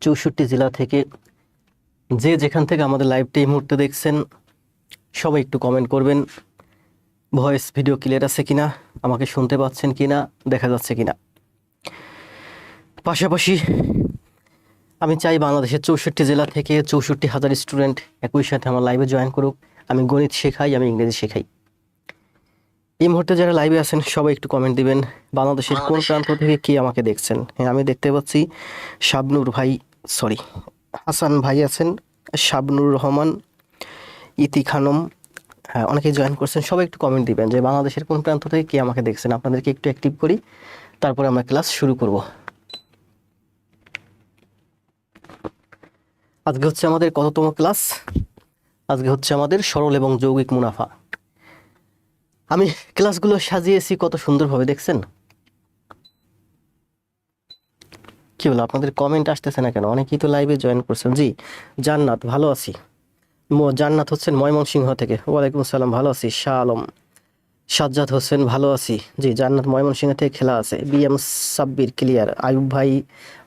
64 জেলা থেকে যে যেখান থেকে আমাদের লাইভটা এই মুহূর্তে দেখছেন সবাই একটু কমেন্ট করবেন। ভয়েস ভিডিও ক্লিয়ার আছে কিনা, আমাকে শুনতে পাচ্ছেন কিনা, দেখা যাচ্ছে কিনা। পাশাপাশি আমি চাই বাংলাদেশের 64 জেলা থেকে 64,000 স্টুডেন্ট একই সাথে আমার লাইভে জয়েন করুক। আমি গণিত শেখাই, আমি ইংরেজি শেখাই। এই মুহূর্তে যারা লাইভে আছেন সবাই একটু কমেন্ট দিবেন, বাংলাদেশের কোন প্রান্ত থেকে কি আমাকে দেখছেন। হ্যাঁ, আমি দেখতে পাচ্ছি শাবনুর ভাই, সরি হাসান ভাই আছেন, শাবনুর রহমান, ইতি খানম, হ্যাঁ অনেকেই জয়েন করছেন। সবাই একটু কমেন্ট দিবেন যে বাংলাদেশের কোন প্রান্ত থেকে কে আমাকে দেখছেন। আপনাদেরকে একটু অ্যাক্টিভ করি, তারপরে আমরা ক্লাস শুরু করব। আজকে হচ্ছে আমাদের কততম ক্লাস? আজকে হচ্ছে আমাদের সরল এবং যৌগিক মুনাফা। আমি ক্লাসগুলো সাজিয়েছি কত সুন্দরভাবে, দেখছেন? কি বলো, আপনাদের কমেন্ট আসতেছে না কেন? অনেকেই তো লাইভে জয়েন করছেন। জি জান্নাত, ভালো আছি। জান্নাত হচ্ছেন ময়মনসিংহ থেকে, ওয়ালাইকুম আসসালাম, ভালো আছি। শাহ আলম, সাজ্জাদ হোসেন, ভালো আছি। জি জান্নাত ময়মনসিংহ থেকে খেলা আছে। BM Sabbir clear. আয়ুব ভাই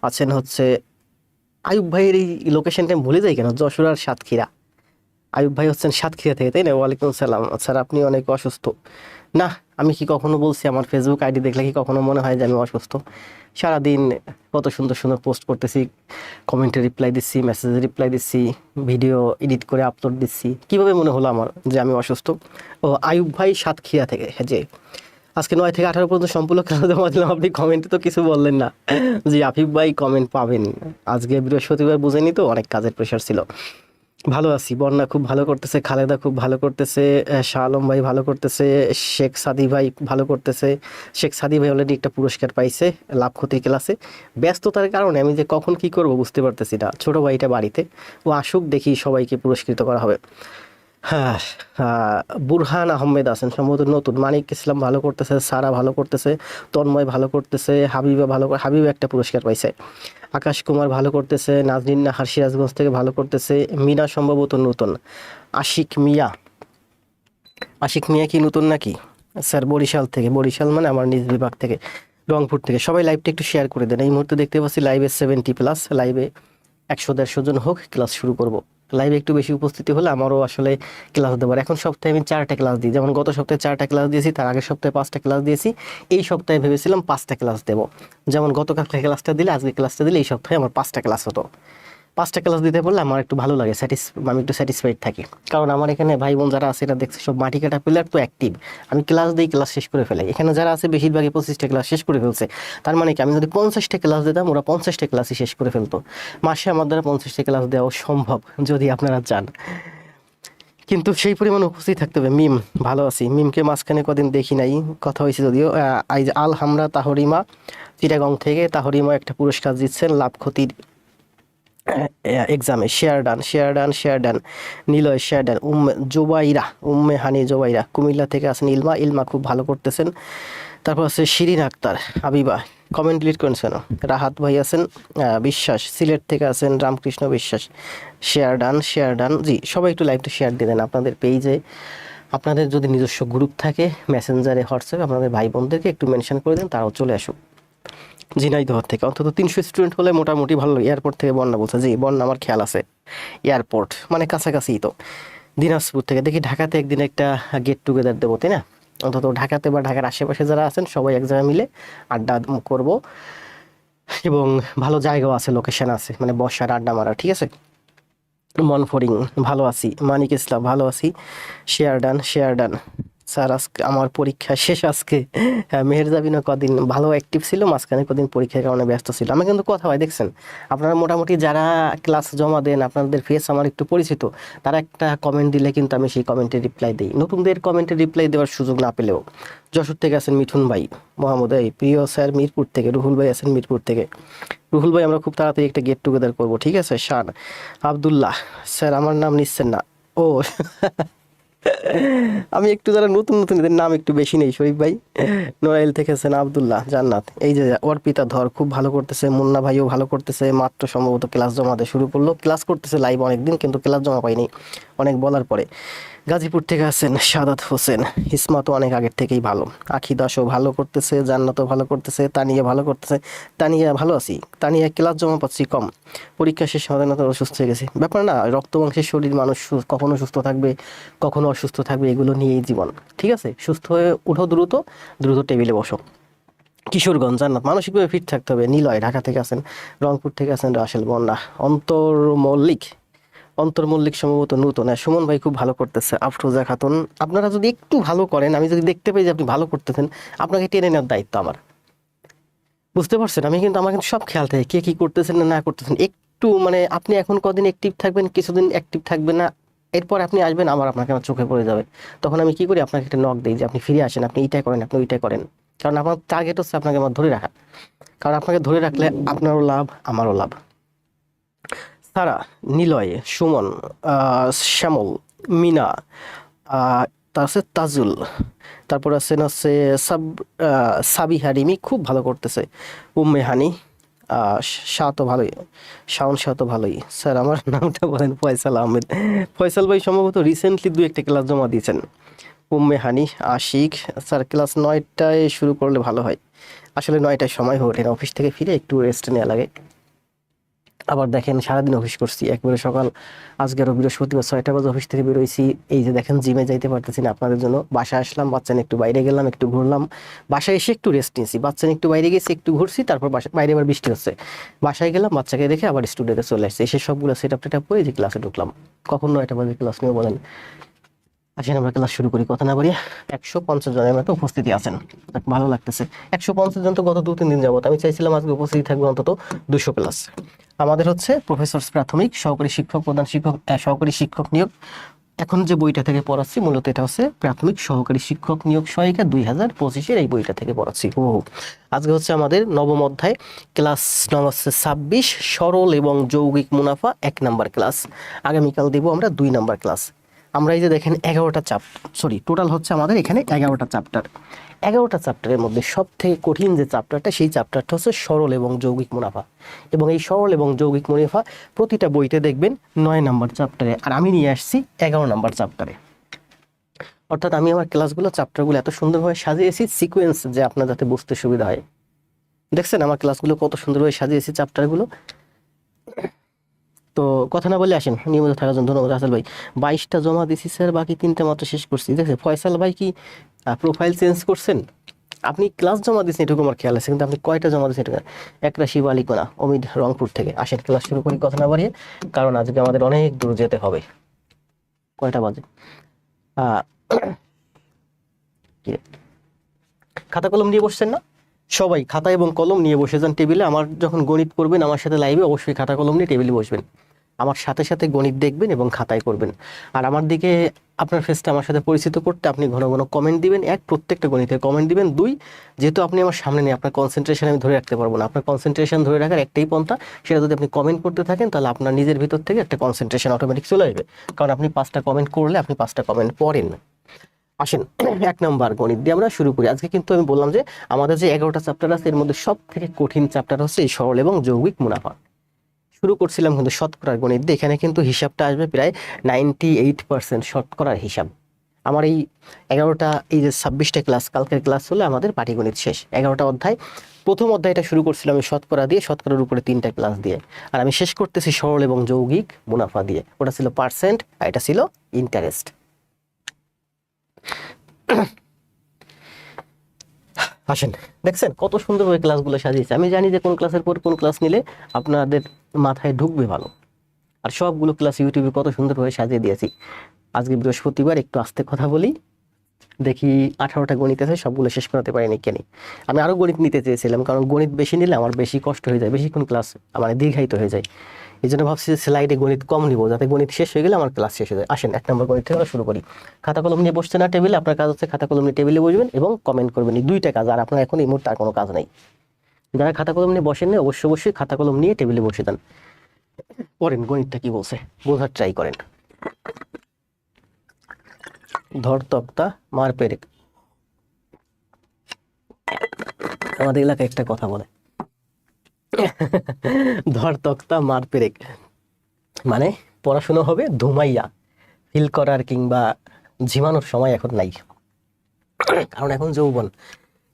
আছেন হচ্ছে, আয়ুব ভাইয়ের এই লোকেশনটা আমি ভুলে যাই কেন, যশোর আর সাতক্ষীরা। আয়ুব ভাই হচ্ছেন সাতক্ষীরা থেকে, তাই না? ওয়ালাইকুম সালাম। স্যার আপনি অনেক অসুস্থ? না, আমি কি কখনো বলছি? আমার ফেসবুক আইডি দেখলে কি কখনো মনে হয় যে আমি অসুস্থ? সারাদিন কত সুন্দর সুন্দর পোস্ট করতেছি, কমেন্টে রিপ্লাই দিচ্ছি, মেসেজে রিপ্লাই দিচ্ছি, ভিডিও এডিট করে আপলোড দিচ্ছি। কিভাবে মনে হলো আমার যে আমি অসুস্থ? ও আয়ুব ভাই সাতক্ষীরা থেকে, হ্যাঁ যে আজকে 9 থেকে 18 পর্যন্ত সম্পূর্ণ ক্লাস জমা দিলাম। আপনি কমেন্টে তো কিছু বললেন না। জি আফিফ ভাই কমেন্ট পাবেন, আজকে বৃহস্পতিবার বুঝেনি তো, অনেক কাজের প্রেশার ছিল। ভালো আছি। বন্যা খুব ভালো করতেছে, খালেদা খুব ভালো করতেছে, শাহ আলম ভাই ভালো করতেছে, শেখ সাদি ভাই ভালো করতেছে। শেখ সাদি ভাই অলরেডি একটা পুরস্কার পাইছে লাভ ক্ষতির ক্লাসে। ব্যস্ততার কারণে আমি যে কখন কি করব বুঝতে পারতেছি না। ছোট ভাইটা বাড়িতে, ও আসুক, দেখি সবাইকে পুরস্কৃত করা হবে। হ্যাঁ, বুরহান আহমেদ আছেন সম্ভবত নতুন। মানিক ইসলাম ভালো করতেছে, সারা ভালো করতেছে, তন্ময় ভালো করতেছে, হাবিবা ভালো, হাবিবা একটা পুরস্কার পাইছে। আকাশ কুমার ভালো করতেছে, নাজনীন নাহার সিরাজগঞ্জ থেকে ভালো করতেছে, মিনা সম্ভবত নতুন। আশিক মিয়া, আশিক মিয়া কি নতুন নাকি? স্যার বরিশাল থেকে, বরিশাল মানে আমার নিজ বিভাগ থেকে, রংপুর থেকে। সবাই লাইভটা একটু শেয়ার করে দেন। এই মুহূর্তে দেখতে পাচ্ছি লাইভে 70+, লাইভে 100-150 জন হোক, ক্লাস শুরু করব। লাইভে একটু বেশি উপস্থিতি হলে আমারও আসলে ক্লাস দেবার। এখন সপ্তাহে আমি 4টা ক্লাস দিই, যেমন গত সপ্তাহে 4টা ক্লাস দিয়েছি, তার আগের সপ্তাহে 5টা ক্লাস দিয়েছি। এই সপ্তাহে ভেবেছিলাম 5টা ক্লাস দেব, যেমন গতকালকে ক্লাসটা দিলে, আজকে ক্লাসটা দিলে, এই সপ্তাহে আমার 5টা ক্লাস হতো। 5টা ক্লাস দিতে পারলে আমার একটু ভালো লাগে, আমি একটু স্যাটিসফাইড থাকি। কারণ আমার এখানে ভাই বোন যারা আছে, এরা দেখছে সব মাটি কাটা প্লেয়ার, তো অ্যাক্টিভ। আমি ক্লাস দিই, ক্লাস শেষ করে ফেলাই। এখানে যারা আছে বেশিরভাগই 25টা ক্লাস শেষ করে ফেলছে। তার মানে কি, আমি যদি 50টা ক্লাস দিতাম, ওরা 50টা ক্লাসই শেষ করে ফেলতো। মাসে আমার দ্বারা 50টা ক্লাস দেওয়া সম্ভব যদি আপনারা চান, কিন্তু সেই পরিমাণ উপস্থিত থাকতে হবে। মিম, ভালো আছি। মিমকে মাঝখানে কদিন দেখি নাই, কথা হয়েছে যদিও। আল হামরা তাহরিমা চিটাগং থেকে, তাহরিমা একটা পুরস্কার দিচ্ছেন লাভ ক্ষতির এক্সামে। শেয়ারডান, নিলয় শেয়ারডান, জোবাইরা, হানি জোবাইরা কুমিল্লা থেকে আছেন। ইলমা খুব ভালো করতেছেন। তারপর আছে শিরিন আক্তার, হাবিবা, কমেন্ট ডিলিট করেছেন। রাহাত ভাই আছেন, বিশ্বাস সিলেট থেকে আছেন, রামকৃষ্ণ বিশ্বাস। শেয়ারডান, জি সবাই একটু লাইভটা শেয়ার দিয়ে দেন আপনাদের পেজে। আপনাদের যদি নিজস্ব গ্রুপ থাকে মেসেঞ্জারে, হোয়াটসঅ্যাপে, আপনাদের ভাই বোনদেরকে একটু মেনশন করে দেন, তারাও চলে আসুক। ঝিনাইদহ থেকে অন্তত 300 স্টুডেন্ট হলে মোটামুটি ভালো। এয়ারপোর্ট থেকে বন্যা বলছে, জি বন্যা আমার খেয়াল আছে। এয়ারপোর্ট মানে কাছাকাছিই তো। দিনাজপুর থেকে দেখি, ঢাকাতে একদিন একটা গেট টুগেদার দেবো, তাই না? অন্তত ঢাকাতে বা ঢাকার আশেপাশে যারা আছেন সবাই এক জায়গায় মিলে আড্ডা করব, এবং ভালো জায়গাও আছে, লোকেশন আছে, মানে বসার, আড্ডা মারা, ঠিক আছে? মনফরিং, ভালো আছি। মানিক ইসলাম, ভালো আছি। শেয়ারডান, স্যার আজকে আমার পরীক্ষা শেষ আজকে। হ্যাঁ, মেহেরজাবিনও কদিন ভালো অ্যাক্টিভ ছিল, মাঝখানে কদিন পরীক্ষার কারণে ব্যস্ত ছিল। আমি কিন্তু কথা হয়, দেখছেন আপনারা মোটামুটি যারা ক্লাস জমা দেন, আপনাদের ফেস আমার একটু পরিচিত, তারা একটা কমেন্ট দিলে কিন্তু আমি সেই কমেন্টে রিপ্লাই দিই। নতুনদের কমেন্টে রিপ্লাই দেওয়ার সুযোগ না পেলেও। যশোর থেকে আছেন মিঠুন ভাই, মোহাম্মদ এই প্রিয় স্যার মিরপুর থেকে, রুহুল ভাই আছেন মিরপুর থেকে। রুহুল ভাই, আমরা খুব তাড়াতাড়ি একটা গেট টুগেদার করবো, ঠিক আছে? শান আবদুল্লাহ, স্যার আমার নাম নিচ্ছেন না? ও আমি একটু যারা নতুন নতুন এদের নাম একটু বেশি নেই শরীফ ভাই। নোরাইল থেকে আছেন আব্দুল্লাহ জান্নাত, এই যে অর্পিতা ধর খুব ভালো করতেছে, মুন্না ভাইও ভালো করতেছে, মাত্র সম্ভবত ক্লাস জমাতে শুরু করলো, ক্লাস করতেছে লাইভ অনেকদিন কিন্তু ক্লাস জমা পাইনি অনেক বলার পরে। গাজীপুর থেকে আছেন সাদাত হোসেন, হিসমতও অনেক আগের থেকেই ভালো, আখি দাসও ভালো করতেছে, জান্নাতও ভালো করতেছে, তানিয়া ভালো করতেছে। তানিয়া ভালো আছি, তানিয়া ক্লাস জমা পাচ্ছি কম, পরীক্ষা শেষ সাধারণত অসুস্থ হয়ে গেছে। ব্যাপার না, রক্তমাংসের শরীর, মানুষ কখনো সুস্থ থাকবে কখনো অসুস্থ থাকবে, এগুলো নিয়েই জীবন। ঠিক আছে, সুস্থ হয়ে উঠো, দ্রুত দ্রুত টেবিলে বসো। কিশোরগঞ্জ জান্নাত, মানসিকভাবে ফিট থাকতে হবে। নিলয় ঢাকা থেকে আছেন, রংপুর থেকে আছেন রাসেল বন্যা, অন্তর মল্লিক, অন্তর মল্লিক সম্ভবত নতুন। হ্যাঁ, সুমন ভাই খুব ভালো করতেছে, আফরোজা খাতুন। আপনারা যদি একটু ভালো করেন, আমি যদি দেখতে পাই যে আপনি ভালো করতেছেন, আপনাকে টেনে নেওয়ার দায়িত্ব আমার। বুঝতে পারছেন, আমি কিন্তু আমার কিন্তু সব খেয়াল থাকে কে কি করতেছেন না না করতেছেন। একটু মানে আপনি এখন কদিন অ্যাক্টিভ থাকবেন, কিছুদিন অ্যাক্টিভ থাকবেন না, এরপর আপনি আসবেন আবার আপনাকে আমার চোখে পড়ে যাবে। তখন আমি কি করি, আপনাকে একটা নক দিই যে আপনি ফিরে আসেন, আপনি এইটাই করেন, আপনি ওইটাই করেন। কারণ আমার টার্গেট হচ্ছে আপনাকে আমার ধরে রাখা, কারণ আপনাকে ধরে রাখলে আপনারও লাভ আমারও লাভ। সারা, নিলয়, সুমন, শ্যামল, মিনা, তার আছে তাজুল, তারপর আছেন হচ্ছে সাবিহা রিমি খুব ভালো করতেছে, উম্মে হানি, শাহ তো ভালোই, শাওন শাহ তো ভালোই। স্যার আমার নামটা বলেন। ফয়সাল আহমেদ, ফয়সাল ভাই সম্ভবত রিসেন্টলি দু একটা ক্লাস জমা দিয়েছেন। উম্মে হানি, আশিক, স্যার ক্লাস 9টায় শুরু করলে ভালো হয়। আসলে 9টায় সময় হয়ে ওঠে না, অফিস থেকে ফিরে একটু রেস্ট নেওয়া লাগে। আবার দেখেন সারাদিন অফিস করছি, একবারে সকাল, আজকেরও বৃহস্পতিবার 6টা বাজে অফিস থেকে বেরোইছি। এই যে দেখেন জিমে যাইতে পারতেছি না আপনাদের জন্য। বাসায় আসলাম, বাচ্চা নিয়ে একটু বাইরে গেলাম, একটু ঘুরলাম, বাসায় এসে একটু রেস্ট নিয়েছি, বাচ্চা নিয়ে একটু বাইরে গেছি, একটু ঘুরছি, তারপর বাইরে আবার বৃষ্টি হচ্ছে, বাসায় গেলাম, বাচ্চাকে দেখে আবার স্টুডিওতে চলে আসছে, এসে সবগুলো সেট আপ টেট আপ করে যে ক্লাসে ঢুকলাম। কখন 9টা বাজে ক্লাস নিয়ে বলেন। আসেন আমরা ক্লাস শুরু করি, কথা না বাড়িয়ে। 150 জনের মতো উপস্থিতি আছেন, ভালো লাগতেছে। 150 জন তো গত 2-3 দিন যাবত, আমি চাইছিলাম আজকে উপস্থিতি থাকবে অন্তত 200 প্লাস। আমাদের হচ্ছে প্রফেসর প্রাথমিক সহকারী শিক্ষক, প্রধান শিক্ষক, সহকারী শিক্ষক নিয়োগ। এখন যে বইটা থেকে পড়াচ্ছি মূলত এটা হচ্ছে প্রাথমিক সহকারী শিক্ষক নিয়োগ সহায়িকা 2025-এর এই বইটা থেকে পড়াচ্ছি। আজকে হচ্ছে আমাদের নবম অধ্যায়, ক্লাস নাম হচ্ছে 26, সরল এবং যৌগিক মুনাফা 1 নাম্বার ক্লাস। আগামীকাল দেবো আমরা 2 নাম্বার ক্লাস। আমরা এই যে দেখেন 11টা টোটাল হচ্ছে আমাদের এখানে 11টা চ্যাপ্টার। 11টা চ্যাপ্টারের মধ্যে সব থেকে কঠিন যে চ্যাপ্টারটা, সেই চ্যাপ্টারটা হচ্ছে সরল এবং যৌগিক মুনাফা। এবং এই সরল এবং যৌগিক মুনাফা প্রতিটা বইতে দেখবেন 9 নাম্বার চ্যাপ্টারে, আর আমি নিয়ে আসছি 11 নাম্বার চ্যাপ্টারে। অর্থাৎ আমি আমার ক্লাসগুলো, চ্যাপ্টারগুলো এত সুন্দরভাবে সাজিয়েছি সিকোয়েন্স, যে আপনার যাতে বুঝতে সুবিধা হয়। দেখছেন আমার ক্লাসগুলো কত সুন্দরভাবে সাজিয়েছি চ্যাপ্টারগুলো। তো কথা না বলে আসেন, নিয়মিত থাকার জন্য ধন্যবাদ। রাসেল ভাই 22টা জমা দিছি স্যার, বাকি 3টা মাত্র শেষ করছি। দেখছেন ফয়সাল ভাই কি প্রোফাইল চেঞ্জ করছেন? আপনি ক্লাস জমা দিচ্ছেন এটুকু আমার খেয়াল আছে, কিন্তু আপনি কয়টা জমা দিচ্ছেন এটা। একটা শিব আলিকোনা, অমিত রংপুর থেকে। আসেন ক্লাস শুরু করি, কথা না বাড়িয়ে, কারণ আজকে আমাদের অনেক দূর যেতে হবে। কয়টা বাজে? কি রে? খাতা কলম নিয়ে বসছেন না সবাই? খাতা এবং কলম নিয়ে বসে যান টেবিলে। আমার যখন গণিত করবেন আমার সাথে লাইভে, অবশ্যই খাতা কলম নিয়ে টেবিলে বসবেন, আমার সাথে সাথে গণিত দেখবেন এবং খাতায় করবেন। আর আমার দিকে আপনার ফেসটা আমার সাথে পরিচিত করতে আপনি ঘন ঘন কমেন্ট দিবেন। প্রত্যেকটা গণিতের কমেন্ট দিবেন। 2, যেহেতু আপনি আমার সামনে নেই, আপনার কনসেন্ট্রেশন আমি ধরে রাখতে পারবো না। আপনার কনসেন্ট্রেশন ধরে রাখার একটাই পন্থা, সেটা যদি আপনি কমেন্ট করতে থাকেন, তাহলে আপনার নিজের ভিতর থেকে একটা কনসেন্ট্রেশন অটোমেটিক চলে আসবে। কারণ আপনি 5টা কমেন্ট করলে আপনি 5টা কমেন্ট পড়েন। আসেন 1 নাম্বার গণিত দিয়ে আমরা শুরু করি। আজকে কিন্তু আমি বললাম যে আমাদের যে 11টা চ্যাপ্টার আছে, এর মধ্যে সব থেকে কঠিন চ্যাপ্টার হচ্ছে এই সরল এবং যৌগিক মুনাফা। শুরু করছিলাম কিন্তু শতকরার গণিত দিয়ে, এখানে কিন্তু হিসাবটা আসবে প্রায় 98% শতকরার হিসাব। আমার এই 11টা, এই যে 26টা ক্লাস, কালকের ক্লাস হলে আমাদের পাটিগণিত শেষ। 11টা অধ্যায়, প্রথম অধ্যায়টা শুরু করছিলাম আমি শতকরা দিয়ে, শতকরার উপরে 3টা ক্লাস দিয়ে, আর আমি শেষ করতেছি সরল এবং যৌগিক মুনাফা দিয়ে। ওটা ছিল পার্সেন্ট, আর এটা ছিল ইন্টারেস্ট। আসেন, দেখছেন কত সুন্দরভাবে ক্লাসগুলো সাজিয়েছে। আমি জানি যে কোন ক্লাসের পর কোন ক্লাস নিলে আপনাদের মাথায় ঢুকবে ভালো, আর সবগুলো ক্লাস ইউটিউবে কত সুন্দরভাবে সাজিয়ে দিয়েছি। আজকে বৃহস্পতিবার, একটু আস্তে কথা বলি। দেখি 18টা গণিত আছে, সবগুলো শেষ করাতে পারিনি কেন। আমি আরও গণিত নিতে চেয়েছিলাম, কারণ গণিত বেশি নিলে আমার বেশি কষ্ট হয়ে যায়, বেশিক্ষণ ক্লাস মানে দীর্ঘায়িত হয়ে যায়। এই জন্য ভাবছি যে স্লাইডে গণিত কম নিব, যাতে গণিত শেষ হয়ে গেলে আমার ক্লাস শেষ হয়ে যায়। আসেন 1 নম্বর গণিত থেকে আমরা শুরু করি। খাতা কলম নিয়ে বসছে না টেবিলে, আপনার কাজ হচ্ছে খাতা কলম নিয়ে টেবিলে বসবেন এবং কমেন্ট করবেন। এই 2টা কাজ, আর আপনার এখন এই মুহূর্তে আর কোনো কাজ নেই। যারা খাতা কলম নিয়ে বসেন না, অবশ্যই খাতা কলম নিয়ে টেবিলে বসে দেন, পড়েন গণিতটা কি বলছে, বোঝার ট্রাই করেন। ধর তক্তা মার পেরেক। আমাদের এলাকায় একটা কথা বলে, ধর তক্তা মার পেরেক, মানে পড়াশোনা হবে ধুমাইয়া, ফিল করার কিংবা ঝিমানোর সময় এখন নাই, কারণ এখন যৌবন।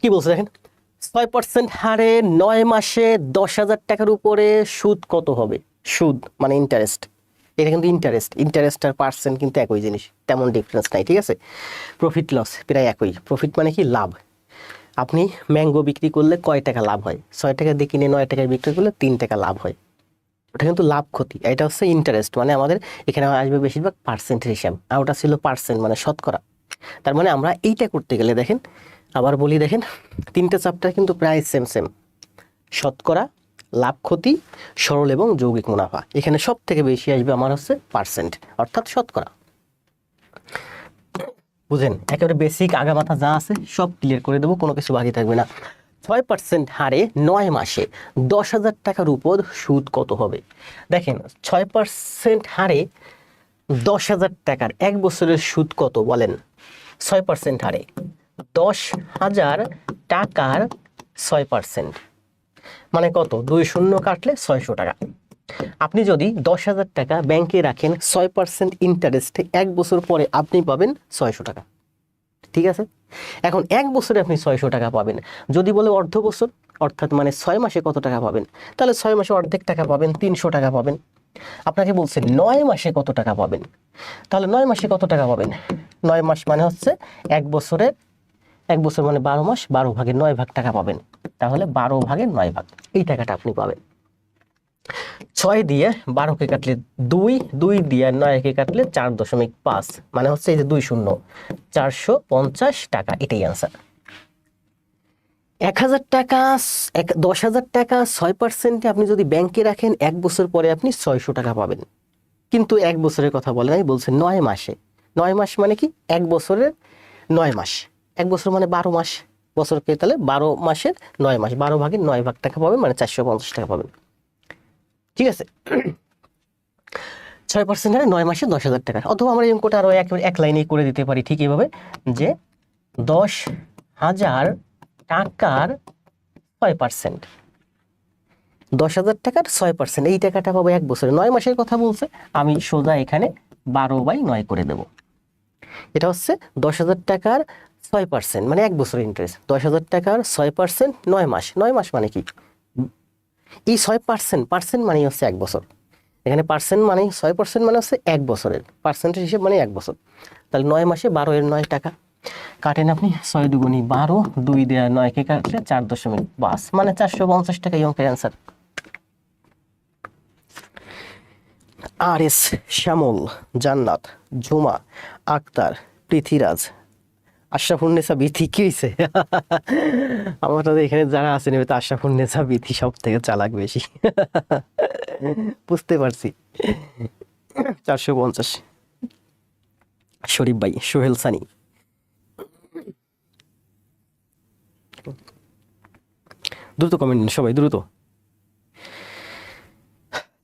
কি বলছে দেখেন, 6% হারে 9 মাসে 10,000 টাকার উপরে সুদ কত হবে? সুদ মানে ইন্টারেস্ট, এটা কিন্তু ইন্টারেস্ট আর পার্সেন্ট কিন্তু একই জিনিস, তেমন ডিফারেন্স নাই, ঠিক আছে। প্রফিট লস প্রায় একই। প্রফিট মানে কি? লাভ। আপনি ম্যাঙ্গো বিক্রি করলে কয় টাকা লাভ হয়? 6 টাকা দিয়ে কিনে 9 টাকায় বিক্রি করলে 3 টাকা লাভ হয়, ওটা কিন্তু লাভ ক্ষতি। এটা হচ্ছে ইন্টারেস্ট, মানে আমাদের এখানে আসবে বেশিরভাগ পার্সেন্টের হিসাব, আর ওটা ছিল পার্সেন্ট মানে শতকরা। তার মানে আমরা এইটা করতে গেলে দেখেন, আবার বলি দেখেন, 3টে চ্যাপ্টার কিন্তু প্রায় সেম, শতকরা, লাভ ক্ষতি, সরল এবং যৌগিক মুনাফা। এখানে সব থেকে বেশি আসবে আমার হচ্ছে পার্সেন্ট, অর্থাৎ শতকরা। বুঝেন, একেবারে বেসিক আগামাথা যা আছে সব ক্লিয়ার করে দেবো, কোনো কিছু বাকি থাকবে না। 6% হারে 9 মাসে 10,000 টাকার উপর সুদ কত হবে? দেখেন, 6% হারে 10,000 টাকার 1 বছরের সুদ কত বলেন? 6% হারে 10,000 টাকার 6%, মানে কত? 2 শূন্য কাটলে 600 টাকা। আপনি যদি 10,000 টাকা ব্যাংকে রাখেন 6% ইন্টারেস্টে, 1 বছর পরে আপনি পাবেন 600 টাকা, ঠিক আছে। এখন 1 বছরে আপনি 600 টাকা পাবেন, যদি বলে অর্ধ বছর, অর্থাৎ মানে 6 মাসে কত টাকা পাবেন? তাহলে 6 মাসে অর্ধেক টাকা পাবেন, 300 টাকা পাবেন। আপনাকে বলছে 9 মাসে কত টাকা পাবেন, তাহলে 9 মাসে কত টাকা পাবেন? 9 মাস মানে হচ্ছে 1 বছরের, 1 বছর মানে 12 মাস, 12 ভাগের 9 ভাগ টাকা পাবেন, তাহলে 12 ভাগের 9 ভাগ এই টাকাটা আপনি পাবেন। 6 দিয়ে 12কে কাটলে 2, 2 দিয়ে 9কে কাটলে 4.5, মানে হচ্ছে এই যে 2 শূন্য, 450 টাকা, এটাই আনসার। 1,000 টাকা, 10,000 টাকা 6%-এ আপনি যদি ব্যাংকে রাখেন 1 বছর পরে আপনি 600 টাকা পাবেন, কিন্তু 1 বছরের কথা বলে নাই, বলছে 9 মাসে। 9 মাস মানে কি? 1 বছরের 9 মাস, 1 বছর মানে 12 মাস, বছরকে তাহলে 12 মাসের 9 মাস, 12 ভাগের 9 ভাগ টাকা পাবেন, মানে 450 টাকা পাবেন, ঠিক আছে। 6% হারে 9 মাসে 10,000 টাকা। অথবা আমরা এই অঙ্কটা আরো এক লাইনেই করে দিতে পারি ঠিক এইভাবে, যে 10,000 টাকার 6%, 10,000 টাকার 6%, এই টাকাটা পাবো 1 বছরে। 9 মাসের কথা বলছে, আমি সোজা এখানে 12/9 করে দেব। এটা হচ্ছে 10,000 টাকার 6%, মানে 1 বছরের ইন্টারেস্ট। 10,000 টাকার 6%, 9 মাস। 9 মাস মানে কি? এই 6% মানে হচ্ছে 1 বছর। এখানে পার্সেন্ট মানে 6% মানে হচ্ছে 1 বছরের, পার্সেন্টের হিসেব মানে 1 বছর। তাহলে 9 মাসে 12/9 টাকা কাটেন আপনি, 6 দুগুণী 12, 2 দেওয়া 9কে কাটলে 4.5, মানে 450 টাকা এই অঙ্কের অ্যান্সার। আর এস, শ্যামল, জান্নাত, ঝুমা, আক্তার, পৃথ্বীরাজ, আশরাফুন্নেসা বিথি, কি হয়েছে? আমাদের এখানে যারা আছেন এবার আশরাফুন্নেসা বিথি সব থেকে চালাক বেশি। বুঝতে পারছি। 450। শরীফ ভাই, সোহেল সানি, দ্রুত কমেন্ট সবাই দ্রুত।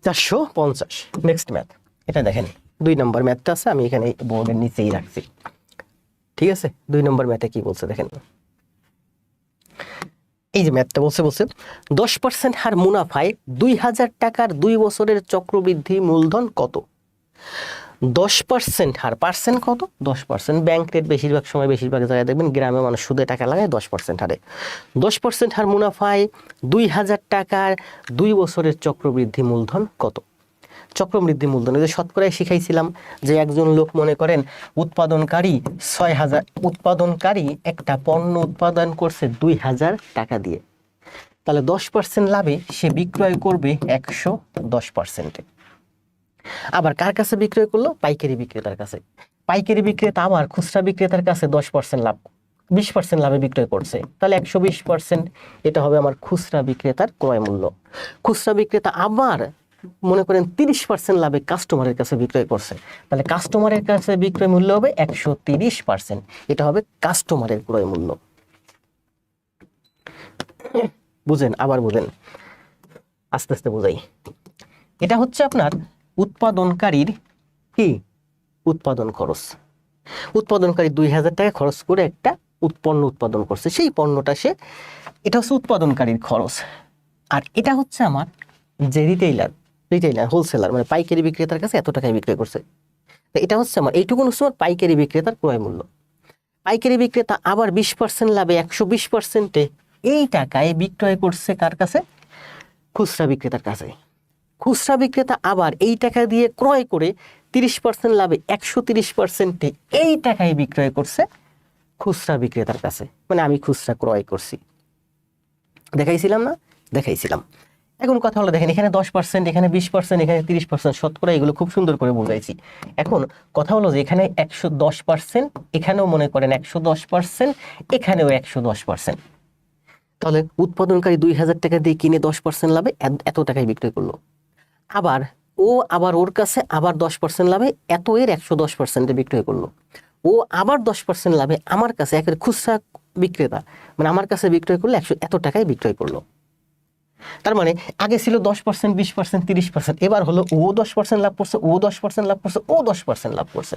450। নেক্সট ম্যাথ, এটা দেখেন 2 নম্বর ম্যাথটা আছে, আমি এখানে বোর্ডের নিচেই রাখছি, ঠিক আছে। 2 নম্বর ম্যাথে কি বলছে দেখেন, এই যে ম্যাথটা বলছে 10% হার মুনাফায় 2,000 টাকার 2 বছরের চক্রবৃদ্ধি মূলধন কত? 10% হার, পার্সেন্ট কত? 10%। ব্যাংক রেট বেশিরভাগ সময়, বেশিরভাগ জায়গায় দেখবেন গ্রামে মানুষ সুদে টাকা লাগায় 10% হারে। 10% হার মুনাফায় 2,000 টাকার 2 বছরের চক্রবৃদ্ধি মূলধন কত? চক্রবৃদ্ধি মূলধন, এই যে শতকরায় শিখাইছিলাম যে একজন লোক মনে করেন উৎপাদনকারী 6,000, উৎপাদনকারী একটা পণ্য উৎপাদন করছে 2,000 টাকা দিয়ে, তাহলে 10% লাভে সে বিক্রয় করবে 110%-এ। আবার কার কাছে বিক্রয় করলো? পাইকারি বিক্রেতার কাছে। পাইকারি বিক্রেতা আবার খুচরা বিক্রেতার কাছে 10% লাভ, 20% লাভে বিক্রয় করছে, তাহলে 120%, এটা হবে আমার খুচরা বিক্রেতার ক্রয় মূল্য। খুচরা বিক্রেতা আবার মনে করেন 30% লাভে কাস্টমারের কাছে বিক্রয় করছে, তাহলে কাস্টমারের কাছে বিক্রয় মূল্য হবে 130%, এটা হবে কাস্টমারের ক্রয় মূল্য। বুঝেন? আবার বুঝেন, আস্তে আস্তে বুঝাই। এটা হচ্ছে আপনার উৎপাদনকারীর কি? উৎপাদন খরচ। উৎপাদনকারী 2000 টাকা খরচ করে একটা পণ্য উৎপাদন করছে, সেই পণ্যটা এটা হচ্ছে উৎপাদনকারীর খরচ। আর এটা হচ্ছে আমার যে রিটেইলার হোলসেলার মানে পাইকারি বিক্রেতার কাছে এত টাকায় বিক্রয় করছে। তো এটা হচ্ছে আমার এইটুকু হচ্ছে আমার পাইকারি বিক্রেতার ক্রয় মূল্য। পাইকারি বিক্রেতা আবার 20% লাভে 120%-এ এই টাকায় বিক্রয় করছে কার কাছে? খুচরা বিক্রেতার কাছে। খুচরা বিক্রেতা আবার এই টাকা দিয়ে ক্রয় করে 30% লাভে 130%-এ এই টাকায় বিক্রয় করছে খুচরা বিক্রেতার কাছে। মানে আমি খুচরা ক্রয় করছি, দেখাইছিলাম না? দেখাইছিলাম। এখন কথা হলো দেখেন, এখানে 10%, এখানে 20%, এখানে 30%, শতকরা এগুলো খুব সুন্দর করে বুঝাইছি। এখন কথা হলো যে এখানে 110%, এখানেও মনে করেন 110%, এখানেও 110%। তাহলে উৎপাদনকারী 2000 টাকা দিয়ে কিনে 10% লাভে এত টাকায় বিক্রয় করলো। আবার ওর কাছে আবার 10% লাভে এত এর 110%-এ বিক্রয় করলো। ও আবার 10% লাভে আমার কাছে একের খুচরা বিক্রেতা মানে আমার কাছে বিক্রয় করলে এত টাকায় বিক্রয় করলো। তার মানে আগে ছিল 10%, 20%, 30%, এবার হলো ও 10% লাভ করছে, ও 10% লাভ করছে, ও 10% লাভ করছে।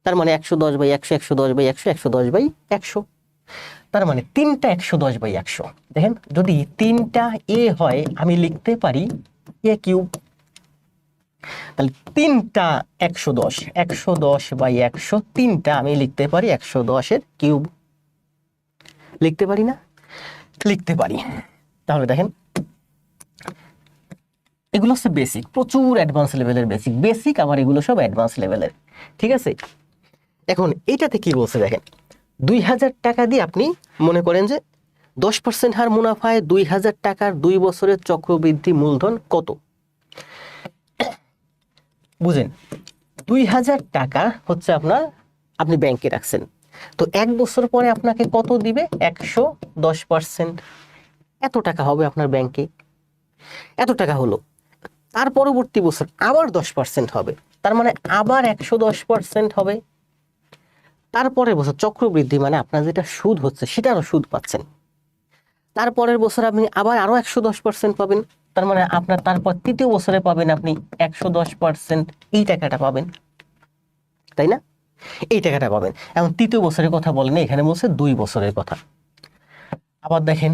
তার মানে 110/100, 110/100, 110/100। তার মানে তিনটা 110/100। দেখেন, যদি তিনটা এ হয় আমি লিখতে পারি এ কিউব। তাহলে তিনটা 110, 110/100, তিনটা আমি লিখতে পারি 110-এর কিউব। লিখতে পারি না? লিখতে পারি। তাহলে দেখেন, এগুলো হচ্ছে বেসিক, প্রচুর অ্যাডভান্স লেভেলের বেসিক আবার এগুলো সব অ্যাডভান্স লেভেলের, ঠিক আছে? এখন এটাতে কি বলছে দেখেন, 2000 টাকা দিয়ে আপনি মনে করেন যে 10% হার মুনাফায় 2000 টাকার 2 বছরের চক্রবৃদ্ধি মূলধন কত? বুঝেন, 2000 টাকা হচ্ছে আপনি ব্যাংকে রাখছেন, তো 1 বছর পরে আপনাকে কত দিবে? 110%। এত টাকা হবে আপনার ব্যাংকে, এত টাকা হলো। তার পরবর্তী বছর আবার 10% হবে, তার মানে আবার 110% হবে। তারপরের বছর চক্রবৃদ্ধি মানে আপনার যেটা সুদ হচ্ছে সেটারও সুদ পাচ্ছেন। তারপরের বছর আপনি আবার আরো 110% পাবেন, তার মানে আপনার তারপর তৃতীয় বছরে পাবেন আপনি 110% এই টাকাটা পাবেন, তাই না? এই টাকাটা পাবেন। এখন তৃতীয় বছরের কথা বলেন, এখানে বলছে 2 বছরের কথা। আবার দেখেন,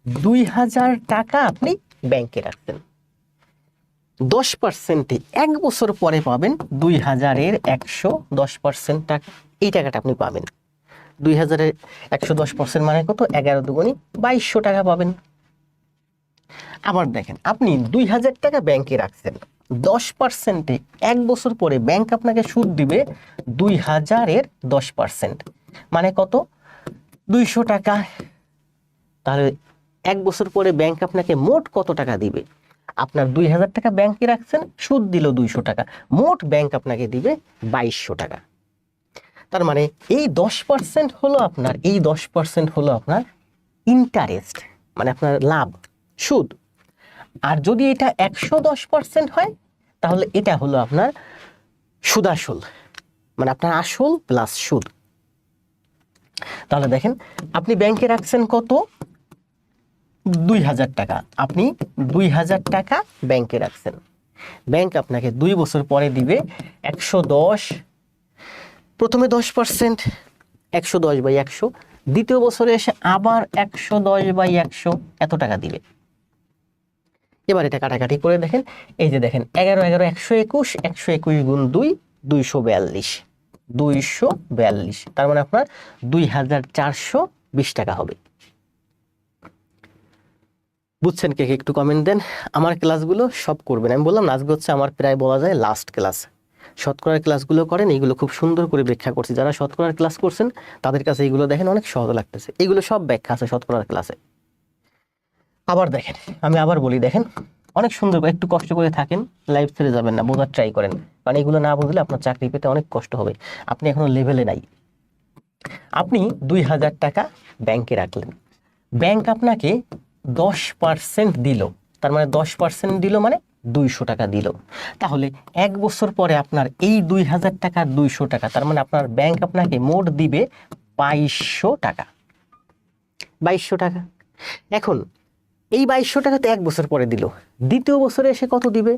2000 টাকা আপনি ব্যাংকে রাখতেন, 10%-এ 1 বছর পরে পাবেন 2000-এর 110% টাকা। এই টাকাটা আপনি পাবেন। 2000-এর 110% মানে কত? 11 দুগুণী 2200 টাকা পাবেন। আবার দেখেন, আপনি 2000 টাকা ব্যাংকে রাখছেন, 10%-এ 1 বছর পরে ব্যাংক আপনাকে সুদ দিবে 2000-এর 10%, মানে কত? 200 টাকা। তাহলে 1 বছর পরে ব্যাংক আপনাকে মোট কত টাকা দিবে? আপনার 2000 টাকা ব্যাংকে রাখছেন, সুদ দিল 200 টাকা, মোট ব্যাংক আপনাকে দিবে 2200 টাকা। তার মানে এই 10% হলো আপনার ইন্টারেস্ট, মানে আপনার লাভ, সুদ। আর যদি এটা 110% হয় তাহলে এটা হলো আপনার সুদাসল, মানে আপনার আসল প্লাস সুদ। তাহলে দেখেন, আপনি ব্যাংকে রাখছেন কত? 2000 টাকা। আপনি 2000 টাকা ব্যাংকে রাখছেন, ব্যাংক আপনাকে 2 বছর পরে দিবে 110, প্রথমে 10%, 110/100, দ্বিতীয় বছরে এসে আবার 110/100 এত টাকা দিবে। এবার এটা কাটাকাটি করে দেখেন, এই যে দেখেন 11 11 121, 121 গুণ 2 242, 242, তার মানে আপনার 2420 টাকা হবে। বুঝছেন কে? একটু কমেন্ট দেন। আমার ক্লাসগুলো সব করবেন, আমি বললাম না আজকে হচ্ছে আমার প্রায় বলা যায় লাস্ট ক্লাস। শতকরার ক্লাসগুলো করেন, এইগুলো খুব সুন্দর করে ব্যাখ্যা করছি। যারা শতকরার ক্লাস করছেন তাদের কাছে এইগুলো দেখেন অনেক সহজ লাগতেছে, এগুলো সব ব্যাখ্যা আছে শতকরার ক্লাসে। আবার দেখেন, আমি আবার বলি, দেখেন অনেক সুন্দর, একটু কষ্ট করে থাকেন, লাইভ ছেড়ে যাবেন না, বোঝার ট্রাই করেন, কারণ এগুলো না বুঝলে আপনার চাকরি পেতে অনেক কষ্ট হবে, আপনি এখনো লেভেলে নাই। আপনি 2000 টাকা ব্যাংকে রাখলেন, ব্যাংক আপনাকে 10% দিল, তার মানে 10% দিল মানে 200 টাকা দিল। তাহলে 1 বছর পরে আপনার এই 2000 টাকার 200 টাকা, তার মানে আপনার ব্যাংক আপনাকে মোট দিবে 2200 টাকা। 2200 টাকা। এখন এই 2200 টাকা তো 1 বছর পরে দিল, দ্বিতীয় বছরে এসে কত দিবে?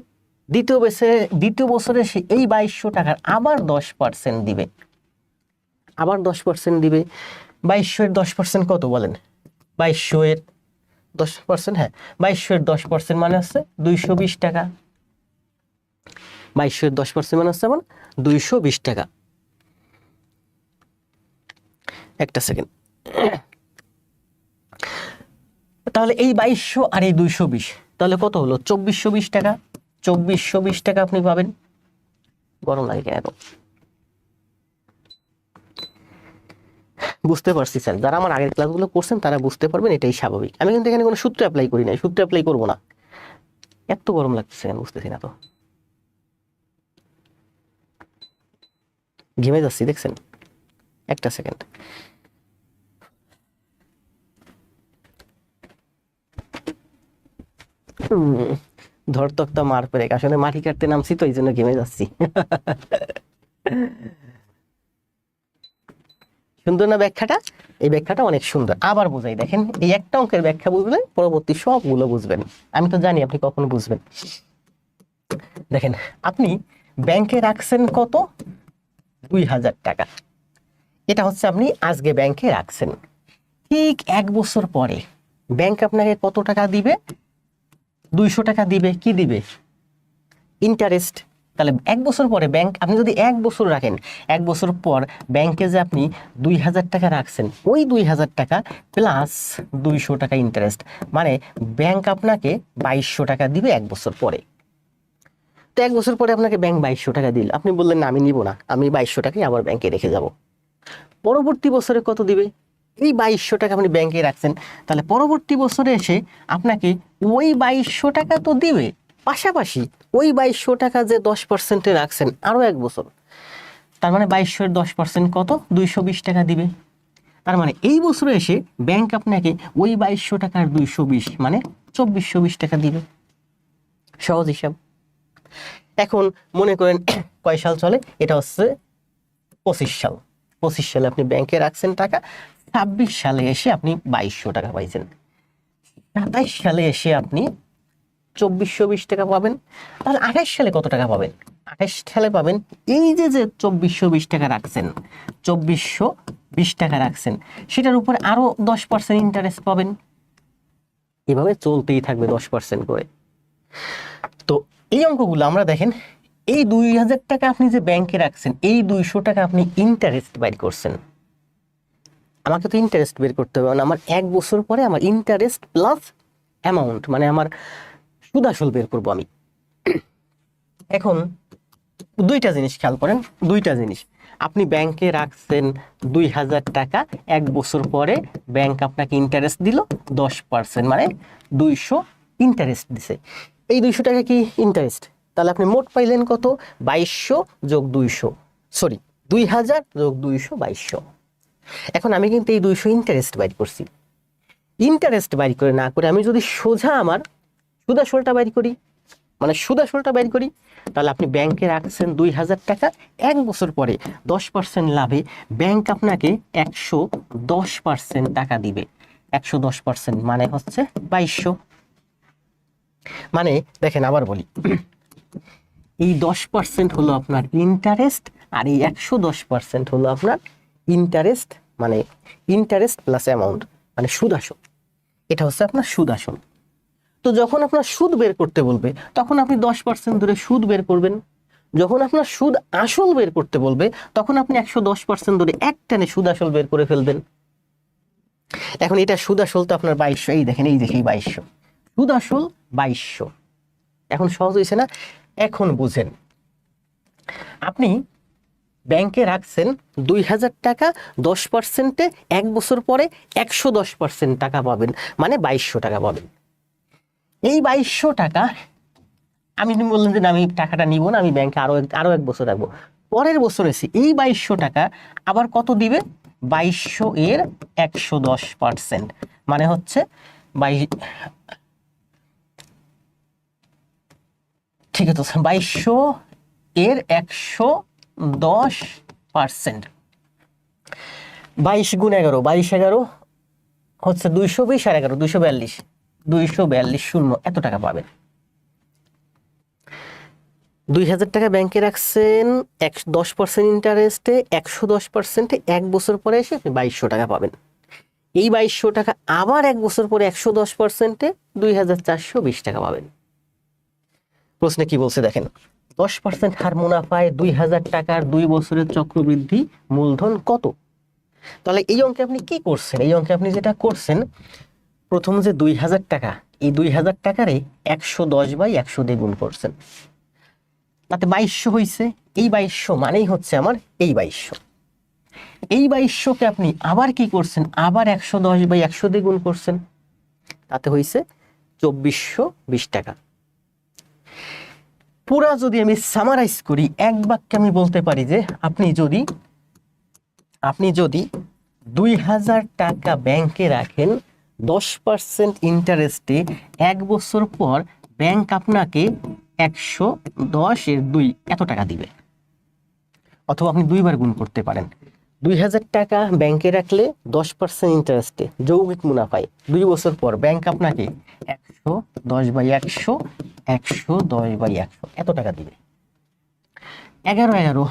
দ্বিতীয় বছরে সে এই 2200 টাকার আবার 10% দিবে, আবার 10% দিবে। 2200 এর 10% কত বলেন? 2200 এর 10%, হ্যাঁ 2200 এর 10% মানে হচ্ছে 220 টাকা। 2200 এর 10% মানে হচ্ছে আমার 220 টাকা। একটা সেকেন্ড। তাহলে এই 2200 আর এই 220 তাহলে কত হলো? 2420 টাকা। 2420 টাকা আপনি পাবেন। গরম লাগে কেন? বুঝতে পারছি স্যার, যারা আমার আগের ক্লাসগুলো করছেন তারা বুঝতে পারবেন, এটাই স্বাভাবিক। আমি কিন্তু এখানে কোনো সূত্র অ্যাপ্লাই করি নাই, সূত্র অ্যাপ্লাই করবো না। এত গরম লাগতেছে কেন বুঝতেছি না তো, ঘেমে যাচ্ছি দেখছেন। একটা সেকেন্ড। ধর তক্তা মার পেরে, আসলে মাটি কাটতে নামছি তো এই জন্য ঘেমে যাচ্ছি। সুন্দর না ব্যাখ্যাটা? এই ব্যাখ্যাটা অনেক সুন্দর। আবার বোঝাই, দেখেন এই একটা অঙ্কের ব্যাখ্যা বুঝলে পরবর্তী সবগুলো বুঝবেন। আমি তো জানি আপনি কখন বুঝবেন। দেখেন আপনি ব্যাংকে রাখছেন কত? 2000 টাকা। এটা হচ্ছে আপনি আজকে ব্যাংকে রাখছেন। ঠিক 1 বছর পরে ব্যাংক আপনাকে কত টাকা দিবে? 200 টাকা দিবে। কি দিবে? ইন্টারেস্ট। তাহলে 1 বছর পরে ব্যাংক, আপনি যদি 1 বছর রাখেন, 1 বছর পর ব্যাংকে যে আপনি 2000 টাকা রাখছেন, ওই 2000 টাকা প্লাস 200 টাকা ইন্টারেস্ট, মানে ব্যাংক আপনাকে 2200 টাকা দিবে 1 বছর পরে। তো 1 বছর পরে আপনাকে ব্যাংক 2200 টাকা দিল, আপনি বললেন না আমি নিব না, আমি 2200 টাকাই আবার ব্যাংকে রেখে যাব। পরবর্তী বছরে কত দিবে? এই 2200 টাকা আপনি ব্যাংকে রাখছেন, তাহলে পরবর্তী বছরে এসে আপনাকে ওই 2200 টাকা তো দিবে, পাশাপাশি ওই 2200 টাকা যে 10% রাখছেন আরো 1 বছর, তার মানে 2200 এর 10% কত? 220 টাকা দিবে। তার মানে এই বছরে এসে ব্যাংক আপনাকে ওই 2200 টাকার 220 মানে 2420 টাকা দিবে। সহজ হিসাব। এখন মনে করেন কয় সাল চলে? এটা হচ্ছে 25 সাল। 25 সালে আপনি ব্যাংকে রাখছেন টাকা, 26 সালে এসে আপনি 2200 টাকা পাইছেন, 27 সালে এসে আপনি 2420 টাকা পাবেন। তাহলে 28 সালে কত টাকা পাবেন? 28 সালে পাবেন এই যে 2420 টাকা রাখছেন, 2420 টাকা রাখছেন, সেটার উপর আরো 10% ইন্টারেস্ট পাবেন। এভাবে চলতেই থাকবে 10% করে। তো এই অঙ্কগুলো আমরা দেখেন, এই 2000 টাকা আপনি যে ব্যাংকে রাখছেন, এই 200 টাকা আপনি ইন্টারেস্ট বাইর করছেন। আমাকে তো ইন্টারেস্ট বের করতে হবে, মানে আমার 1 বছর পরে আমার ইন্টারেস্ট প্লাস অ্যামাউন্ট, মানে আমার সুদ আসল বের করবো আমি। এখন দুইটা জিনিস খেয়াল করেন, দুইটা জিনিস। আপনি ব্যাংকে রাখছেন 2000 টাকা, 1 বছর পরে ব্যাংক আপনাকে ইন্টারেস্ট দিল 10%, মানে 200 ইন্টারেস্ট দিছে। এই 200 টাকা কি ইন্টারেস্ট? তাহলে আপনি মোট পাইলেন কত? 2200 যোগ 200, সরি 2000 যোগ 200, 2200। এখন আমি কিন্তু এই 200 ইন্টারেস্ট বাইর করছি। ইন্টারেস্ট বাইর করে না করে আমি যদি সোজা আমার সুদ আসলটা বাইর করি, মানে সুদ আসলটা বাইর করি, তাহলে আপনি ব্যাংকে রাখছেন 2000 টাকা, 1 বছর পরে 10% লাভে ব্যাংক আপনাকে 110% টাকা দিবে। 110% মানে হচ্ছে 2200। মানে দেখেন আবার বলি, এই 10% হলো আপনার ইন্টারেস্ট, আর এই 110% হলো আপনার ইন্টারেস্ট, মানে ইন্টারেস্ট প্লাস অ্যামাউন্ট, মানে সুদ আসল। এটা হচ্ছে আপনার সুদ আসল। তো যখন আপনার সুদ বের করতে বলবে তখন আপনি 10% ধরে সুদ বের করবেন। যখন আপনার সুদ আসল বের করতে বলবে তখন আপনি 110% ধরে এক টানে সুদ আসল বের করে ফেলবেন। এখন এটা সুদ আসল তো আপনার 2200, এই দেখেন এই দেখেই 2200, সুদ আসল 2200। এখন সহজ হয়েছে না? এখন বুঝেন, আপনি ব্যাংকে রাখছেন 2000 টাকা, 10%-এ 1 বছর পরে 110% টাকা পাবেন, মানে 2200 টাকা পাবেন। এই 2200 টাকা আমি বললেন যে আমি টাকাটা নিব না, আমি ব্যাংকে আরো 1 বছর রাখবো। পরের বছর এসে এই 2200 টাকা আবার কত দিবে? 2200 এর 110%, মানে হচ্ছে 22, ঠিক আছে 2200 এর 110%, 22 গুণ 11, 22 11 হচ্ছে 220 আর 11 242, 242 শূন্য, এত টাকা পাবেন। 2000 টাকা ব্যাংকে রাখছেন 10% ইন্টারেস্টে, 110%-এ 1 বছর পরে এসে আপনি 2200 টাকা পাবেন। এই 2200 টাকা আবার 1 বছর পরে 110%-এ 2420 টাকা পাবেন। প্রশ্নে কি বলছে দেখেন, 10% হার মুনাফায় 2000 টাকার 2 বছরের চক্রবৃদ্ধি মূলধন কত? তাহলে এই অঙ্কে আপনি কি করছেন? এই অঙ্কে আপনি যেটা করছেন, প্রথম যে 2000 টাকা, এই 2000 টাকারে 110/100 দিয়ে গুণ করছেন, তাতে 2200 হয়েছে। এই 2200 মানেই হচ্ছে আমার এই 2200। এই 2200কে আপনি আবার কি করছেন, আবার 110/100 দিয়ে গুণ করছেন, তাতে হয়েছে 2420 টাকা। পুরা যদি আমি সামারাইজ করি, এক বাক্যে আমি বলতে পারি যে আপনি যদি 2000 টাকা ব্যাংকে রাখেন 10% ইন্টারেস্টে, 1 বছর পর ব্যাংক আপনাকে 110/2 এত টাকা দিবে। অথবা আপনি দুইবার গুণ করতে পারেন। 2000 টাকা ব্যাংকে রাখলে 10% ইন্টারেস্টে যৌগিক মুনাফায় 2 বছর পর ব্যাংক আপনাকে 110/100 110/100 এত টাকা দিবে। 11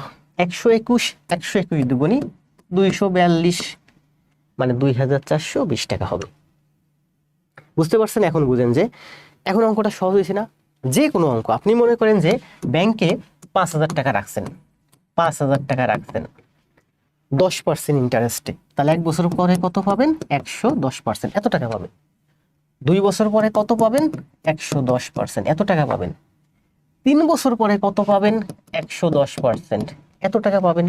121 121 দুগুণী 242, মানে 2420 টাকা হবে। বুঝতে পারছেন? এখন বুঝেন যে এখন অঙ্কটা সহজ হয়েছে না? যে কোনো অঙ্ক আপনি মনে করেন যে ব্যাংকে 5000 টাকা রাখছেন, 5000 টাকা রাখছেন 10% ইন্টারেস্টে, তাহলে 1 বছর পরে কত পাবেন? 110%, এত টাকা পাবেন। 2 বছর পরে কত পাবেন? 110%, এত টাকা পাবেন। 3 বছর পরে কত পাবেন? 110%, এত টাকা পাবেন।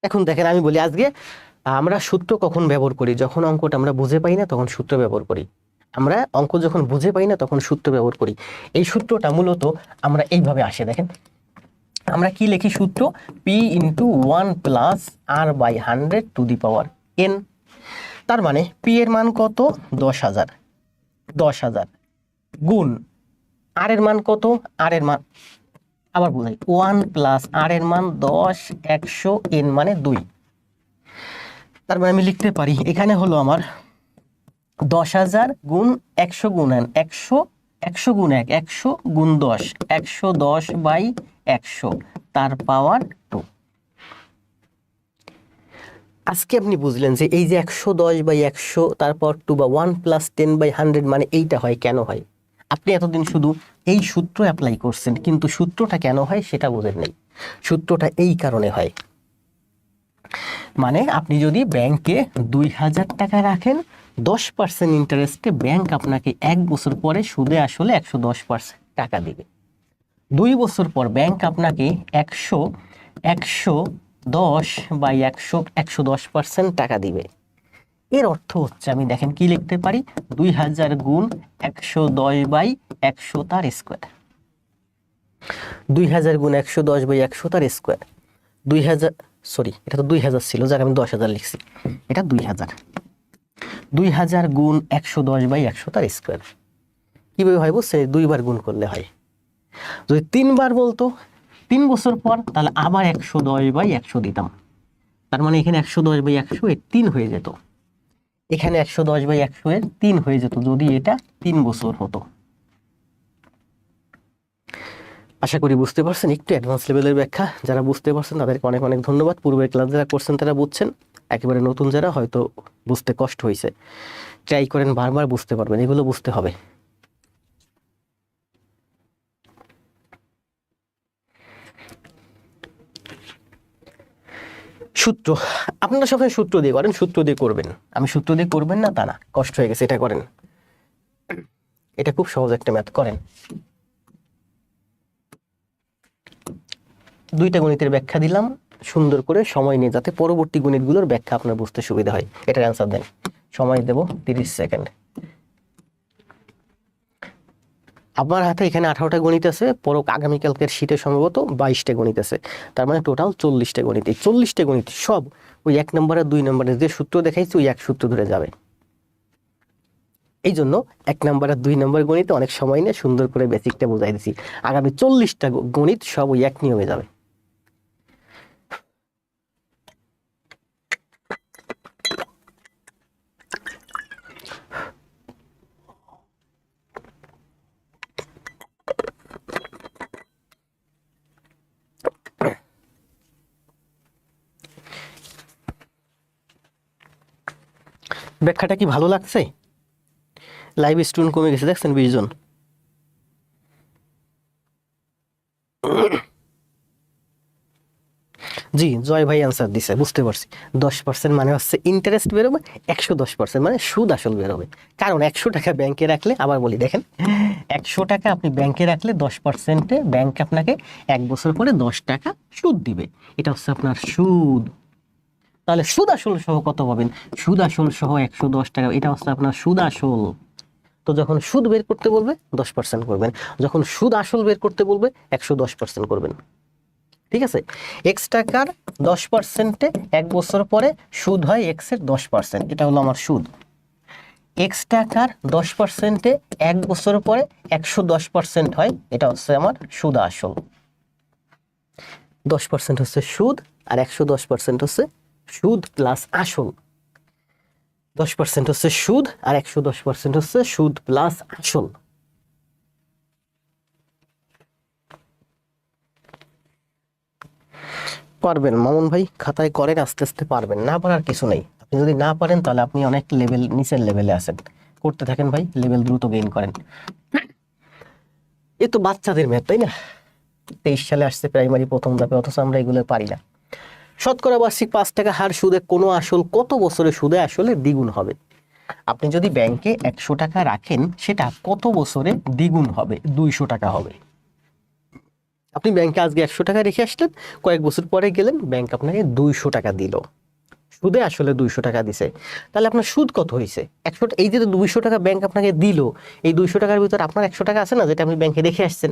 এখন দেখেন, আমি বলি আজকে আমরা সূত্র কখন ব্যবহার করি? যখন অঙ্কটা আমরা বুঝে পাই না তখন সূত্র ব্যবহার করি। আমরা অঙ্ক যখন বুঝে পাই না তখন সূত্র ব্যবহার করি। এই সূত্রটা মূলত আমরা এইভাবে আসে, দেখেন আমরা কি লিখি সূত্র, p × 1 + r/100⁴ n। তার মানে p এর মান কত? 10,000, 10,000 গুণ r এর মান কত? r এর মান আবার বুঝাই, 1 + r এর মান 10, 100, n মানে 2। তার মানে আমি লিখতে পারি এখানে হলো আমার 10,000 গুণ 100 গুণ 100, 100 গুণ 1, 100 গুণ 10, 110/100 তার পাওয়ার 2। আজকে আপনি বুঝলেন যে এই যে 110/100 তার পাওয়ার 2 বা 1 + 10/100 মানে এইটা হয়। কেন হয়? আপনি এতদিন শুধু এই সূত্র অ্যাপ্লাই করছেন, কিন্তু সূত্রটা কেন হয় সেটা বোঝেন নাই। সূত্রটা এই কারণে হয়, মানে আপনি যদি ব্যাংকে 2000 টাকা রাখেন 10% ইন্টারেস্টে, ব্যাংক আপনাকে 1 বছর পরে সুদে আসলে 110% টাকা দিবে। 2 বছর পর ব্যাংক আপনাকে 110/100 টাকা দিবে। এর অর্থ হচ্ছে, আমি দেখেন কি লিখতে পারি, 2000 গুণ 110/100 তার স্কোয়ার। 2000 গুণ 110/100 তার স্কোয়ার। 2000, সরি এটা তো 2000 ছিল, যাক আমি 10,000 লিখছি, এটা 2000। 2000 গুণ 110/100 তার স্কোয়ার কিভাবে হয় বুঝছে? 2 বার গুণ করলে হয়। যদি 3 বার বলতো 3 বছর পর, তাহলে আবার 110/100 দিতাম। তার মানে এখানে 110/100 এর 3 হয়ে যেত, এখানে 110/100 এর 3 হয়ে যেত যদি এটা 3 বছর হতো। আশা করি বুঝতে পারছেন। একটু অ্যাডভান্স লেভেলের ব্যাখ্যা, যারা বুঝতে পারছেন তাদেরকে অনেক অনেক ধন্যবাদ। পূর্বের ক্লাস যারা করছেন তারা বুঝছেন, একেবারে নতুন যারা হয়তো বুঝতে কষ্ট হয়েছে, ট্রাই করেন, বারবার বুঝতে পারবেন। এগুলো বুঝতে হবে। সূত্র আপনারা সবাই সূত্র দিয়ে করেন, সূত্র দিয়ে করবেন। আমি সূত্র দিয়ে করবেন না তা না, কষ্ট হয়ে গেছে, এটা করেন। এটা খুব সহজ একটা ম্যাথ, করেন। 2টা গণিতের ব্যাখ্যা দিলাম সুন্দর করে সময় নিয়ে, যাতে পরবর্তী গণিতগুলোর ব্যাখ্যা আপনার বুঝতে সুবিধা হয়। এটার অ্যান্সার দেন। সময় দেব 30 সেকেন্ড। আমার হাতে এখানে 18টা গণিত আছে, আগামীকালকের শীটে সম্ভবত 22টা গণিত আছে, তার মানে টোটাল 40টা গণিত। এই 40টা গণিত সব ওই 1 নম্বর আর 2 নম্বরের যে সূত্র দেখাইছি ওই এক সূত্র ধরে যাবে। এই জন্য 1 নাম্বার আর 2 নাম্বার গণিতে অনেক সময় নিয়ে সুন্দর করে বেসিকটা বুঝাই দিছি। আগামী 40টা গণিত সব ওই এক নিয়মে যাবে। ব্যাখ্যাটা কি ভালো লাগছে? লাইভ স্টুডেন্ট কমে গেছে, দেখছেন 20 জন। জি, জয় ভাই অ্যান্সার দিছে, বুঝতে পারছি। 10% মানে হচ্ছে ইন্টারেস্ট বেরোবে, 110% মানে সুদ আসল বেরোবে। কারণ 100 টাকা ব্যাংকে রাখলে, আবার বলি দেখেন, 100 টাকা আপনি ব্যাংকে রাখলে 10%-এ ব্যাংক আপনাকে 1 বছর পরে 10 টাকা সুদ দিবে। এটা হচ্ছে আপনার সুদ। তাহলে সুদ আসল সহ কত পাবেন? সুদ আসল সহ 110 টাকা, এটা হচ্ছে আপনার সুদ আসল। তো যখন সুদ বের করতে বলবে 10% করবেন, যখন সুদ আসল বের করতে বলবে 110% করবেন। ঠিক আছে? এক্স টাকার 10%-এ 1 বছর পরে সুদ হয় এক্স এর 10%, এটা হলো আমার সুদ। এক্স টাকার 10%-এ 1 বছর পরে 110% হয়, এটা হচ্ছে আমার সুদ আসল। 10% হচ্ছে সুদ আর 110% হচ্ছে সুদ প্লাস আসল। 10% হচ্ছে সুদ আর 110% হচ্ছে সুদ প্লাস আসল। পারবেন মামুন ভাই, খাতায় করেন, আস্তে আস্তে পারবেন, না পারার কিছু নেই। আপনি যদি না পারেন তাহলে আপনি অনেক লেভেল নিচের লেভেলে আছেন, করতে থাকেন ভাই, লেভেল দ্রুত গেইন করেন। এ তো বাচ্চাদের ম্যাথ, তাই না? 23 সালে আসছে প্রাইমারি প্রথম ধাপে, অথচ আমরা এগুলো পারি না। শতকরা বার্ষিক 5 টাকা হার সুদে কোনো আসল কত বছরে সুদে আসলে দ্বিগুণ হবে? আপনি যদি ব্যাংকে 100 টাকা রাখেন, সেটা কত বছরে দ্বিগুণ হবে? 200 টাকা হবে। আপনি ব্যাংকে আজকে 100 টাকা রেখে আসলেন, কয়েক বছর পরে গেলেন, ব্যাংক আপনাকে 200 টাকা দিল, সুদে আসলে 200 টাকা দিছে। তাহলে আপনার সুদ কত হয়েছে? 100। এই যে 200 টাকা ব্যাংক আপনাকে দিল, এই 200 টাকার ভিতর আপনার 100 টাকা আছে না, যেটা আপনি ব্যাংকে রেখে আসছেন।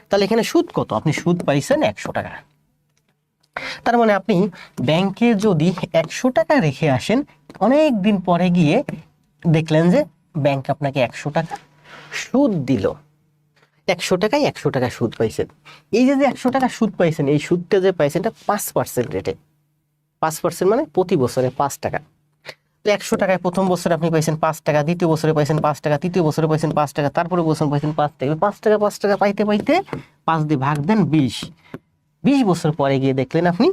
তাহলে এখানে সুদ কত? আপনি সুদ পাইছেন 100 টাকা। তার মানে আপনি ব্যাংকে যদি 100 টাকা রেখে আসেন, অনেক দিন পরে গিয়ে দেখলেন যে ব্যাংক আপনাকে 100 টাকা সুদ দিল। 100 টাকায় 100 টাকা সুদ পাইছেন। এই যে 100 টাকা সুদ পাইছেন, এই সুদটা যে পাইছেন এটা 5% রেটে। 5% মানে প্রতি বছরে 5 টাকা। 100 টাকায় প্রথম বছরে আপনি পাইছেন 5 টাকা, দ্বিতীয় বছরে পাইছেন 5 টাকা, তৃতীয় বছরে পাইছেন 5 টাকা, তারপরে বছর পাইছেন 5 টাকা। 5 টাকা 5 টাকা পাইতে পাইতে 5 দিয়ে ভাগ দেন 20। 20 বছর পরে গিয়ে দেখলেন আপনি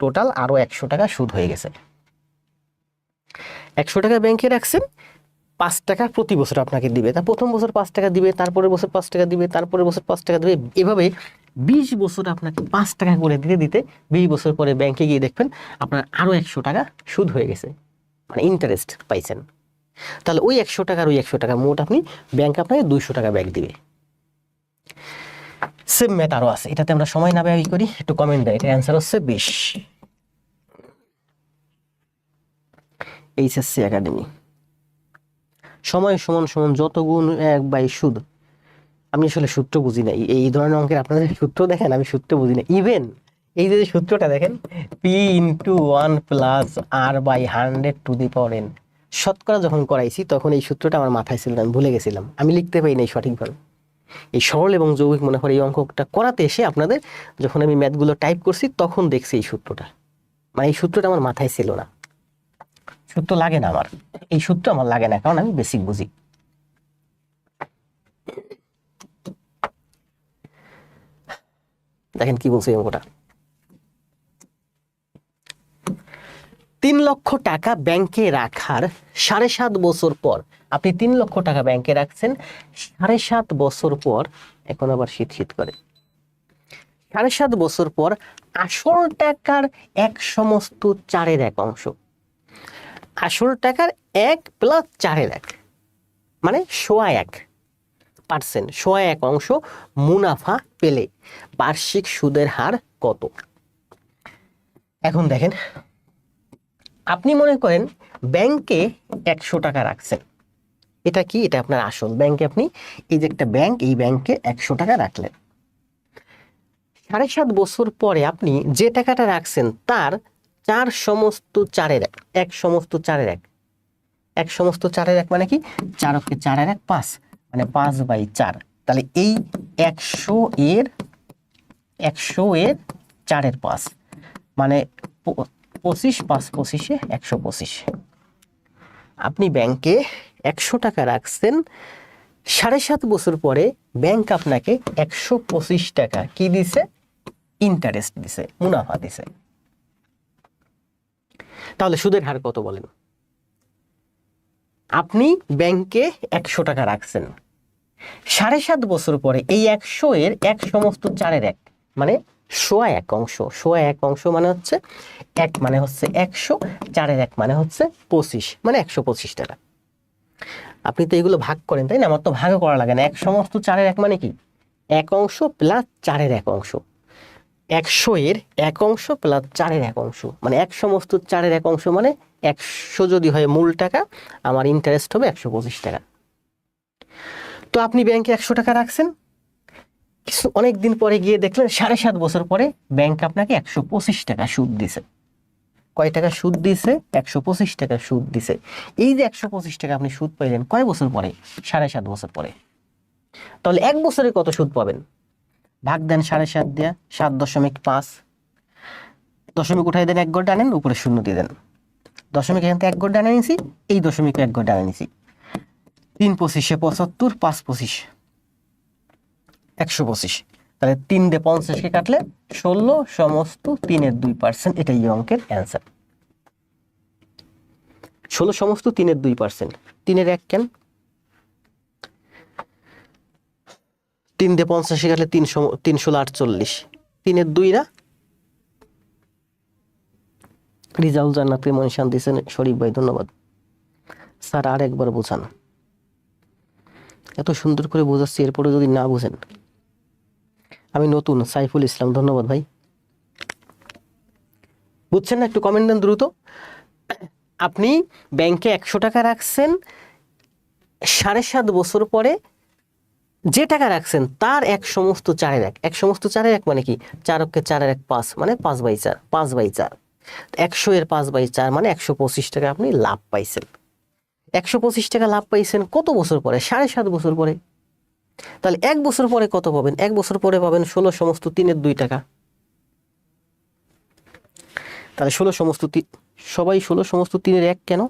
টোটাল আরো 100 টাকা সুদ হয়ে গেছে। 100 টাকা ব্যাংকে রাখছেন, 5 টাকা প্রতি বছর আপনাকে দিবে। তা প্রথম বছর 5 টাকা দিবে, তারপরে বছর 5 টাকা দিবে, তারপরে বছর 5 টাকা দিবে, এভাবে 20 বছর আপনাকে 5 টাকা করে দিতে দিতে 20 বছর পরে ব্যাংকে গিয়ে দেখবেন আপনার আরো 100 টাকা সুদ হয়ে গেছে, মানে ইন্টারেস্ট পাইছেন। তাহলে ওই 100 টাকার ওই 100 টাকা মোট আপনি ব্যাংক আপনাকে 200 টাকা ব্যাক দিবে। সেম ম্যাথ আরো আছে, এটাতে আমরা সময় না ব্যয় করি, একটু কমেন্ট দেয়। এটা অ্যান্সার হচ্ছে 20। HSC academy. সময় সমান সমান যত গুণ 1 সুদ। আমি আসলে সূত্র বুঝি না, এই ধরনের অঙ্কের আপনাদের সূত্র দেখেন, আমি সূত্র বুঝি না। ইভেন এই যে সূত্রটা দেখেন, P into 1 plus R by 100^n, শতকরা যখন করাইছি তখন এই সূত্রটা আমার মাথায় ছিল না, আমি ভুলে গেছিলাম, আমি লিখতে পারি নাই সঠিকভাবে। এই সরল এবং যৌগিক মনে হয় এই অঙ্কটা করাতে এসে আপনাদের যখন আমি ম্যাথগুলো টাইপ করছি তখন দেখছি এই সূত্রটা, মানে এই সূত্রটা আমার মাথায় ছিল না। সূত্র লাগে না আমার, এই সূত্র আমার লাগে না, কারণ আমি বেসিক বুঝি। দেখেন কি বলছে এই অঙ্কটা। 3 লক্ষ টাকা ব্যাংকে রাখার 7.5 বছর পর, আপনি 3 লক্ষ টাকা ব্যাংকে রাখছেন, 7.5 বছর পর, এখন আবার শীত শীত করে, 7.5 বছর পর আসল টাকার 1/4 আসল টাকার 1 প্লাস 4/1 মানে 1/1%, 1/1 মুনাফা পেলে বার্ষিক সুদের হার কত? এখন দেখেন, আপনি মনে করেন ব্যাংকে 100 টাকা রাখছেন, এটা কি? এটা আপনার আসল। ব্যাংকে আপনি, এই যে একটা ব্যাংক, এই ব্যাংকে 100 টাকা রাখলেন, 7.5 বছর পরে আপনি যে টাকাটা রাখছেন তার 1/4, 1/4, এক সমস্ত 4-এর 1 মানে কি 4 × 4 = 5 মানে 5/4। তাহলে এই 100 এর 4/5 মানে 25, 5 25 125। আপনি ব্যাংকে 100 টাকা রাখছেন, 7.5 বছর পরে ব্যাংক আপনাকে 125 টাকা কি দিছে? ইন্টারেস্ট দিছে, মুনাফা দিছে। তাহলে সুদের হার কত বলেন? আপনি ব্যাংকে 100 টাকা রাখছেন, 7.5 বছর পরে এই 100 এর 1 সমস্ত 4/1 মানে 1/1 অংশ মানে হচ্ছে 1 মানে হচ্ছে 100, 4/1 মানে হচ্ছে 25 মানে 125 টাকা। আপনি তো এগুলো ভাগ করেন তাই না? আমার তো ভাগও করা লাগে না। 1 সমস্ত 4/1 মানে কি 1 অংশ প্লাস 4/1 অংশ। 100 এর 1 অংশ প্লাস 4/1 অংশ মানে 1 সমস্ত 4/1 অংশ মানে 100 যদি হয় মূল টাকা, আমার ইন্টারেস্ট হবে 125 টাকা। তো আপনি ব্যাংকে 100 টাকা রাখছেন, অনেক দিন পরে গিয়ে দেখলেন 7.5 বছর পরে ব্যাংক আপনাকে 125 টাকা সুদ দিছে। কয় টাকা সুদ দিছে? 125 টাকা সুদ দিছে। এই যে 125 টাকা আপনি সুদ পাইলেন কয় বছর পরে? 7.5 বছর পরে। তাহলে 1 বছরে কত সুদ পাবেন? ভাগ দেন 7.5 দিয়ে, 7.5, দশমিক উঠাই দেন, 1 ঘর টানেন, উপরে 0 দিয়ে দেন। দশমিক এখান থেকে 1 ঘর টানে নিছি, এই দশমিক 1 ঘর টানে নিছি। 3 25 75, 5 25 125। তাহলে 3 দিয়ে 50 কে কাটলে 16 সমস্ত 3/2%। এটাই এই অঙ্কের অ্যান্সার। 16 সমস্ত 3/2%। 3/1 কেন? 3 দিয়ে 50 কে কাটলে 3 16 48। 3/2 না? রিজাউল জান্নাতকে মনশান দিয়েছেন শরীফ ভাই, ধন্যবাদ স্যার। আর একবার বোঝান। এত সুন্দর করে বোঝাচ্ছি, এরপরে যদি না বুঝেন। আমি নতুন, সাইফুল ইসলাম, ধন্যবাদ ভাই। বুঝছেন না? একটু কমেন্ট দেন দ্রুত। আপনি ব্যাংকে 100 টাকা রাখছেন, 7.5 বছর পরে যে টাকা রাখছেন তার 1 সমস্ত 4/1। 1 সমস্ত 4/1 মানে কি 4 × 4 = 5 মানে 5/4। 5/4 100 এর 5/4 মানে 125 টাকা আপনি লাভ পাইছেন। 125 টাকা লাভ পাইছেন কত বছর পরে? 7.5 বছর পরে। তাহলে 1 বছর পরে কত পাবেন? 1 বছর পরে পাবেন 16 সমস্ত 3/2 টাকা। তাহলে 16 সমস্ত সবাই 16 সমস্ত 3/1 কেন?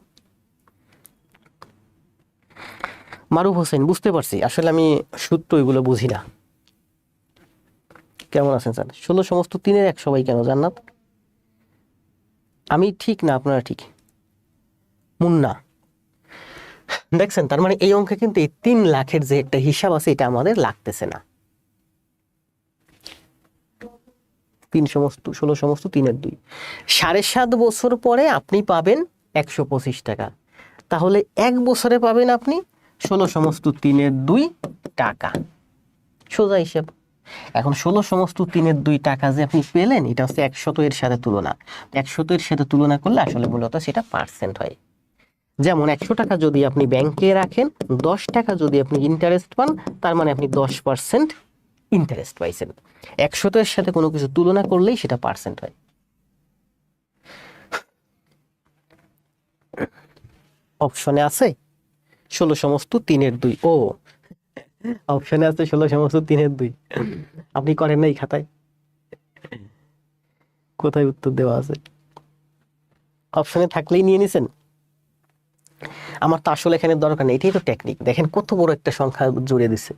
মারুফ হোসেন, বুঝতে পারছি, আসলে আমি সূত্র এগুলো বুঝি না। কেমন আছেন স্যার? 16 সমস্ত 3/1 সবাই কেন? জান্নাত, আমি ঠিক না আপনারা ঠিক? মুন্না, দেখছেন? তার মানে এই অঙ্কে কিন্তু এই 3 লাখের যে একটা হিসাব আছে এটা আমাদের লাগতেছে না। 3 সমস্ত 16 সমস্ত 3/2, 7.5 বছর পরে আপনি পাবেন 125 টাকা। তাহলে 1 বছরে পাবেন আপনি 16 সমস্ত 3/2 টাকা। সোজা হিসাব। এখন 16 সমস্ত 3/2 টাকা যে আপনি পেলেন, এটা হচ্ছে 100 এর সাথে তুলনা। 100 এর সাথে তুলনা করলে আসলে মূলত সেটা পার্সেন্ট হয়। যেমন 100 টাকা যদি আপনি ব্যাংকে রাখেন, 10 টাকা যদি আপনি ইন্টারেস্ট পান, তার মানে আপনি 10% ইন্টারেস্ট পাইছেন। 100 এর সাথে কোনো কিছু তুলনা করলেই সেটা পার্সেন্ট হয়। অপশনে আছে 16 সমস্ত 3/2। ও, অপশনে আছে 16 সমস্ত 3/2। আপনি করেন না এই খাতায়? কোথায় উত্তর দেওয়া আছে? অপশনে থাকলেই নিয়ে নিছেন। আমার তো আসলে এখানে দরকার নেই, এটাই তো টেকনিক। দেখেন কত বড় একটা সংখ্যা জুড়ে দিছে।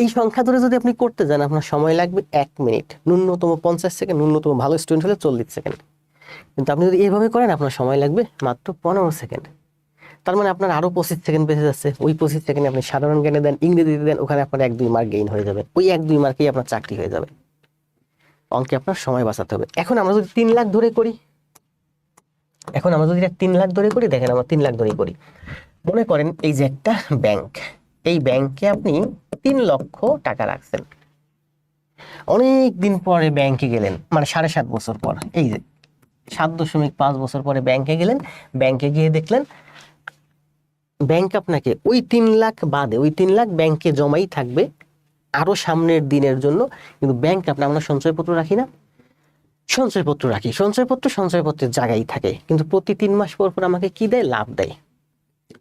এই সংখ্যা ধরে যদি আপনি করতে যান, আপনার সময় লাগবে 1 মিনিট, ন্যূনতম 50 সেকেন্ড, ন্যূনতম ভালো স্টুডেন্ট হলে 40 সেকেন্ড। কিন্তু আপনি যদি এইভাবে করেন, আপনার সময় লাগবে মাত্র 15 সেকেন্ড। তার মানে আপনার আরো 25 সেকেন্ড বেঁচে যাচ্ছে। ওই 25 সেকেন্ডে আপনি সাধারণ জ্ঞানে দেন, ইংরেজিতে দেন, ওখানে আপনার 1-2 মার্ক গেইন হয়ে যাবে। ওই 1-2 মার্কেই আপনার চাকরি হয়ে যাবে। অঙ্কে আপনার সময় বাঁচাতে হবে। এখন আমরা যদি 3 লাখ ধরে করি, দেখেন আমরা 3 লাখ ধরেই করি। মনে করেন এই যে একটা ব্যাংক, এই ব্যাংকে আপনি 3 লক্ষ টাকা রাখছেন। অনেক দিন পরে ব্যাংকে গেলেন, মানে 7.5 বছর পর, এই যে 7.5 বছর পরে ব্যাংকে গেলেন। ব্যাংকে গিয়ে দেখলেন ব্যাংক আপনাকে ওই 3 লাখ বাদে, ওই 3 লাখ ব্যাংকে জমাই থাকবে আরো সামনের দিনের জন্য। কিন্তু ব্যাংক আমরা সঞ্চয়পত্র রাখি না, সঞ্চয়পত্র রাখি, সঞ্চয়পত্রের জায়গায় থাকে, কিন্তু প্রতি 3 মাস পর পর আমাকে কি দেয়? লাভ দেয়।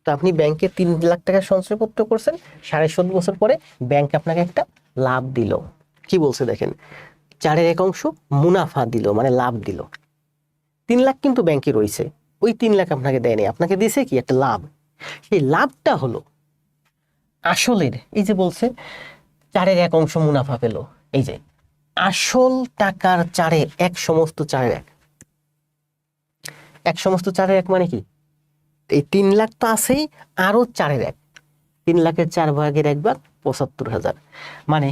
তো আপনি ব্যাংকে 3 লাখ টাকা সঞ্চয়পত্র করছেন, 7.5 বছর পরে ব্যাংক আপনাকে একটা লাভ দিল। কি বলছে দেখেন, 4/1 মুনাফা দিল, মানে লাভ দিল। 3 লাখ কিন্তু ব্যাংকে রয়েছে, ওই 3 লাখ আপনাকে দেয়নি, আপনাকে দিয়েছে কি? একটা লাভ। সেই লাভটা হলো আসলের, এই যে বলছে 4/1 মুনাফা পেল, এই যে আসল টাকার 4/1 সমস্ত 4/1, এক সমস্ত 4/1 মানে কি? এই 3 লাখ তো আছেই, আরো 4/1, 3 লাখের 4/1 75,000, মানে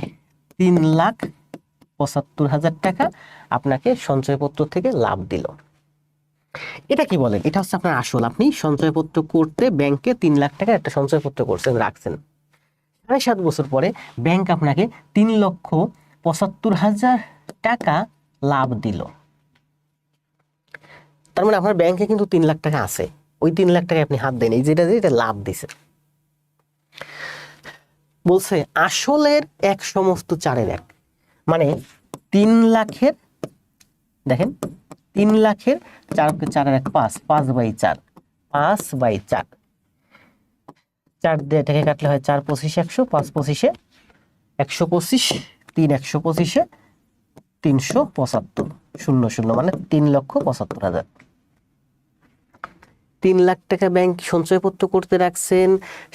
3,75,000 টাকা আপনাকে সঞ্চয়পত্র থেকে লাভ দিল। এটা কি বলেন? এটা হচ্ছে আপনার আসল। আপনি সঞ্চয়পত্র করতে ব্যাংকে 3 লাখ টাকা একটা সঞ্চয়পত্র করছেন, রাখছেন। 7.5 বছর পরে ব্যাংক আপনাকে 3,75,000 টাকা লাভ দিল। তার মানে আপনার ব্যাংকে কিন্তু 3 লাখ টাকা আছে, ওই 3 লাখ টাকা আপনি হাত দেন, এই যেটা লাভ দিছে। বলছে আসলের 1 সমস্ত 4/1, মানে 3 লাখের, দেখেন 3 লাখের 4/1 5, 5/4, 5/4, 4 দিয়ে এটাকে কাটলে হয় 4 25 100, 5 25 125, 3 125, 375, 00, মানে 3,75,000। 3 লাখ টাকা ব্যাংক সঞ্চয়পত্র করতে রাখছেন,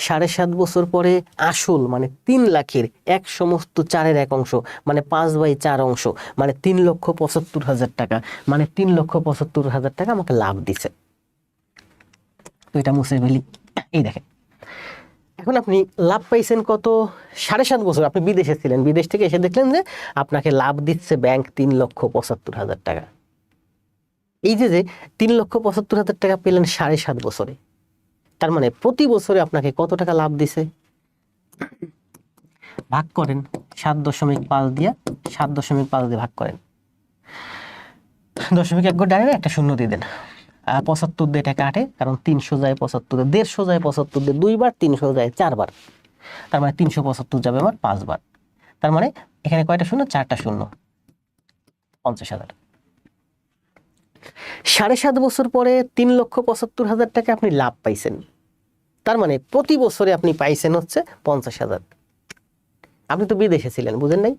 7.5 বছর পরে আসল মানে 3 লাখের 1 সমস্ত 4/1, মানে 5/4, মানে 3,75,000 টাকা, মানে 3,75,000 টাকা আমাকে লাভ দিছে। তো এটা মুছে ফেলি। এই দেখেন, এখন আপনি লাভ পাইছেন কত? 7.5 বছর আপনি বিদেশে ছিলেন, বিদেশ থেকে এসে দেখলেন যে আপনাকে লাভ দিচ্ছে ব্যাংক 3,75,000 টাকা। এই যে 3,75,000 টাকা পেলেন 7.5 বছরে, তার মানে প্রতি বছরে আপনাকে কত টাকা লাভ দিছে? ভাগ করেন 7.5 দিয়ে, 7.5 দিয়ে ভাগ করেন, 0.1 ডাইরে একটা শূন্য দিয়ে দেন। 75 দিয়ে এটা কাটে, কারণ 300 যায় 75, 150 যায় 75, 2 বার, 300 যায় 4 বার, তার মানে 375 যাবে আমার 5 বার। তার মানে এখানে কয়টা শূন্য? 4টা শূন্য, 50,000। 7.5 বছর পরে 3,75,000 টাকা আপনি লাভ পাইছেন, তার মানে প্রতি বছরে আপনি পাইছেন হচ্ছে 50,000। আপনি তো বিদেশে ছিলেন, বুঝেন নাই?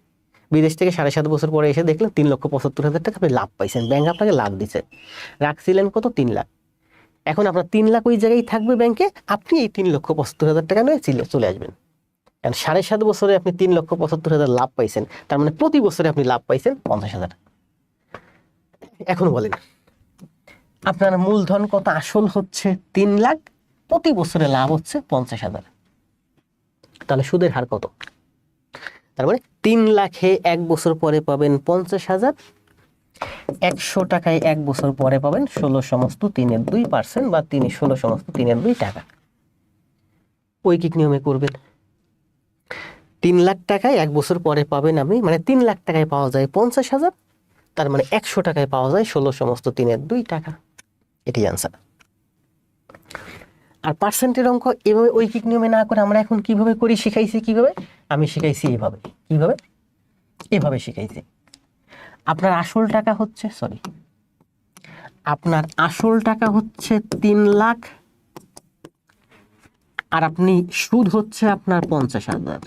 বিদেশ থেকে 7.5 বছর পরে এসে দেখলেন 3,75,000 টাকা আপনি লাভ পাইছেন, ব্যাংক আপনাকে লাভ দিচ্ছে। রাখছিলেন কত? 3 লাখ। এখন আপনার 3 লাখ ওই জায়গায় থাকবে ব্যাংকে, আপনি এই 3,75,000 টাকা নিয়ে চলে আসবেন। কারণ 7.5 বছরে আপনি 3,75,000 লাভ পাইছেন, তার মানে প্রতি বছরে আপনি লাভ পাইছেন 50,000। এখন বলেন, আপনার মূলধন কত? আসল হচ্ছে 3 লাখ, প্রতি বছরে লাভ হচ্ছে 50,000, তাহলে সুদের হার কত? তার মানে 3 লাখে 1 বছর পরে পাবেন 50,000, 100 টাকায় 1 বছর পরে পাবেন 16/3 বা 16/3 টাকা। ঐকিক নিয়মে করবেন। 3 লাখ টাকায় 1 বছর পরে পাবেন আপনি, মানে 3 লাখ টাকায় পাওয়া যায় 50,000, তার মানে 100 টাকায় পাওয়া যায় 16/3 টাকা। এটি আনসার। আর পার্সেন্টের অঙ্ক এভাবে ঐকিক নিয়মে না করে আমরা এখন কিভাবে করি শিখাইছি। কিভাবে? আমি শিখাইছি এইভাবে। কিভাবে? এভাবে শিখাইছি। আপনার আসল টাকা হচ্ছে, আপনার আসল টাকা হচ্ছে 3 লাখ, আর আপনি সুদ হচ্ছে আপনার 50,000।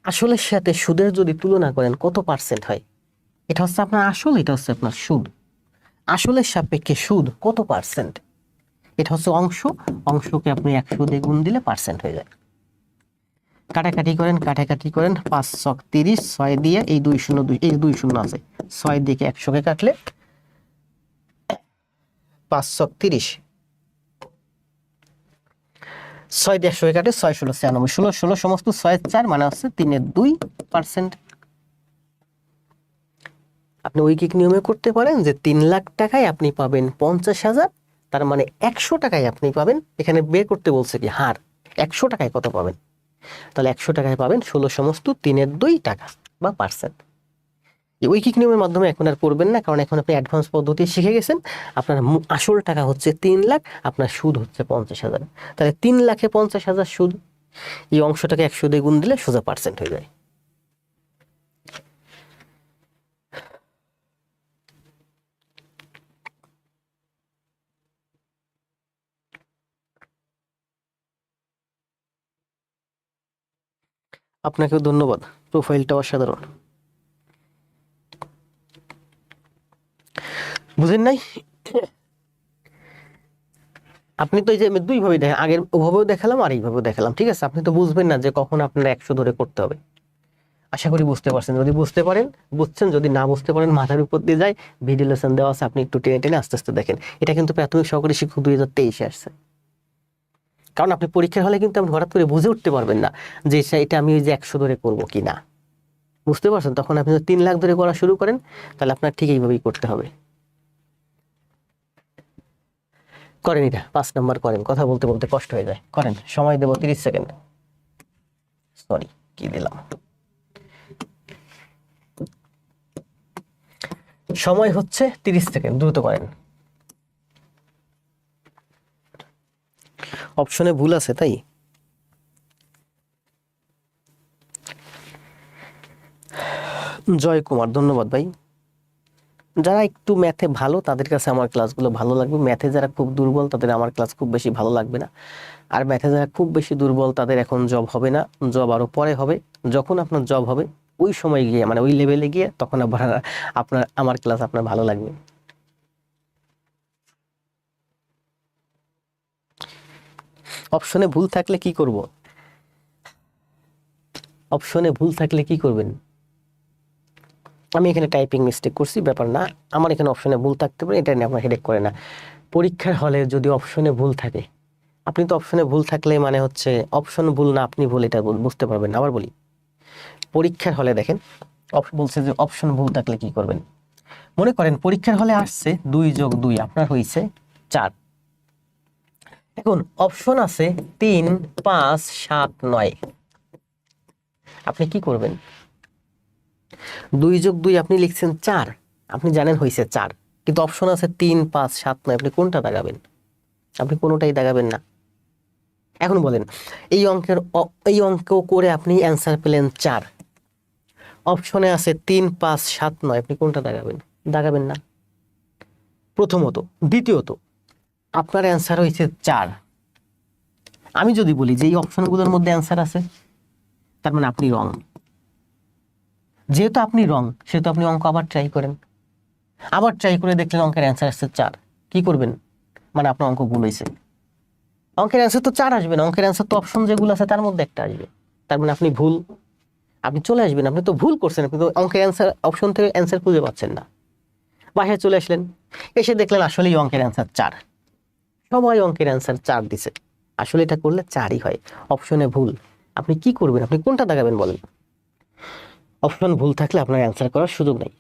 আসলের সাথে সুদের যদি তুলনা করেন কত পার্সেন্ট হয়? এটা হচ্ছে আপনার আসল, এটা হচ্ছে আপনার সুদ। আসলের সাপেক্ষে সুদ কত পার্সেন্ট? এটা হচ্ছে অংশ, অংশকে আপনি 100 দিয়ে গুণ দিলে পার্সেন্ট হয়ে যায়। কাটাকাটি করেন, 5 ছক 30, 6 দিয়ে এই 2 শূন্য, এই 2 শূন্য আছে, 6 দিকে 100কে কাটলে 5 ছক 30, 6 দিয়ে 100কে কাটে 6 ষোলো 96, 16 সমস্ত 6/4, মানে হচ্ছে 3.2%। আপনি ঐকিক নিয়মে করতে পারেন যে 3 লাখ টাকায় আপনি পাবেন 50,000, তার মানে 100 টাকায় আপনি পাবেন, এখানে বের করতে বলছে কি হার, 100 টাকায় কত পাবেন? তাহলে 100 টাকায় পাবেন 16/3 টাকা বা পার্সেন্ট। এই ঐকিক নিয়মের মাধ্যমে এখন আর করবেন না, কারণ এখন আপনি অ্যাডভান্স পদ্ধতি শিখে গেছেন। আপনার আসল টাকা হচ্ছে 3 লাখ, আপনার সুদ হচ্ছে 50,000। তাহলে 3 লাখে 50,000 সুদ, এই অংশটাকে 100 দিয়ে গুণ দিলে সোজা পার্সেন্ট হয়ে যায়। আপনাকেও ধন্যবাদ, প্রোফাইলটা অসাধারণ। বুঝেন নাই? আপনি তো এই যে দুইভাবে দেখেন, আগের ওভাবেও দেখালাম আর এইভাবেও দেখালাম, ঠিক আছে? আপনি তো বুঝবেন না যে কখন আপনার 100 ধরে করতে হবে। আশা করি বুঝতে পারছেন। যদি বুঝতে পারেন বুঝছেন, যদি না বুঝতে পারেন মাথার উপর দিয়ে যায়, ভিডিও লেসন দেওয়া আছে, আপনি একটু টেনে টেনে আস্তে আস্তে দেখেন। এটা কিন্তু প্রাথমিক সহকারী শিক্ষক 2023-এ আসছে। কারণ আপনি পরীক্ষার হলে কিন্তু আপনি হঠাৎ করে বুঝে উঠতে পারবেন না যে এটা আমি ওই যে 100 ধরে করবো কি না। বুঝতে পারছেন? তখন আপনি যদি 3 লাখ ধরে করা শুরু করেন, তাহলে আপনার ঠিক এইভাবেই করতে হবে। করেন এটা, 5 নাম্বার করেন। কথা বলতে বলতে কষ্ট হয়ে যায়, করেন। সময় দেব 30 সেকেন্ড। সরি, কি দিলাম? সময় হচ্ছে 30 সেকেন্ড, দ্রুত করেন। অপশনে ভুল আছে তাই। জয় কুমার, ধন্যবাদ ভাই। যারা একটু ম্যাথে ভালো তাদের কাছে আমার ক্লাসগুলো ভালো লাগবে, ম্যাথে যারা খুব দুর্বল তাদের আমার ক্লাস খুব বেশি ভালো লাগবে না। আর ম্যাথে যারা খুব বেশি দুর্বল তাদের এখন জব হবে না, জব আরো পরে হবে। যখন আপনার জব হবে ওই সময় গিয়ে, মানে ওই লেভেলে গিয়ে, তখন আবার আপনার আমার ক্লাস আপনার ভালো লাগবে। অপশনে ভুল থাকলে কি করব? অপশনে ভুল থাকলে কি করবেন? আমি এখানে টাইপিং মিস্টেক করছি, ব্যাপার না। আমার এখানে অপশনে ভুল থাকতে পারে, এটা নিয়ে আপনার হেডেক করে না। পরীক্ষার হলে যদি অপশনে ভুল থাকে, আপনি তো অপশনে ভুল থাকলে মানে হচ্ছে অপশন ভুল না আপনি ভুল, এটা বুঝতে পারবেন না। আবার বলি, পরীক্ষার হলে দেখেন বলছে যে অপশন ভুল থাকলে কি করবেন। মনে করেন পরীক্ষার হলে আসছে 2 + 2 আপনার হয়েছে 4। এখন অপশন আছে 3, 5, 7, 9। আপনি কি করবেন? 2 + 2 আপনি লিখছেন 4, আপনি জানেন হয়েছে 4, কিন্তু অপশন আছে 3, 5, 7, 9। আপনি কোনটা দাগাবেন? আপনি কোনোটাই দাগাবেন না। এখন বলেন, এই অঙ্ক করে আপনি অ্যান্সার পেলেন 4, অপশনে আছে 3, 5, 7, 9। আপনি কোনটা দাগাবেন? দাগাবেন না, প্রথমত। দ্বিতীয়ত, আপনার অ্যান্সার হয়েছে 4। আমি যদি বলি যে এই অপশনগুলোর মধ্যে অ্যান্সার আছে, তার মানে আপনি রং। যেহেতু আপনি রং, সেহেতু আপনি অঙ্ক আবার ট্রাই করেন। আবার ট্রাই করে দেখলেন অঙ্কের অ্যান্সার আসছে 4। কি করবেন? মানে আপনার অঙ্ক ভুল হয়েছে। অঙ্কের অ্যান্সার তো 4 আসবে না, অঙ্কের অ্যান্সার তো অপশন যেগুলো আছে তার মধ্যে একটা আসবে। তার মানে আপনি ভুল। আপনি চলে আসবেন, আপনি তো ভুল করছেন, আপনি তো অঙ্কের অ্যান্সার অপশন থেকে অ্যান্সার খুঁজে পাচ্ছেন না। বাসায় চলে আসলেন, এসে দেখলেন আসলেই অঙ্কের অ্যান্সার 4। সবাই অঙ্কের অ্যান্সার 4 দিছে, আসলে এটা করলে 4ই হয়। অপশনে ভুল। আপনি কি করবেন? আপনি কোনটা দাগাবেন বলেন? অপশন ভুল থাকলে আপনার অ্যান্সার করার সুযোগ নেই।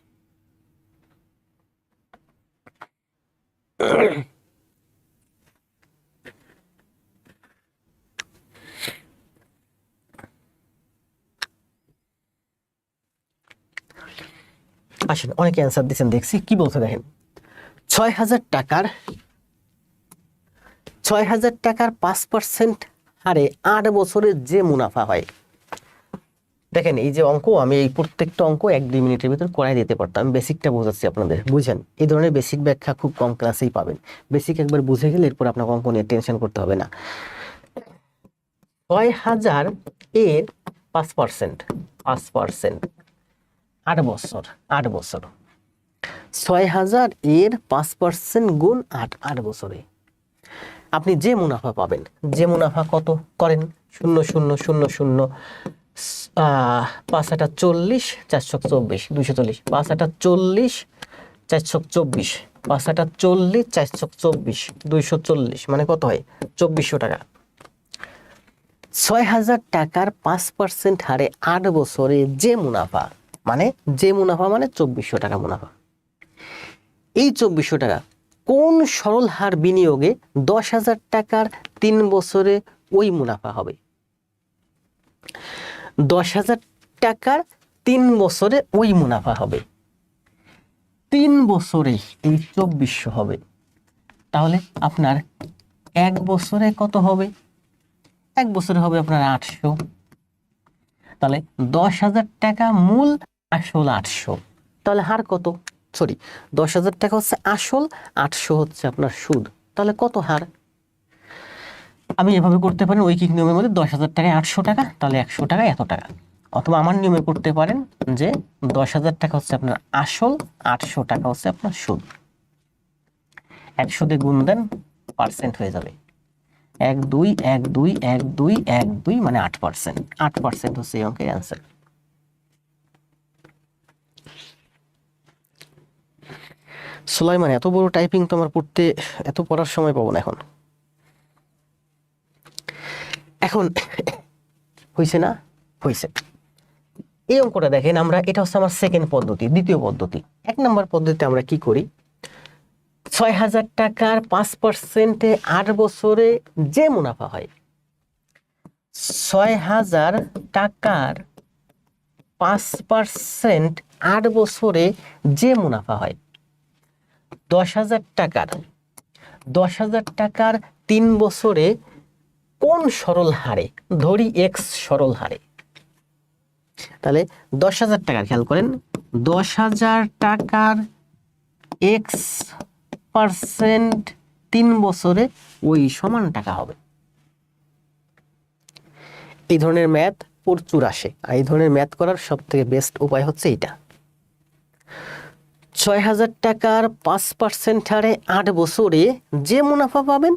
আসেন, অনেকে অ্যান্সার দিচ্ছেন দেখছি। কি বলছে দেখেন, 6,000 টাকার 5% হারে 8 বছরে যে মুনাফা হয়। দেখেন এই যে অঙ্ক, আমি এই প্রত্যেকটা অঙ্ক 1-2 মিনিটের ভিতর করাই দিতে পারতাম। আমি বেসিকটা বোঝাচ্ছি আপনাদের, বুঝেন? এই ধরনের বেসিক ব্যাখ্যা খুব কম ক্লাসেই পাবেন। বেসিক একবার বুঝে গেলে এরপর আপনাকে অঙ্ক নিয়ে টেনশন করতে হবে না। 6,000 এর 5%, 8 বছর, 8 বছর। 6,000 এর 5% গুণ 8 বছরে আপনি যে মুনাফা পাবেন, যে মুনাফা কত করেন, 0,0,0,0 5 × 40, 424, 240, 5 × 40, 424, 5 × 40, 424, 240, মানে কত হয়? 2400 টাকা। 6,000 টাকার 5% হারে 8 বছরে যে মুনাফা, মানে 2400 টাকা মুনাফা। এই 2400 টাকা কোন সরল হার বিনিয়োগে 10,000 টাকার 3 বছরে ওই মুনাফা হবে? 10,000 টাকার 3 বছরে ওই মুনাফা হবে। 3 বছরে এই 2400 হবে। তাহলে আপনার 1 বছরে কত হবে? 1 বছরে হবে আপনার 800। তাহলে 10,000 টাকা মূল, আসল 800। তাহলে হার কত? সরি, 10,000 টাকা হচ্ছে আসল, 800 হচ্ছে আপনার সুদ। তাহলে কত হার? আমি এভাবে করতে পারি ঐকিক নিয়মের মধ্যে, 10,000 টাকায় 800 টাকা, তাহলে 100 টাকা এত টাকা। অথবা আমার নিয়মে করতে পারেন যে 10,000 টাকা হচ্ছে আপনার আসল, 800 টাকা হচ্ছে আপনার সুদ। 100 দিয়ে গুণ দেন, পার্সেন্ট হয়ে যাবে 1,2,1,2,1,2,1,2 মানে 8%। 8% হচ্ছে এই অঙ্কের অ্যান্সার। সুলাইমান, এত বড় টাইপিং তো আমার পড়তে, এত পড়ার সময় পাবো না এখন। এখন হয়েছে না? হয়েছে। এই অঙ্কটা দেখেন, আমরা এটা হচ্ছে আমার সেকেন্ড পদ্ধতি, দ্বিতীয় পদ্ধতি। 1 নম্বর পদ্ধতিতে আমরা কি করি, 6,000 টাকার 5%-এ 8 বছরে যে মুনাফা হয়, 6,000 টাকার 5% 8 বছরে যে মুনাফা হয়, 10,000 টাকার 3 বছরে কোন সরল হারে, ধরি এক্স সরল হারে। তাহলে 10,000 টাকার, খেয়াল করেন, 10,000 টাকার x% 3 বছরে ওই সমান টাকা হবে। এই ধরনের ম্যাথ প্রচুর আসে, আর এই ধরনের ম্যাথ করার সব থেকে বেস্ট উপায় হচ্ছে এইটা। 6,000 টাকার 5% হারে 8 বছরে যে মুনাফা পাবেন,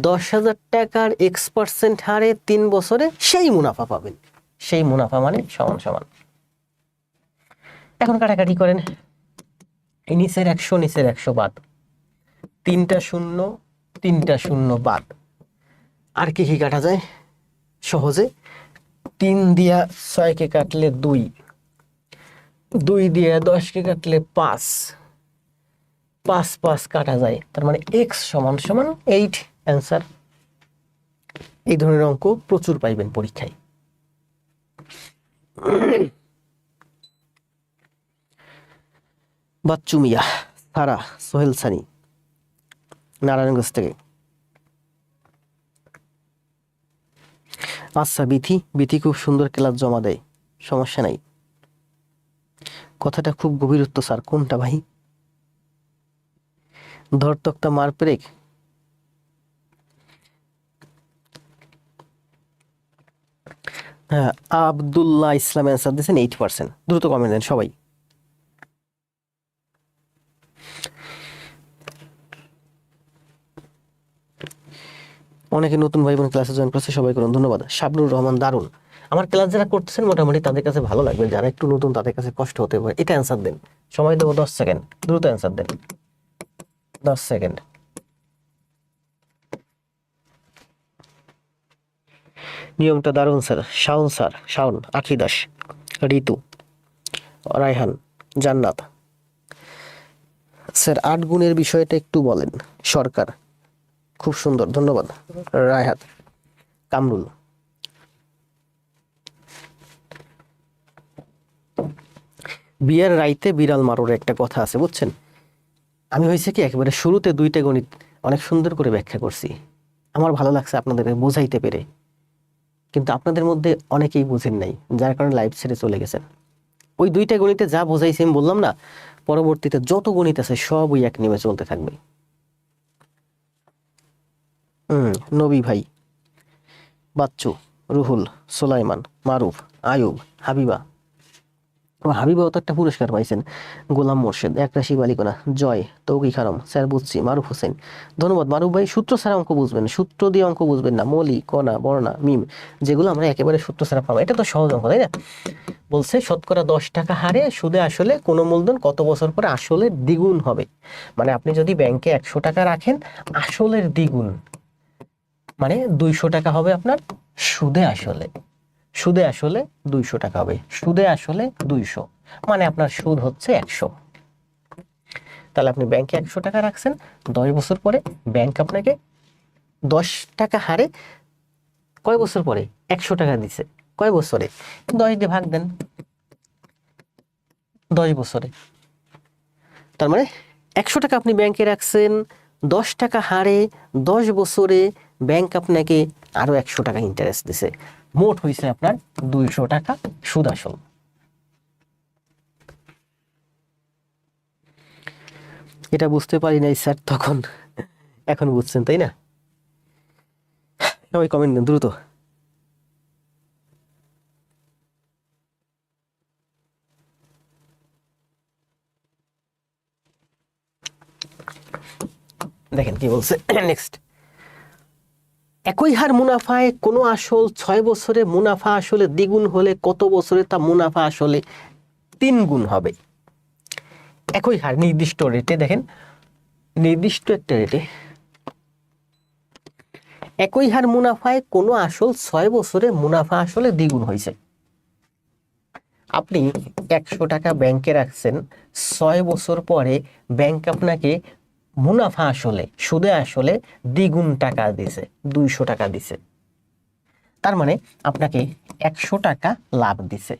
10,000 টাকার x% হারে 3 বছরে সেই মুনাফা পাবেন। সেই মুনাফা মানে সমান সমান। এখন কাটাকাটি করেন, এই নিচের 100 নিচের 100 বাদ, 3টা শূন্য 3টা শূন্য বাদ। আর কি কি কাটা যায় সহজে? 3 দিয়া 6কে কাটলে 2, 2 দিয়ে 10কে কাটলে 5, 5 5 কাটা যায়, তার মানে x সমান সমান 8 অ্যান্সার। এই ধরনের অঙ্ক প্রচুর পাইবেন পরীক্ষায়। বাচ্চু মিয়া, সারা, সোহেল সানি, নারায়ণগঞ্জ থেকে। আচ্ছা, বিথি খুব সুন্দর ক্লাস জমা দেয়, সমস্যা নাই। কথাটা খুব গভীরত্ব স্যার, কোনটা ভাই? ধর তক্তা মার পেরেক। হ্যাঁ, আব্দুল্লাহ ইসলাম অ্যান্সার দিয়েছেন 8%। দ্রুত কমেন্ট দেন সবাই। অনেকে নতুন ভাই বোন ক্লাসে জয়েন করছে, সবাই করুন, ধন্যবাদ। শাবনুর রহমান, দারুন। আমার ক্লাস যারা করতেছেন মোটামুটি তাদের কাছে ভালো লাগবে, যারা একটু নতুন তাদের কাছে কষ্ট হতে পারে। এটা অ্যান্সার দেন, সময় দেবো 10 সেকেন্ড, দ্রুত অ্যান্সার দেন, 10 সেকেন্ড। নিয়মটা দারুন স্যার। শাওন স্যার, শাওন, আখি দাস, ঋতু, রায়হান, জান্নাত। স্যার 8 গুণের বিষয়টা একটু বলেন। সরকার, খুব সুন্দর, ধন্যবাদ। রায়হাত, কামরুল। বিয়ের রাইতে বিড়াল মারোর একটা কথা আছে, বুঝছেন? আমি হয়েছে কি, একেবারে শুরুতে 2টা গণিত অনেক সুন্দর করে ব্যাখ্যা করছি, আমার ভালো লাগছে আপনাদের বোঝাইতে পেরে, কিন্তু আপনাদের মধ্যে অনেকেই বুঝেন নাই, যার কারণে লাইভ ছেড়ে চলে গেছেন। ওই 2টা গণিতে যা বোঝাইছি আমি বললাম না, পরবর্তীতে যত গণিত আছে সব ওই এক নিয়মে চলতে থাকবে। নবী ভাই, বাচ্চু, রুহুল, সুলাইমান, মারুফ, আয়ুব, হাবিবা। হাবিবাও তো একটা পুরস্কার পাইছেন। গোলাম মোর্শেদ, একরাশি বালিকোনা, জয়, তৌকিক হারম, স্যার বুঝছি, মারুফ হোসেন, ধন্যবাদ। মারুফ ভাই, সূত্র ছাড়া অঙ্ক বুঝবেন, সূত্র দিয়ে অঙ্ক বুঝবেন না, মৌলিক, কণা, বর্ণা, মিম, যেগুলো আমরা একেবারে সূত্র ছাড়া পাবো, এটা তো সহজ অঙ্ক, তাই না? বলছে শতকরা 10 টাকা হারে সুদে আসলে কোন মূলধন কত বছর পরে আসলে দ্বিগুণ হবে। মানে আপনি যদি ব্যাংকে 100 টাকা রাখেন, আসলের দ্বিগুণ মানে 200 টাকা হবে আপনার সুদে আসলে। সুদে আসলে 200 টাকা হবে, সুদে আসলে 200, মানে আপনার সুদ হচ্ছে 100। তাহলে আপনি ব্যাংকে 100 টাকা রাখছেন, 10 বছর পরে ব্যাংক আপনাকে 10 টাকা হারে কয় বছর পরে 100 টাকা দিছে, কয় বছরে? 10 দিয়ে ভাগ দেন, 10 বছরে। তার মানে 100 টাকা আপনি ব্যাংকে রাখছেন, 10 টাকা হারে 10 বছরে ব্যাংক আপনাকে আরো 100 টাকা ইন্টারেস্ট দিছে, মোট হয়েছে আপনার 200 টাকা সুদ আসল। এটা বুঝতে পারি নাই স্যার তখন, এখন বুঝছেন তাই না? সবাই কমেন্ট দেন দ্রুত। দেখেন কি বলছে নেক্সট, একই হার মুনাফায় কোনো আসল 6 বছরে মুনাফা আসলে দ্বিগুণ হলে কত বছরে তা মুনাফা আসলে 3 গুণ হবে। একই হার নির্দিষ্ট রেটে, দেখেন নির্দিষ্ট একটা রেটে একই হার মুনাফায় কোনো আসল 6 বছরে মুনাফা আসলে দ্বিগুণ হয়েছে। আপনি 100 টাকা ব্যাংকে রাখছেন, 6 বছর পরে ব্যাংক আপনাকে মুনাফা আসলে সুদে আসলে দ্বিগুণ টাকা দিছে, 200 টাকা দিছে। তার মানে আপনাকে 100 টাকা লাভ দিছে।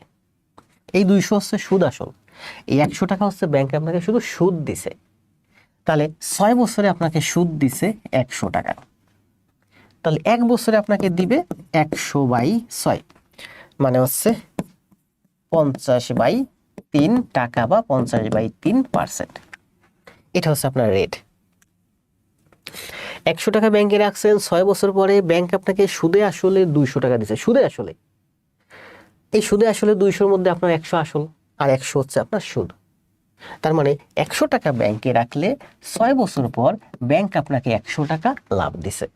এই 200 হচ্ছে সুদ আসল, এই 100 টাকা হচ্ছে ব্যাংকে আপনাকে শুধু সুদ দিছে। তাহলে 6 বছরে আপনাকে সুদ দিছে 100 টাকা, তাহলে 1 বছরে আপনাকে দিবে 100/6, মানে হচ্ছে 50/3 টাকা বা 50/3%। এটা হচ্ছে আপনার রেট। 100 টাকা ব্যাংকে রাখছেন, 6 বছর পরে ব্যাংক আপনাকে সুদে আসলে 200 টাকা দিচ্ছে। সুদে আসলে, এই সুদে আসলে 200-র মধ্যে আপনার 100 আসল আর 100 হচ্ছে আপনার সুদ। তার মানে 100 টাকা ব্যাংকে রাখলে 6 বছর পর ব্যাংক আপনাকে 100 টাকা লাভ দিছে।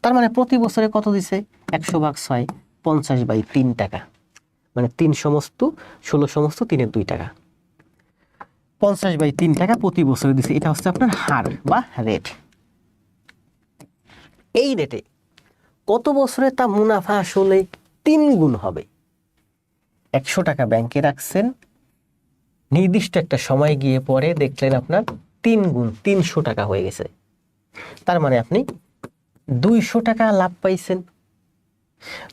তার মানে প্রতি বছরে কত দিছে? 100/6, 50/3 টাকা, মানে 3 সমস্ত 16 সমস্ত 3-এর 2 টাকা, 50/3 টাকা প্রতি বছরে দিছে। এটা হচ্ছে আপনার হার বা রেট। এই রেটে কত বছরে তা মুনাফা আসলে 3 গুণ হবে। 100 টাকা ব্যাংকে রাখছেন, নির্দিষ্ট একটা সময় গিয়ে পরে দেখলেন আপনার 3 গুণ 300 টাকা হয়ে গেছে। তার মানে আপনি 200 টাকা লাভ পাইছেন।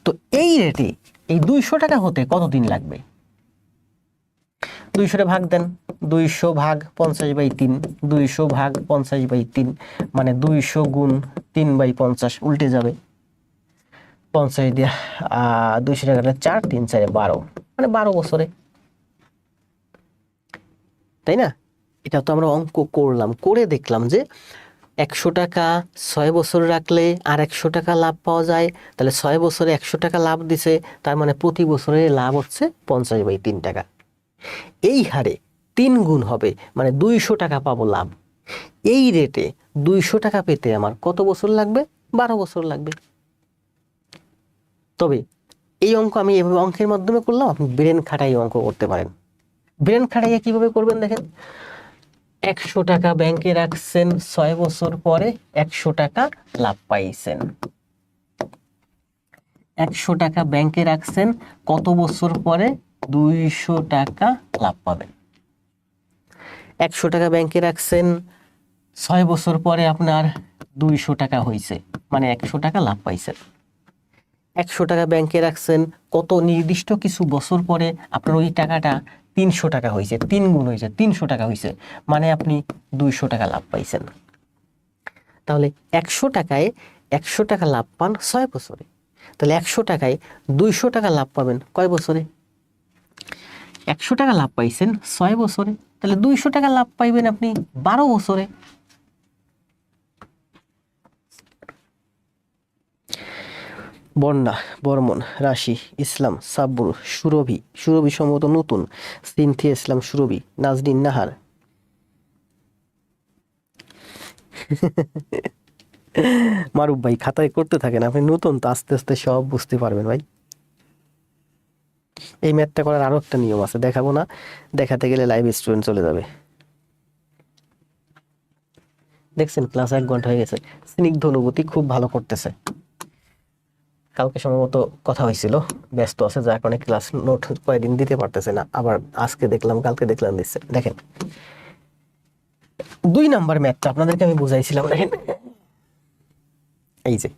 তো এই রেটে এই 200 টাকা হতে কতদিন লাগবে? 200 ভাগ দেন, 200 ভাগ 50/3, 200 ভাগ 50/3, মানে 200 গুণ 3/50 উল্টে যাবে। 50 দিয়ে 200 টাকা 4, 3 4 12, মানে 12 বছরে, তাই না? এটা তো আমরা অঙ্ক করলাম, করে দেখলাম যে 100 টাকা 6 বছর রাখলে আর 100 টাকা লাভ পাওয়া যায়। তাহলে 6 বছরে 100 টাকা লাভ দিছে, তার মানে প্রতি বছরে লাভ হচ্ছে 50/3 টাকা। এই হারে 3 গুণ হবে, মানে 200 টাকা পাবো লাভ। এই রেটে 200 টাকা পেতে আমার কত বছর লাগবে? 12 বছর লাগবে। তবে এই অঙ্ক আমি এভাবে অঙ্কের মাধ্যমে করলাম, আপনি ব্রেন খাটাই অঙ্ক করতে পারেন। ব্রেন খাটাইয়া কিভাবে করবেন দেখেন, 100 টাকা ব্যাংকে রাখছেন, 6 বছর পরে 100 টাকা লাভ পাইছেন। 100 টাকা ব্যাংকে রাখছেন, কত বছর পরে 200 টাকা লাভ পাবেন। 100 টাকা ব্যাংকে রাখছেন, 6 বছর পরে আপনার 200 টাকা হয়েছে, মানে 100 টাকা লাভ পাইছেন। 100 টাকা ব্যাংকে রাখছেন, কত নির্দিষ্ট কিছু বছর পরে আপনার ওই টাকাটা 300 টাকা হয়েছে, 3 গুণ হয়েছে, 300 টাকা হয়েছে, মানে আপনি 200 টাকা লাভ পাইছেন। তাহলে 100 টাকায় 100 টাকা লাভ পান 6 বছরে, তাহলে 100 টাকায় 200 টাকা লাভ পাবেন কয় বছরে? 100 টাকা লাভ পাইছেন 6 বছরে, তাহলে 200 টাকা লাভ পাইবেন আপনি 12 বছরে। বন্যা, বর্মন, রাশি, ইসলাম, সাব্বুর, সুরভি, সুরভি সম্ভবত নতুন, সিনথিয়া ইসলাম, সুরভি, নাজনীন নাহার। মারুফ ভাই খাতায় করতে থাকেন, আপনি নতুন তো, আস্তে আস্তে সব বুঝতে পারবেন ভাই। এই ম্যাথটা করার আরো একটা নিয়ম আছে, দেখাবো না, দেখাতে গেলে লাইভ স্টুডেন্ট চলে যাবে। দেখছেন ক্লাস 1 ঘন্টা হয়ে গেছে। স্নিগ্ধ অনুভূতি খুব ভালো করতেছে। কালকে সম্ভবত কথা হয়েছিল, ব্যস্ত আছে যার কারণে ক্লাস নোট কয়েকদিন দিতে পারতেছে না, আবার আজকে দেখলাম কালকে দেখলাম দিচ্ছে। দেখেন 2 নাম্বার ম্যাথটা আপনাদেরকে আমি বুঝাইছিলাম, দেখেন এই যে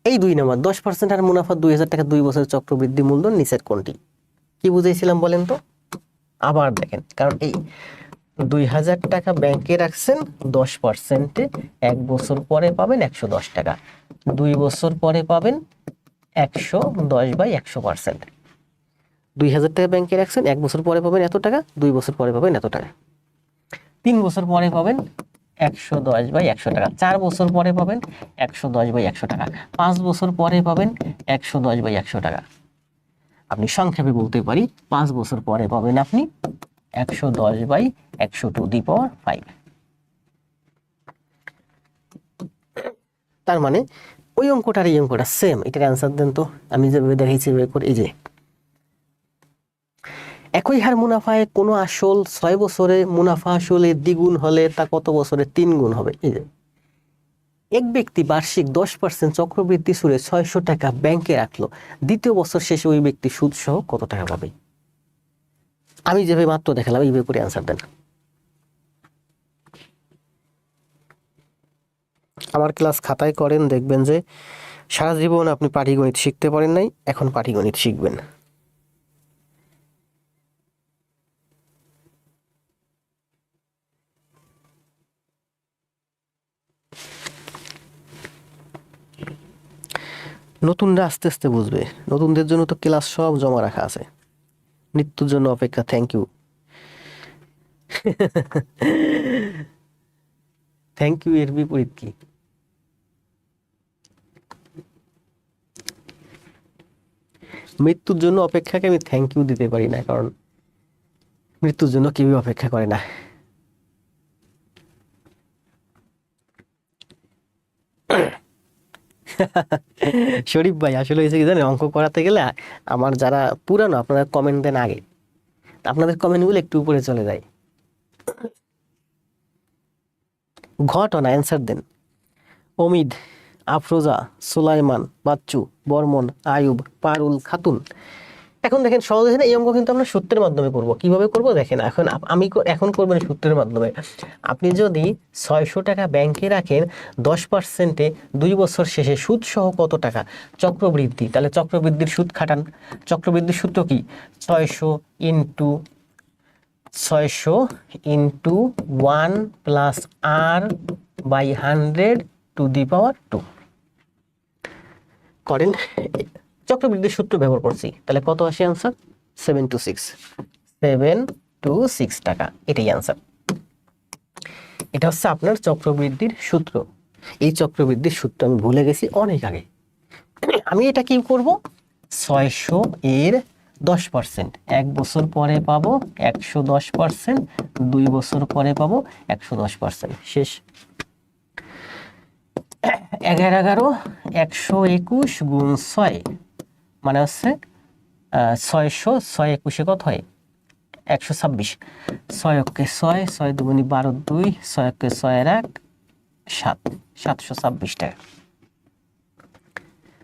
এই 2 নাম্বার 10% আর মুনাফা 2000 টাকা 2 বছরের চক্রবৃদ্ধি মূলধন নিচের কোনটি? কি বুঝাইছিলাম বলেন তো? আবার দেখেন, কারণ এই 2000 টাকা ব্যাংকে রাখছেন 10%-এ, 1 বছর পরে পাবেন 110 টাকা, 2 বছর পরে পাবেন 110/100%। 2000 টাকা ব্যাংকে রাখছেন, 1 বছর পরে পাবেন এত টাকা, 2 বছর পরে পাবেন এত টাকা, 3 বছর পরে পাবেন 110/100 টাকা, 4 বছর পরে পাবেন 110/100 টাকা, 5 বছর পরে পাবেন 110/100 টাকা। আপনি সংক্ষেপে বলতে পারি 5 বছর পরে পাবেন আপনি 110/100 টু দি পাওয়ার 5। তার মানে ওই অঙ্কটার এই অঙ্কটা সেম। এটার অ্যান্সার দেন তো, আমি যেভাবে দেখাইছি এভাবে করে। এই যে একই হার মুনাফায় কোনো আসল 6 বছরে মুনাফা আসলে দ্বিগুণ হলে তা কত বছরে 3 গুণ হবে। এই যে এক ব্যক্তি বার্ষিক 10% চক্রবৃদ্ধি সুদে 600 টাকা ব্যাংকে রাখলো, দ্বিতীয় বছর শেষে ওই ব্যক্তি সুদ সহ কত টাকা পাবে? আমি যেভাবে মাত্র দেখালাম এইভাবে করে অ্যান্সার দেন। আমার ক্লাস খাতায় করেন, দেখবেন যে সারা জীবন আপনি পাটিগণিত শিখতে পারেন নাই, এখন পাটিগণিত শিখবেন। নতুনরা আস্তে আস্তে বুঝবে, নতুনদের জন্য তো ক্লাস সব জমা রাখা আছে। মৃত্যুর জন্য অপেক্ষা, থ্যাংক ইউ। থ্যাংক ইউ এর বিপরীত কি? মৃত্যুর জন্য অপেক্ষাকে আমি থ্যাংক ইউ দিতে পারি না, কারণ মৃত্যুর জন্য কেউই অপেক্ষা করে না। শরীফ ভাই আসলে হয়েছে কি জানেন, অঙ্ক করাতে গেলে আমার যারা পুরানো আপনারা কমেন্ট দেন আগে, আপনাদের কমেন্টগুলো একটু উপরে চলে যায়। ঘটনা অ্যান্সার দেন। অমিদ, আফরোজা, সুলাইমান, বাচ্চু, বর্মন, আয়ুব, পারুল, খাতুন। এখন দেখেন সহজ হয়েছে না? এই অঙ্ক কিন্তু আমরা সূত্রের মাধ্যমে করব। কিভাবে করব দেখেন, এখন করবেন সূত্রের মাধ্যমে। আপনি যদি 600 টাকা ব্যাংকে রাখেন, 10%-এ 2 বছর শেষে সুদ সহ কত টাকা চক্রবৃদ্ধি, তাহলে চক্রবৃদ্ধির সুদ খাটান। চক্রবৃদ্ধির সূত্র কি? 600 into 1 plus R by 100 to the power 2 করেন। চক্রবৃদ্ধির সূত্র ব্যবহার করছি, তাহলে কত আসে অ্যান্সার? 726 টাকা, এটাই অ্যান্সার। এটা হচ্ছে আপনার চক্রবৃদ্ধির সূত্র। এই চক্রবৃদ্ধির সূত্র আমি ভুলে গেছি অনেক আগে। আমি এটা কি করব? 600 এর 10%, 1 বছর পরে পাবো 110%, 2 বছর পরে পাবো 110%, শেষ। 11 121 গুণ 6 মানে হচ্ছে 600, 6 21 কত হয়? 126। 6 অক্ষে 6, 6 দুগুণে 12, 2, 6 অক্ষে 6 এর 1, 7, 726 টাকা।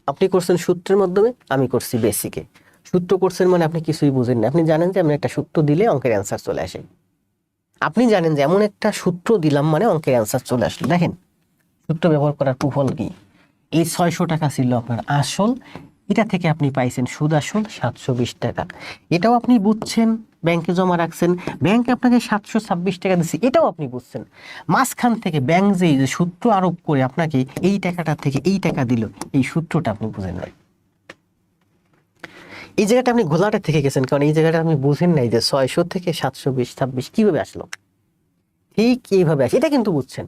আপনি করছেন সূত্রের মাধ্যমে, আমি করছি বেসিকে। সূত্র করছেন মানে আপনি কিছুই বুঝেন না। আপনি জানেন যে আমি একটা সূত্র দিলে অঙ্কের অ্যান্সার চলে আসে। আপনি জানেন যে এমন একটা সূত্র দিলাম মানে অঙ্কের অ্যান্সার চলে আসলো। দেখেন সূত্র ব্যবহার করার কুফল কি? এই 600 টাকা ছিল আপনার আসল, এটা থেকে আপনি পাইছেন সুদ আসল 720 টাকা। এটাও আপনি বুঝছেন, ব্যাংকে জমা রাখছেন, ব্যাংক আপনাকে 726 টাকা দিচ্ছে, এটাও আপনি বুঝছেন। মাঝখান থেকে ব্যাংক যে সূত্র আরোপ করে আপনাকে এই টাকাটা থেকে এই টাকা দিল, এই সূত্রটা আপনি বুঝেন নাই। এই জায়গাটা আপনি ঘোলাটা থেকে গেছেন, কারণ এই জায়গাটা আপনি বুঝেন নাই যে 600 থেকে 726 কিভাবে আসলো। ঠিক এইভাবে আসে, এটা কিন্তু বুঝছেন।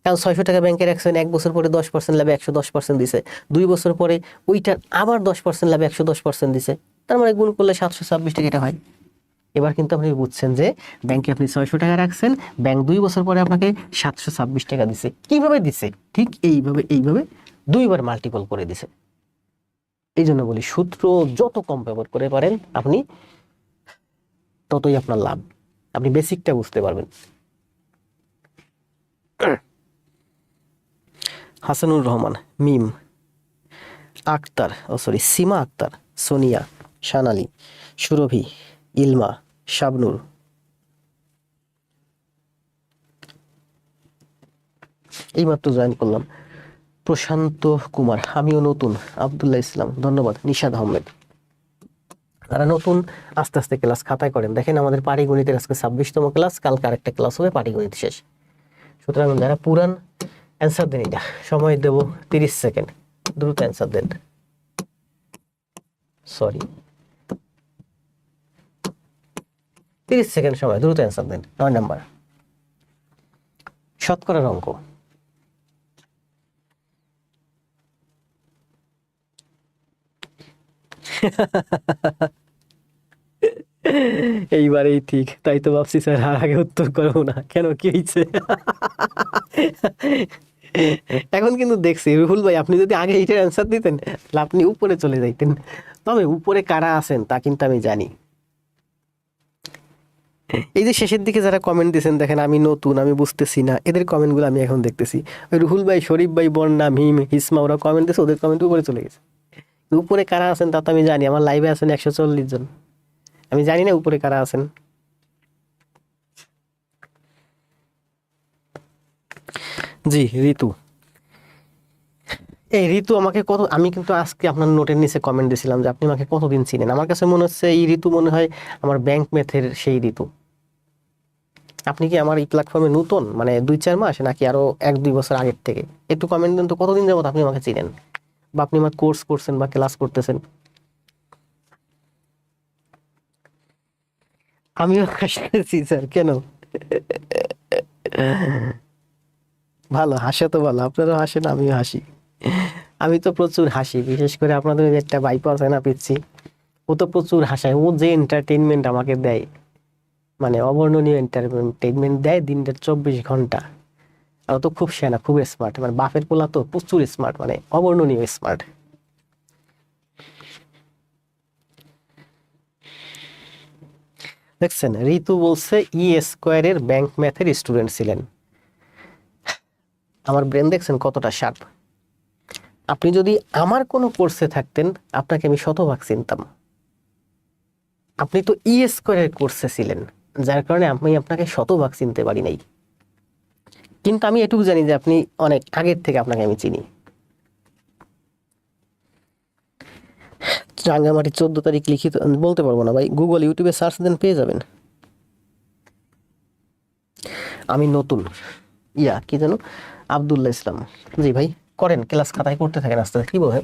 কারণ 600 টাকা ব্যাংকে রাখছেন, 1 বছর পরে 10% লাভে 110% দিছে, 2 বছর পরে ওইটার আবার 10% লাভে 110% দিছে, তার মানে গুণ করলে 726 টাকা এটা হয়। এবার কিন্তু আপনি বুঝছেন যে ব্যাংকে আপনি 600 টাকা রাখছেন, ব্যাংক 2 বছর পরে আপনাকে 726 টাকা দিছে। কিভাবে দিছে? ঠিক এইভাবে 2 বার মাল্টিপল করে দিছে। এই জন্য বলি সূত্র যত কম ব্যবহার করে পারেন আপনি, ততই আপনার লাভ। আপনি বেসিকটা বুঝতে পারবেন। হাসানুর রহমান, মিম আক্তার, সীমা আক্তার, সোনিয়া, শানালি, সুরভি, ইলমা, শাবনুর, এইমাত্র জয়েন করলাম। প্রশান্ত কুমার, আমিও নতুন। আব্দুল্লাহ ইসলাম, ধন্যবাদ। নিশাদ আহমেদ, তারা নতুন, আস্তে আস্তে ক্লাস খাতায় করেন। দেখেন আমাদের পাটিগণিতের আজকে 26তম ক্লাস, কালকে আরেকটা ক্লাস হবে, পাটিগণিত শেষ। সুতরাং যারা পুরান অ্যান্সার দেন, এটা সময় দেব 30 সেকেন্ড, দ্রুত অ্যান্সার দেন। সরি, 30 সেকেন্ড সময়, দ্রুত অ্যান্সার দেন। 9 নাম্বার শতকরার অঙ্ক। এইবারেই ঠিক, তাই তো ভাবছি স্যার আর আগে উত্তর করবো না। কেন, কি হয়েছে? এখন কিন্তু দেখছি রুহুল ভাই, আপনি যদি আগে এইটার অ্যান্সার দিতেন তাহলে আপনি উপরে চলে যাইতেন। তবে উপরে কারা আছেন তা কিন্তু আমি জানি। এই যে শেষের দিকে যারা কমেন্ট দিয়েছেন দেখেন, আমি নতুন, আমি বুঝতেছি না, এদের কমেন্টগুলো আমি এখন দেখতেছি। ওই রুহুল ভাই, শরীফ ভাই, বন্যা, মিম, হিসমা, ওরা কমেন্ট দিয়েছে, ওদের কমেন্ট উপরে চলে গেছে। উপরে কারা আছেন তা তো আমি জানি, আমার লাইভে আছেন 140 জন, আমি জানি না উপরে কারা আছেন। জি ঋতু, এই ঋতু আমাকে কত, আমি কিন্তু আজকে আপনার নোটের নিচে কমেন্ট দিয়েছিলাম যে আপনি আমাকে কতদিন চিনেন। আমার কাছে মনে হচ্ছে এই ঋতু মনে হয় আমার ব্যাংক ম্যাথের সেই ঋতু। আপনি কি আমার এই প্ল্যাটফর্মে নতুন, মানে 2-4 মাস, নাকি আরো 1-2 বছর আগের থেকে? একটু কমেন্ট দেন তো, কতদিন যাবত আপনি আমাকে চিনেন, বা আপনি আমার কোর্স করছেন বা ক্লাস করতেছেন। আমিও হাসতেছি স্যার, কেন? ভালো, হাসে তো ভালো, আপনারাও হাসেন, আমিও হাসি। আমি তো প্রচুর হাসি, বিশেষ করে আপনাদের ওই যে একটা ভাইপো আছে না, পিচ্ছি, ও তো প্রচুর হাসায়। ও যে এন্টারটেইনমেন্ট আমাকে দেয়, মানে অবর্ণনীয় এন্টারটেইনমেন্ট দেয় দিনটা 24 ঘন্টা। আর ও তো খুব সেনা, খুব স্মার্ট, মানে বাপের পোলা তো প্রচুর স্মার্ট, মানে অবর্ণনীয় স্মার্ট। দেখছেন, ঋতু বলছে স্কোয়ারের ব্যাংক ম্যাথের স্টুডেন্ট ছিলেন। আমার ব্রেন দেখছেন কতটা শার্প। আপনি যদি আমার কোনো কোর্সে থাকতেন, আপনাকে আমি শতভাগ চিনতাম। আপনি তো স্কোয়ারের কোর্সে ছিলেন, যার কারণে আমি আপনাকে শতভাগ চিনতে পারি নাই। কিন্তু আমি এটুকু জানি যে আপনি অনেক আগের থেকে আপনাকে আমি চিনি। রাঙ্গামাটি 14 তারিখ লিখিত বলতে পারবো না ভাই, গুগল ইউটিউবে সার্চ দেন পেয়ে যাবেন। আমি নতুন, কি যেন, আব্দুল্লাহ ইসলাম। জি ভাই, করেন, ক্লাস খাতায় করতে থাকেন আস্তে আস্তে। কি বলে,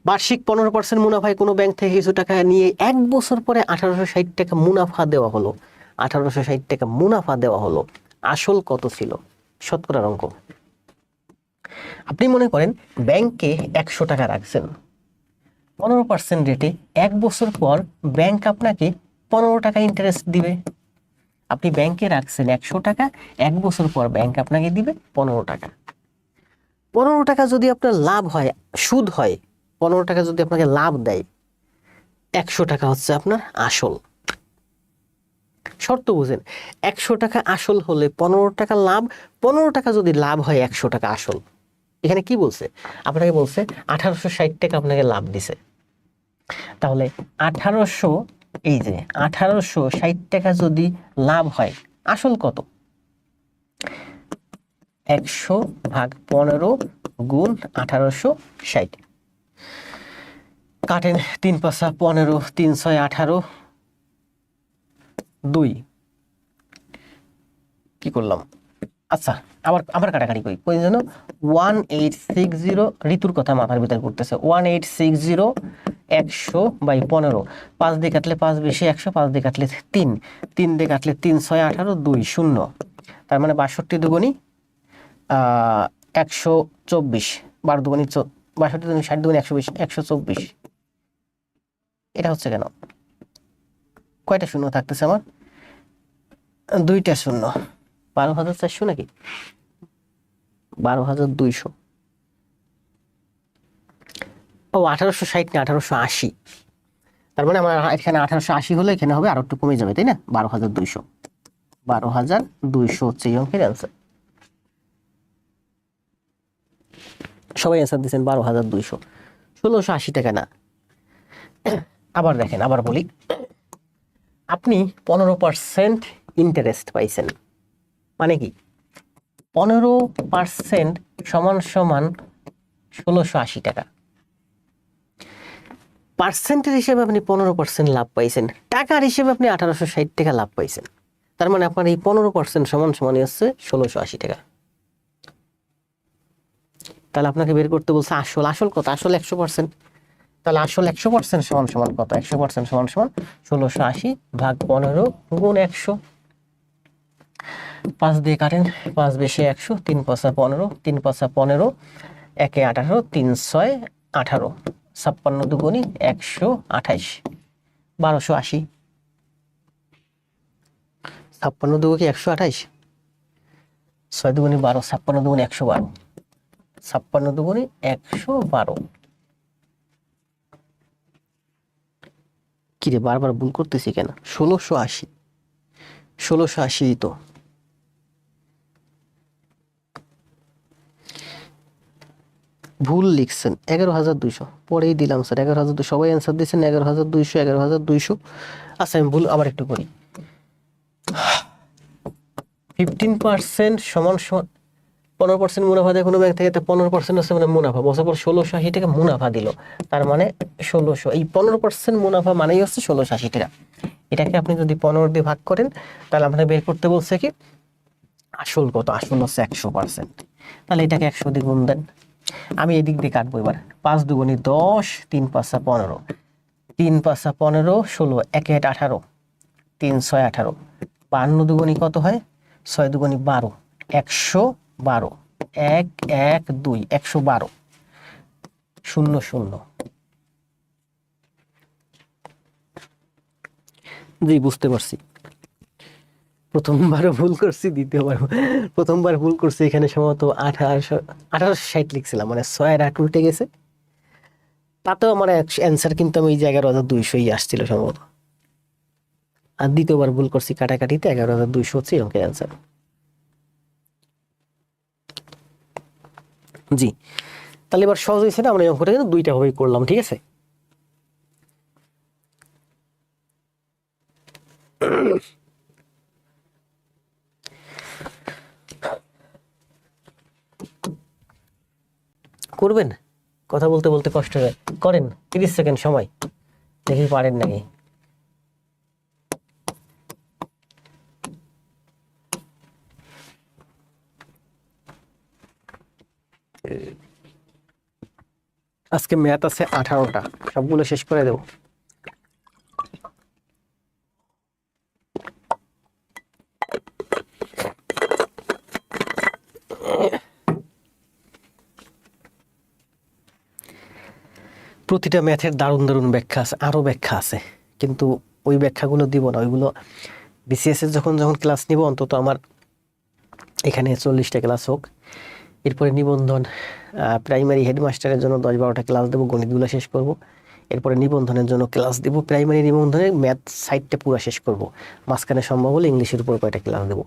বার্ষিক 15% মুনাফায় কোনো ব্যাংক থেকে কিছু টাকা নিয়ে 1 বছর পরে 1860 টাকা মুনাফা দেওয়া হলো। 1860 টাকা মুনাফা দেওয়া হলো, আসল কত ছিল? শতকরার অঙ্ক। আপনি মনে করেন ব্যাংকে 100 টাকা রাখছেন 15% রেটে, 1 বছর পর ব্যাংক আপনাকে 15 টাকা ইন্টারেস্ট দিবে। আপনি ব্যাংকে রাখছেন 100 টাকা, 1 বছর পর ব্যাংক আপনাকে দিবে 15 টাকা। 15 টাকা যদি আপনার লাভ হয়, সুদ হয়, 15 টাকা যদি আপনাকে লাভ দেয়, 100 টাকা হচ্ছে আপনার আসল। শর্ত বুঝেন, 100 টাকা আসল হলে 15 টাকা লাভ, 15 টাকা যদি লাভ হয় 100 টাকা আসল। এখানে কি বলছে, আপনাকে বলছে 1860 টাকা আপনাকে লাভ দিছে। তাহলে 1800, এই যে 1860 টাকা যদি লাভ হয়, আসল কত? 100/15 গুণ 1860। কাটেন, 3×5 = 15, 3×6 = 18, 2। কি করলাম? আচ্ছা, আবার আবার কাটাকাটি করি, কই যেন 1860, ঋতুর কথা মাথার ভিতরে করতেছে। 1860 100/15, 5 দিয়ে কাটলে 5 বেশি 100, 5 দিয়ে কাটলে 3, 3 দিয়ে কাটলে 3×6 = 18, 2 0। তার মানে 62 দুগুণী 124, 12 দুগুণী 62 দুগুণী 60 দুগুণী 120, 124। এটা হচ্ছে কেন? কয়টা শূন্য থাকতেছে আমার? 2টা শূন্য। 12,400 নাকি 12,200? ও 1860 না 1880। তার মানে আমার এখানে 1880 হলে এখানে হবে আরো একটু কমে যাবে, তাই না? 12,200, 12,200 হচ্ছে এই অঙ্কের অ্যান্সার। সবাই অ্যান্সার দিচ্ছেন 12,200, 1,680 টাকা না। আবার দেখেন, আবার বলি, আপনি 15% ইন্টারেস্ট পাইছেন, মানে কি 15% সমান সমান 1,680 টাকা। পার্সেন্টের হিসেবে আপনি 15% লাভ পাইছেন, টাকার হিসেবে আপনি 1860 টাকা লাভ পাইছেন। তার মানে আপনার এই 15% সমান সমানই হচ্ছে 1,680 টাকা। তাহলে আপনাকে বের করতে বলছে আসল। আসল কত? আসল 100%। তাহলে আসল 100% সমান সমান কত? 100% সমান সমান 1,680/15 গুণ 100। 5 দিয়ে কাটেন, 5 বেশি 100, 3×5 = 15, 3×5 = 15, 1 = 18, 3×6 = 18, 56 দুগুণী 128, 1280। 56 দুগুণী 128, 6 দুগুণী 12, 56 দুগুণী 112। 56 দুগুণে 112। কিরে বারবার ভুল করতেছি কেন? 1680, 1680 তো। ভুল লিখছেন, 11,200 পরেই দিলাম স্যার, 11,200 সবাই অ্যান্সার দিচ্ছেন 11,200, 11,200। আচ্ছা আমি ভুল আবার একটু করি। 15% সমান সমান 15% মুনাফা দেয় কোনো ব্যাংক থেকে, 15% হচ্ছে মানে মুনাফা। বছর পর 1680 টাকা মুনাফা দিল, তার মানে 1600। এই 15% মুনাফা মানেই হচ্ছে 1680 টাকা। এটাকে আপনি যদি 15 দিয়ে ভাগ করেন তাহলে আমাদের বের করতে বলছে কি আসল কত। আসল হচ্ছে 100%। তাহলে এটাকে 100 দিয়ে গুণ দেন। আমি এদিক দিয়ে কাটবো এবার। 5 দুগুণে 10, 3 5 15, 3 5 15, 16, 1 8 18, 3 6 18, 52 দুগুণে কত হয়? 6 দুগুণে 12, 112, 1 1 2, 112, 0 0। জি বুঝতে পারছি, প্রথমবারও ভুল করছি, দ্বিতীয়বার প্রথমবার ভুল করছি এখানে সম্ভবত 1860 লিখছিলাম, মানে 6 আর 8 উল্টে গেছে। তাতেও আমার অ্যান্সার কিন্তু আমি এই যে 11,200 আসছিল সম্ভবত। আর দ্বিতীয়বার ভুল করছি কাটাকাটিতে, 11,200 হচ্ছে অঙ্কের অ্যান্সার। জি তাহলে এবার সহজ হয়েছে না? আমরা এই অঙ্কটা কিন্তু দুইটা ভাবেই করলাম, ঠিক আছে? করবেন, কথা বলতে বলতে কষ্ট হয়, করেন। 30 সেকেন্ড সময়, দেখি পারেন নাকি। আজকে ম্যাথ আছে 18টা, সবগুলো শেষ করে দেব। প্রতিটা ম্যাথের দারুণ দারুণ ব্যাখ্যা আছে, আরও ব্যাখ্যা আছে, কিন্তু ওই ব্যাখ্যাগুলো দিব না। ওইগুলো বিসিএস এর যখন ক্লাস নিব, অন্তত আমার এখানে 40টা ক্লাস হোক। এরপরে নিবন্ধন, প্রাইমারি হেডমাস্টারের জন্য 10-12টা ক্লাস দেবো, গণিতগুলো শেষ করব। এরপরে নিবন্ধনের জন্য ক্লাস দেবো, প্রাইমারি নিবন্ধনের ম্যাথ সাইডটা পুরো শেষ করব। মাঝখানে সম্ভব হলে ইংলিশের উপর কয়টা ক্লাস দেবো।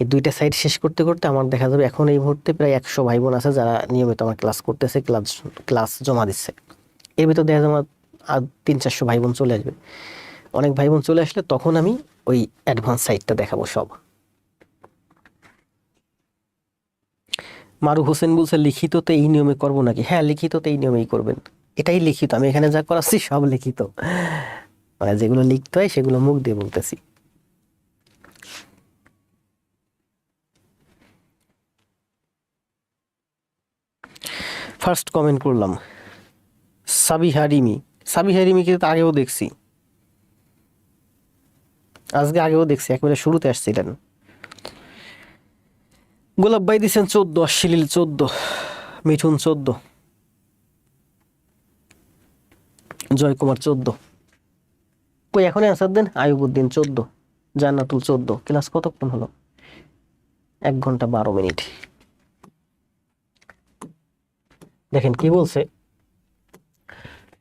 এই দুইটা সাইড শেষ করতে করতে আমার দেখা যাবে এখন এই মুহূর্তে প্রায় 100 ভাই বোন আছে যারা নিয়মিত আমার ক্লাস করতেছে, ক্লাস জমা দিচ্ছে। এর ভিতর দেখা যাবে আমার আর 300-400 ভাই বোন চলে আসবে। অনেক ভাই বোন চলে আসলে তখন আমি ওই অ্যাডভান্স সাইডটা দেখাবো সব। মারু হোসেন বলছে লিখিততে এই নিয়মে করবো নাকি? হ্যাঁ লিখিততে এই নিয়মেই করবেন, এটাই লিখিত। আমি এখানে যা করাচ্ছি সব লিখিত, মানে যেগুলো লিখতে হয় সেগুলো মুখ দিয়ে বলতেছি। ফার্স্ট কমেন্ট করলাম সাবিহারিমি। সাবিহারিমিকে তো আগেও দেখছি, আজকে আগেও দেখছি, একেবারে শুরুতে আসছিলেন। গোলাপ ভাই দিচ্ছেন 14, অশ্লীল 14, মিঠুন 14, জয় কুমার 14। কই এখন অ্যান্সার দেন। আয়ুবুদ্দিন 14, জান্নাতুল 14। ক্লাস কতক্ষণ হলো? 1 ঘন্টা 12 মিনিট। দেখেন কি বলছে,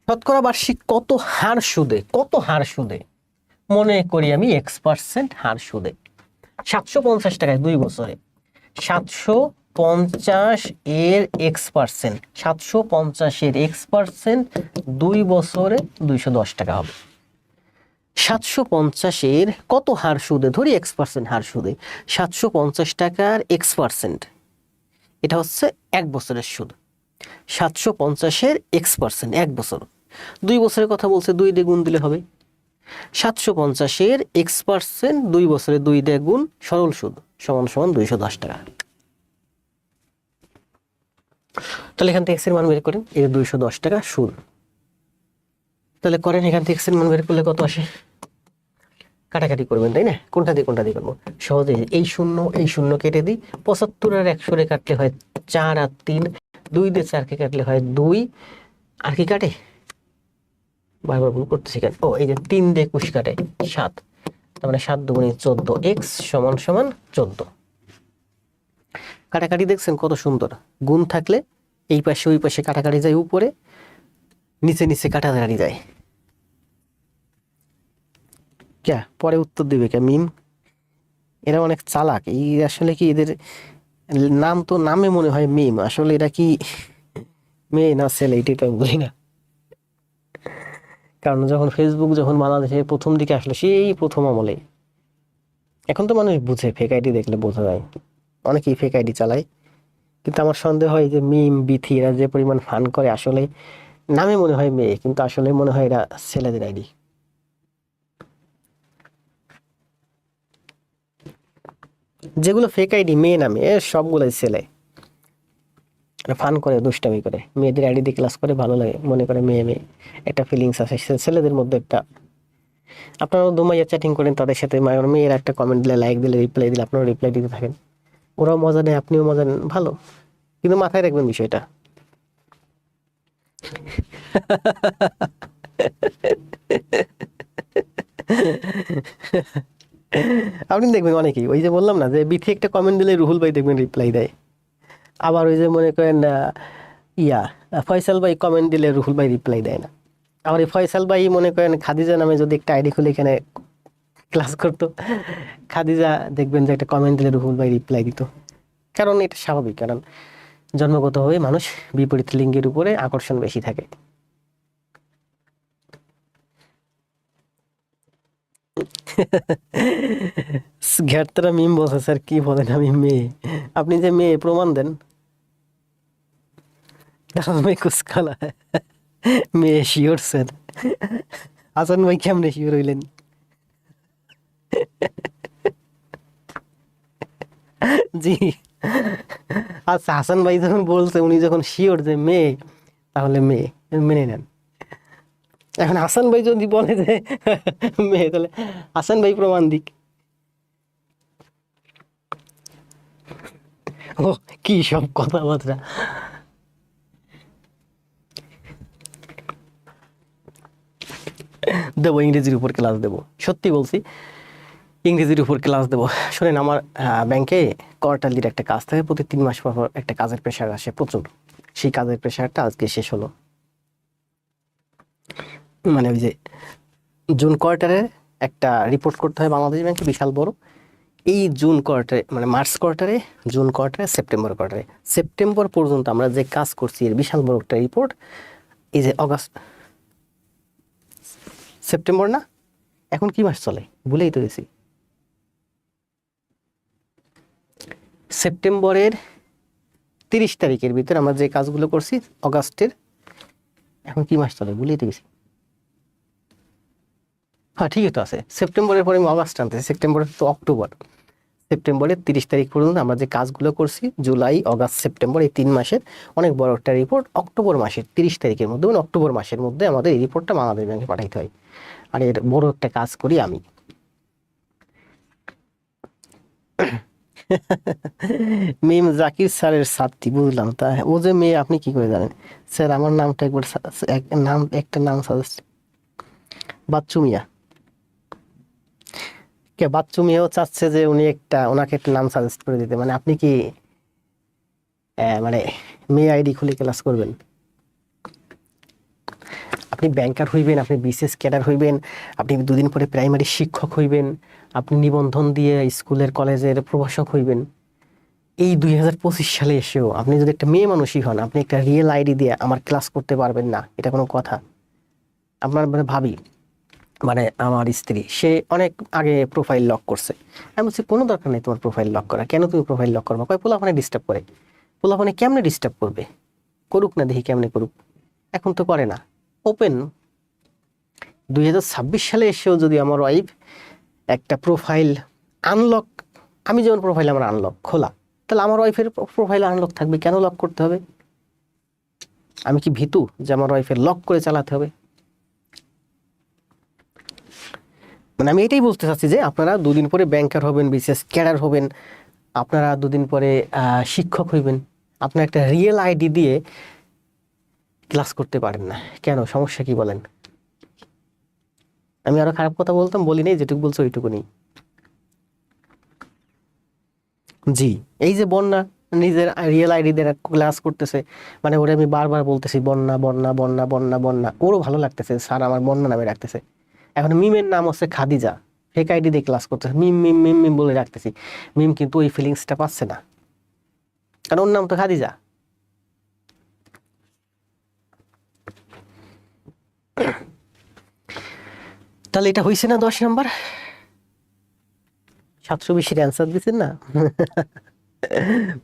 শতকরা বার্ষিক কত হার সুদে, কত হার সুদে, মনে করি আমি X% হার সুদে 750 টাকায় 2 বছরে। 750 এর X%, 750 এর X% 2 বছরে 210 টাকা হবে। 750 এর কত হার সুদে, ধরি X% হার সুদে, 750 টাকার X%, এটা হচ্ছে 1 বছরের সুদ। 750 এর X% 1 বছর, 2 বছরের কথা বলছে, 2 দিয়ে গুণ দিলে হবে। 750 এর X% 2 বছরে 2 দিয়ে গুণ, সরল সুদ সমান সমান 210 টাকা। তাহলে এখান থেকে X এর মান বের করেন, এই 210 টাকা সুদ। তাহলে করেন এখান থেকে X এর মান বের করলে কত আসে? কাটাকাটি করবেন তাই না? কোনটা দিয়ে কোনটা দিয়ে করবো? সহজে এই শূন্য কেটে দিই। 75 আর 100 রে কাটলে হয় 4 আর 3, 2 দিয়ে 4 কে কাটলে হয় 2, আর কি কাটে? বারবার ভুল করতেছি কেন? ও এই যে 3 দিয়ে 21 কাটে 7, তার মানে 7 দুগুণে 14, X সমান সমান 14। কাটাকাটি দেখছেন কত সুন্দর, গুণ থাকলে এই পাশে ওই পাশে কাটাকাটি যায়, উপরে নিচে নিচে কাটাকাটি যায়। ক্যা পরে উত্তর দিবে কে মিম? এরা অনেক চালাক। এই আসলে কি এদের নাম তো নামে মনে হয় মিম, আসলে এরা কি মেয়ে না ছেলে এটাই তো আমি বুঝি না। কারণ যখন ফেসবুক যখন বাংলাদেশে প্রথম দিকে আসলো, সেই প্রথম আমলে, এখন তো মানুষ বুঝে, ফেক আইডি দেখলে বোঝা যায়, অনেকেই ফেক আইডি চালায়। কিন্তু আমার সন্দেহ হয় যে মিম বিথি এরা যে পরিমাণ ফান করে, আসলে নামে মনে হয় মেয়ে, কিন্তু আসলে মনে হয় এরা ছেলেদের আইডি। যেগুলো ফেক আইডি মেয়ে নামে, সবগুলোই ছেলে। ফান করে, দুষ্টামি করে, মেয়েদের আইডি দিয়ে ক্লাস করে, ভালো লাগে, মনে করে মেয়ে মেয়ে একটা ফিলিংস আছে ছেলেদের মধ্যে একটা। আপনারাও দুমাইয়া চ্যাটিং করেন তাদের সাথে, মেয়েরা একটা কমেন্ট দিলে, লাইক দিলে, রিপ্লাই দিলে আপনারা রিপ্লাই দিতে থাকেন, ওরাও মজা নেয়, আপনিও মজা নেন, ভালো। কিন্তু মাথায় রাখবেন বিষয়টা। আপনি দেখবেন অনেকেই, ওই যে বললাম না যে বিথি একটা কমেন্ট দিলে রুহুল ভাই দেখবেন রিপ্লাই দেয়। আবার ওই যে মনে করেন ইয়া ফয়সাল ভাই কমেন্ট দিলে রুহুল ভাই রিপ্লাই দেয় না। আবার এই ফয়সাল ভাই মনে করেন খাদিজা নামে যদি একটা আইডি খুলে এখানে ক্লাস করতো, খাদিজা দেখবেন যে একটা কমেন্ট দিলে রুহুল ভাই রিপ্লাই দিত। কারণ এটা স্বাভাবিক, কারণ জন্মগতভাবে মানুষ বিপরীত লিঙ্গের উপরে আকর্ষণ বেশি থাকে। ঘেরতারা মিম বলছে স্যার, কি বলেন আমি মেয়ে? আপনি যে মেয়ে প্রমাণ দেন। দাদা ভাই কুসকালা মেয়ে শিওর স্যার। হাসান ভাই কেমনে শিওর হইলেন? জি, আচ্ছা হাসান ভাই যখন বলছে, উনি যখন শিওর যে মেয়ে, তাহলে মেয়ে মেনে নেন। এখন হাসান ভাই যদি বলে যে মেয়ে, তাহলে হাসান ভাই প্রমাণ দিক। ও কি সব কথাবার্তা! দেবো, ইংরেজির উপর ক্লাস দেবো, সত্যি বলছি, ইংরেজির উপর ক্লাস দেবো। শোনেন, আমার ব্যাংকে কোয়ার্টারলির একটা কাজ থাকে, প্রতি 3 মাস পর পর একটা কাজের প্রেশার আসে প্রচুর। সেই কাজের প্রেশারটা আজকে শেষ হলো। মানে ওই যে জুন কোয়ার্টারে একটা রিপোর্ট করতে হয় বাংলাদেশ ব্যাংকে, বিশাল বড়। এই জুন কোয়ার্টারে, মানে মার্চ কোয়ার্টারে, জুন কোয়ার্টারে, সেপ্টেম্বর কোয়ার্টারে, সেপ্টেম্বর পর্যন্ত আমরা যে কাজ করছি এর বিশাল বড় একটা রিপোর্ট। এই যে অগাস্ট, সেপ্টেম্বর না, এখন কি মাস চলে ভুলেই তো গেছি। সেপ্টেম্বরের 30 তারিখের ভিতরে আমরা যে কাজগুলো করছি, অগাস্টের, এখন কি মাস চলে ভুলেই তো গেছি। হ্যাঁ ঠিকই তো আছে, সেপ্টেম্বরের পরে আমি অগাস্ট আনতেছি, সেপ্টেম্বরের তো অক্টোবর। সেপ্টেম্বরের 30 তারিখ পর্যন্ত আমরা যে কাজগুলো করছি, জুলাই অগাস্ট সেপ্টেম্বর, এই 3 মাসের অনেক বড় একটা রিপোর্ট অক্টোবর মাসের 30 তারিখের মধ্যে, মানে অক্টোবর মাসের মধ্যে আমাদের এই রিপোর্টটা বাংলাদেশ ব্যাংকে পাঠাইতে হয়। আর এর বড় একটা কাজ করি আমি। মিম জাকির স্যারের ছাত্রী, বুঝলাম। তা ও যে মেয়ে, আপনি কি করে জানেন? স্যার আমার নামটা একবার একটা নাম সাজেস্ট। বাচ্চু মিয়া। কে বাচ্চু মিয়াও চাচ্ছে যে উনি ওনাকে একটা নাম সাজেস্ট করে দিতে, মানে আপনি কি মানে মেয়ে আইডি খুলে ক্লাস করবেন? আপনি ব্যাংকার হইবেন, আপনি বিসিএস ক্যাডার হইবেন, আপনি 2 দিন পরে প্রাইমারি শিক্ষক হইবেন, আপনি নিবন্ধন দিয়ে স্কুলের কলেজের প্রভাষক হইবেন। এই 2025 সালে এসেও আপনি যদি একটা মেয়ে মানুষই হন, আপনি একটা রিয়েল আইডি দিয়ে আমার ক্লাস করতে পারবেন না, এটা কোনো কথা? আপনার মানে ভাবি, মানে আমার স্ত্রী, সে অনেক আগে প্রোফাইল লক করছে। আমি বলছি কোনো দরকার নেই তোমার প্রোফাইল লক করা, কেন তুমি প্রোফাইল লক করবা? কয় পোলাপানে ডিস্টার্ব করে। পোলাপানে কেমনে ডিস্টার্ব করবে? করুক না, দেখি কেমনে করুক। এখন তো করে না, ওপেন। 2026 সালে এসেও যদি আমার ওয়াইফ একটা প্রোফাইল আনলক, আমি যেমন প্রোফাইল আমার আনলক খোলা, তাহলে আমার ওয়াইফের প্রোফাইল আনলক থাকবে, কেন লক করতে হবে? আমি কি ভীতু যে আমার ওয়াইফের লক করে চালাতে হবে? মানে আমি এটাই বলতে চাচ্ছি যে আপনারা 2 দিন পরে ব্যাংকার হবেন, বিসিএস ক্যাডার হবেন, আপনারা 2 দিন পরে শিক্ষক হইবেন, আপনার একটা রিয়েল আইডি দিয়ে ক্লাস করতে পারেন না, কেন? সমস্যা কি বলেন? আমি আরো খারাপ কথা বলতাম, বলি নেই, যেটুকু বলছো ওইটুকু নেই। জি, এই যে বন্যা, নিজের রিয়েল আইডি দিয়ে ক্লাস করতেছে, মানে ওরে আমি বারবার বলতেছি বন্যা বন্যা বন্যা বন্যা বন্যা, ওরও ভালো লাগতেছে, স্যার আমার বন্যা নামে রাখতেছে। এখন মিমের নাম হচ্ছে খাদিজা, ফেক আইডি দিয়ে ক্লাস করতেছে, মিম মিম মিম মিম বলে রাখতেছি। মিম কিন্তু ওই ফিলিংসটা পাচ্ছে না, কারণ ওর নাম তো খাদিজা। তাহলে এটা হয়েছে না 10 নাম্বার? 720-এর অ্যান্সার দিচ্ছেন না?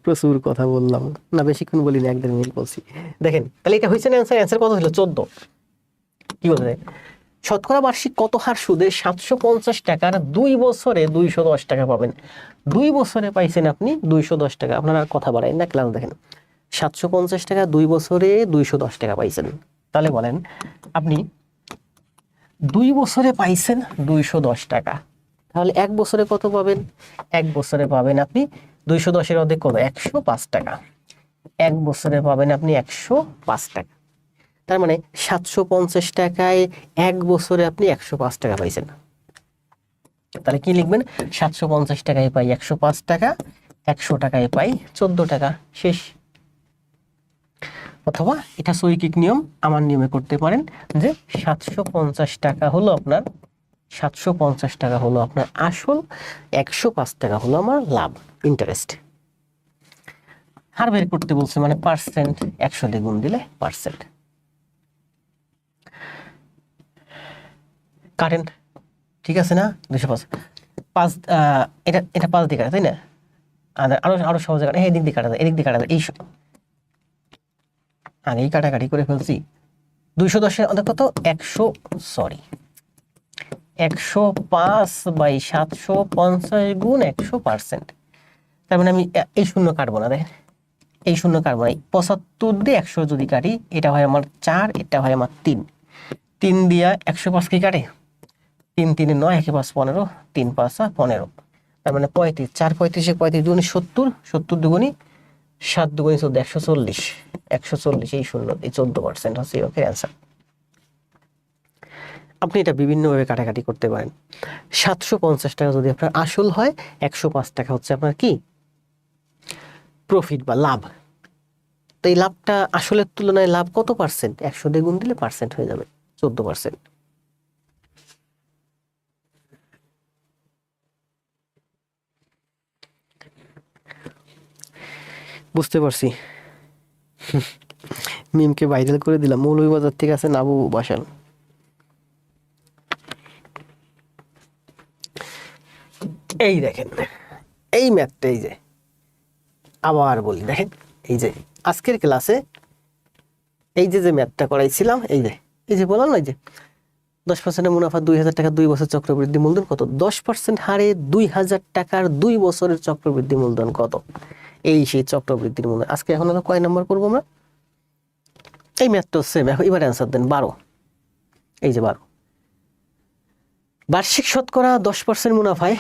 প্রচুর কথা বললাম না, বেশিক্ষণ বলিনি, 1-1.5 মিনিট বলছি। দেখেন তাহলে এটা হয়েছে না অ্যান্সার? অ্যান্সার কত ছিল? 14। কি বলতে, শতকরা বার্ষিক কত হার সুদে 750 টাকার 2 বছরে 210 টাকা পাবেন? 2 বছরে পাইছেন আপনি 210 টাকা। আপনারা আর কথা বাড়াই না, ক্লাস দেখেন। 750 টাকা 2 বছরে 210 টাকা পাইছেন, তাহলে বলেন আপনি 2 বছরে পাইছেন 210 টাকা, তাহলে 1 বছরে কত পাবেন? 1 বছরে পাবেন আপনি 210-এর অর্ধেক কত? 105 টাকা। 1 বছরে পাবেন আপনি 105 টাকা। তার মানে 750 টাকায় 1 বছরে আপনি 105 টাকা পাইছেন। তাহলে কি লিখবেন? 750 টাকায় পাই 105 টাকা, 100 টাকায় পাই 14 টাকা, শেষ। অথবা এটা শৈক্ষিক নিয়ম, আমার নিয়মে করতে পারেন যে 750 টাকা হলো আপনার, 750 টাকা হলো আপনার আসল, 105 টাকা হলো আমার লাভ, ইন্টারেস্ট। হার বের করতে বলছে মানে পার্সেন্ট, 100 দিয়ে গুণ দিলে পার্সেন্ট। কাটেন, ঠিক আছে না? 205 5, এটা এটা 5 দিয়ে কাটা, তাই না? আর আরো আরো সহজে কাটা, এদিক দিয়ে কাটা যায়, এদিক দিয়ে কাটা যায়, এই আগেই কাটাকাটি করে ফেলছি। 210-এর অর্ধেক কত? 105/750 গুণ 100%। তার মানে আমি এই শূন্য কাটবো না, দেখেন এই শূন্য কাটবো না। 75 দিয়ে 100 যদি কাটি, এটা হয় আমার 4, এটা হয় আমার 3। 3 দিয়া 105 কি কাটে? 3 3 9, 1 5 15, 3 5 15। তার মানে 35, 4 35 35 দুগুণি 70, 70 দুগুণি 7 দুগুণি 14, 140, 140, এই শূন্য, এই 14% হচ্ছে ওকে অ্যান্সার। আপনি এটা বিভিন্নভাবে কাটাকাটি করতে পারেন। 750 টাকা যদি আপনার আসল হয়, 105 টাকা হচ্ছে আপনার কি প্রফিট বা লাভ। তো এই লাভটা আসলের তুলনায় লাভ কত পার্সেন্ট? 100 দিয়ে গুণ দিলে পার্সেন্ট হয়ে যাবে 14%। বুঝতে পারছি। মিমকে ভাইরাল করে দিলাম, মৌলভীবাজার থেকে আছে নাবু বাসান। এই দেখেন এই ম্যাথটা, এই যে আবার বলি দেখেন, এই যে আজকের ক্লাসে এই যে যে ম্যাথটা করাইছিলাম, এই যে বললাম না, এই যে 10% মুনাফা 2000 টাকা 2 বছর চক্রবৃদ্ধি মূলধন কত? 10% হারে 2000 টাকার 2 বছরের চক্রবৃদ্ধি মূলধন কত? এই সেই চক্রবৃদ্ধির মূলধন। আজকে এখন হলো কয় নাম্বার করবো আমরা? এই ম্যাথটা সেম, এবার অ্যান্সার দেন 12। এই যে 12, বার্ষিক শতকরা 10% মুনাফায়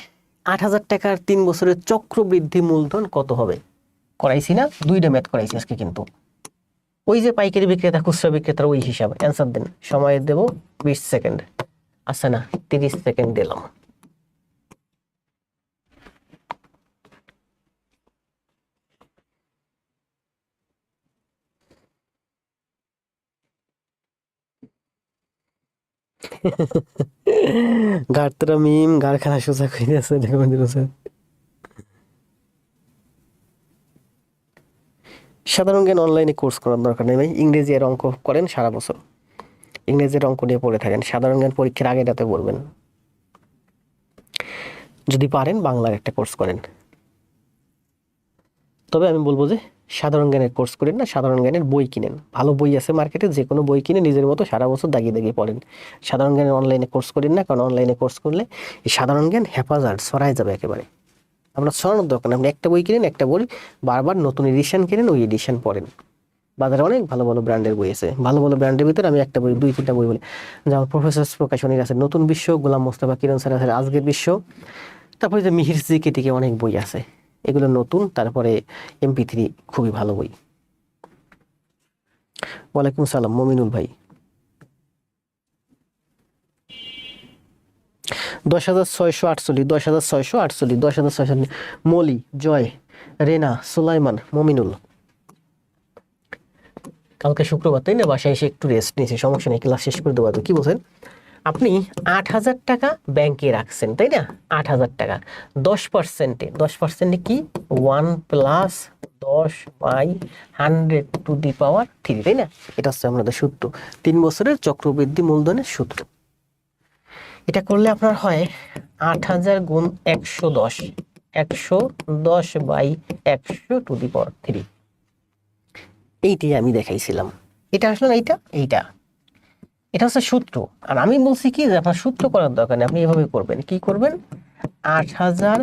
8000 টাকার 3 বছরের চক্রবৃদ্ধি মূলধন কত হবে? করাইছি না, 2টা ম্যাথ করাইছি আজকে, কিন্তু ওই যে পাইকারি বিক্রেতা খুচরা বিক্রেতার ওই হিসাবে। অ্যান্সার দেন, সময় দেব 20 সেকেন্ড, আচ্ছা না 30 সেকেন্ড দিলাম। গাড়তরা মিম গাড় খেলা সোজা করে আছে, সাধারণ জ্ঞান অনলাইনে কোর্স করার দরকার নেই ভাই, ইংরেজি আর অঙ্ক করেন সারা বছর, ইংরেজির অঙ্ক নিয়ে পড়ে থাকেন, সাধারণ জ্ঞান পরীক্ষার আগে রাতে পড়বেন। যদি পারেন বাংলার একটা কোর্স করেন। তবে আমি বলবো যে সাধারণ জ্ঞানের কোর্স করেন না, সাধারণ জ্ঞানের বই কিনেন, ভালো বই আছে মার্কেটে, যে কোনো বই কিনে নিজের মতো সারা বছর দাগিয়ে দাগিয়ে পড়েন। সাধারণ জ্ঞানের অনলাইনে কোর্স করেন না, কারণ অনলাইনে কোর্স করলে এই সাধারণ জ্ঞান হেফাজত ছড়ায় যাবে একেবারে। আমরা ছড়ানোর দরকার নেই, আপনি একটা বই কিনেন, একটা বই বারবার নতুন এডিশন কিনেন, ওই এডিশন পড়েন। বাজারে অনেক ভালো ভালো ব্র্যান্ডের বই আছে, ভালো ভালো ব্র্যান্ডের ভিতরে আমি একটা বই 2-3টা বই বলি, যেমন প্রফেসর প্রকাশনীর আছে নতুন বিশ্ব, গোলাম মোস্তফা কিরণ স্যার আছে আজকের বিশ্ব, তারপরে যে মিহির জিকে টিকে অনেক বই আছে, এগুলো নতুন। তারপরে MP3 খুবই ভালো বই। ওয়ালাইকুম সালাম মমিনুল ভাই। 10,648, 10,648, 10,648। মলি জয় রেনা, সুলাইমান, মমিনুল। কালকে শুক্রবার তাই না, বাসায় এসে একটু রেস্ট নিয়েছি, সমস্যা নেই, ক্লাস শেষ করে দেবো। কি বলছেন আপনি? 8,000 টাকা ব্যাংকে রাখছেন তাই না? 8,000 টাকা 10%, 10% কি? 1+10/100 তাই না? এটা হচ্ছে আমাদের সূত্র, 3 বছরের চক্রবৃদ্ধি মূলধনের সূত্র। এটা করলে আপনার হয় 8,000 গুণ 110, 110/100 এইটাই আমি দেখাইছিলাম। এটা আসলে না, এটা হচ্ছে সূত্র। আর আমি বলছি কি যে আপনার সূত্র করার দরকার নেই, আপনি এভাবে করবেন। কি করবেন? 8,000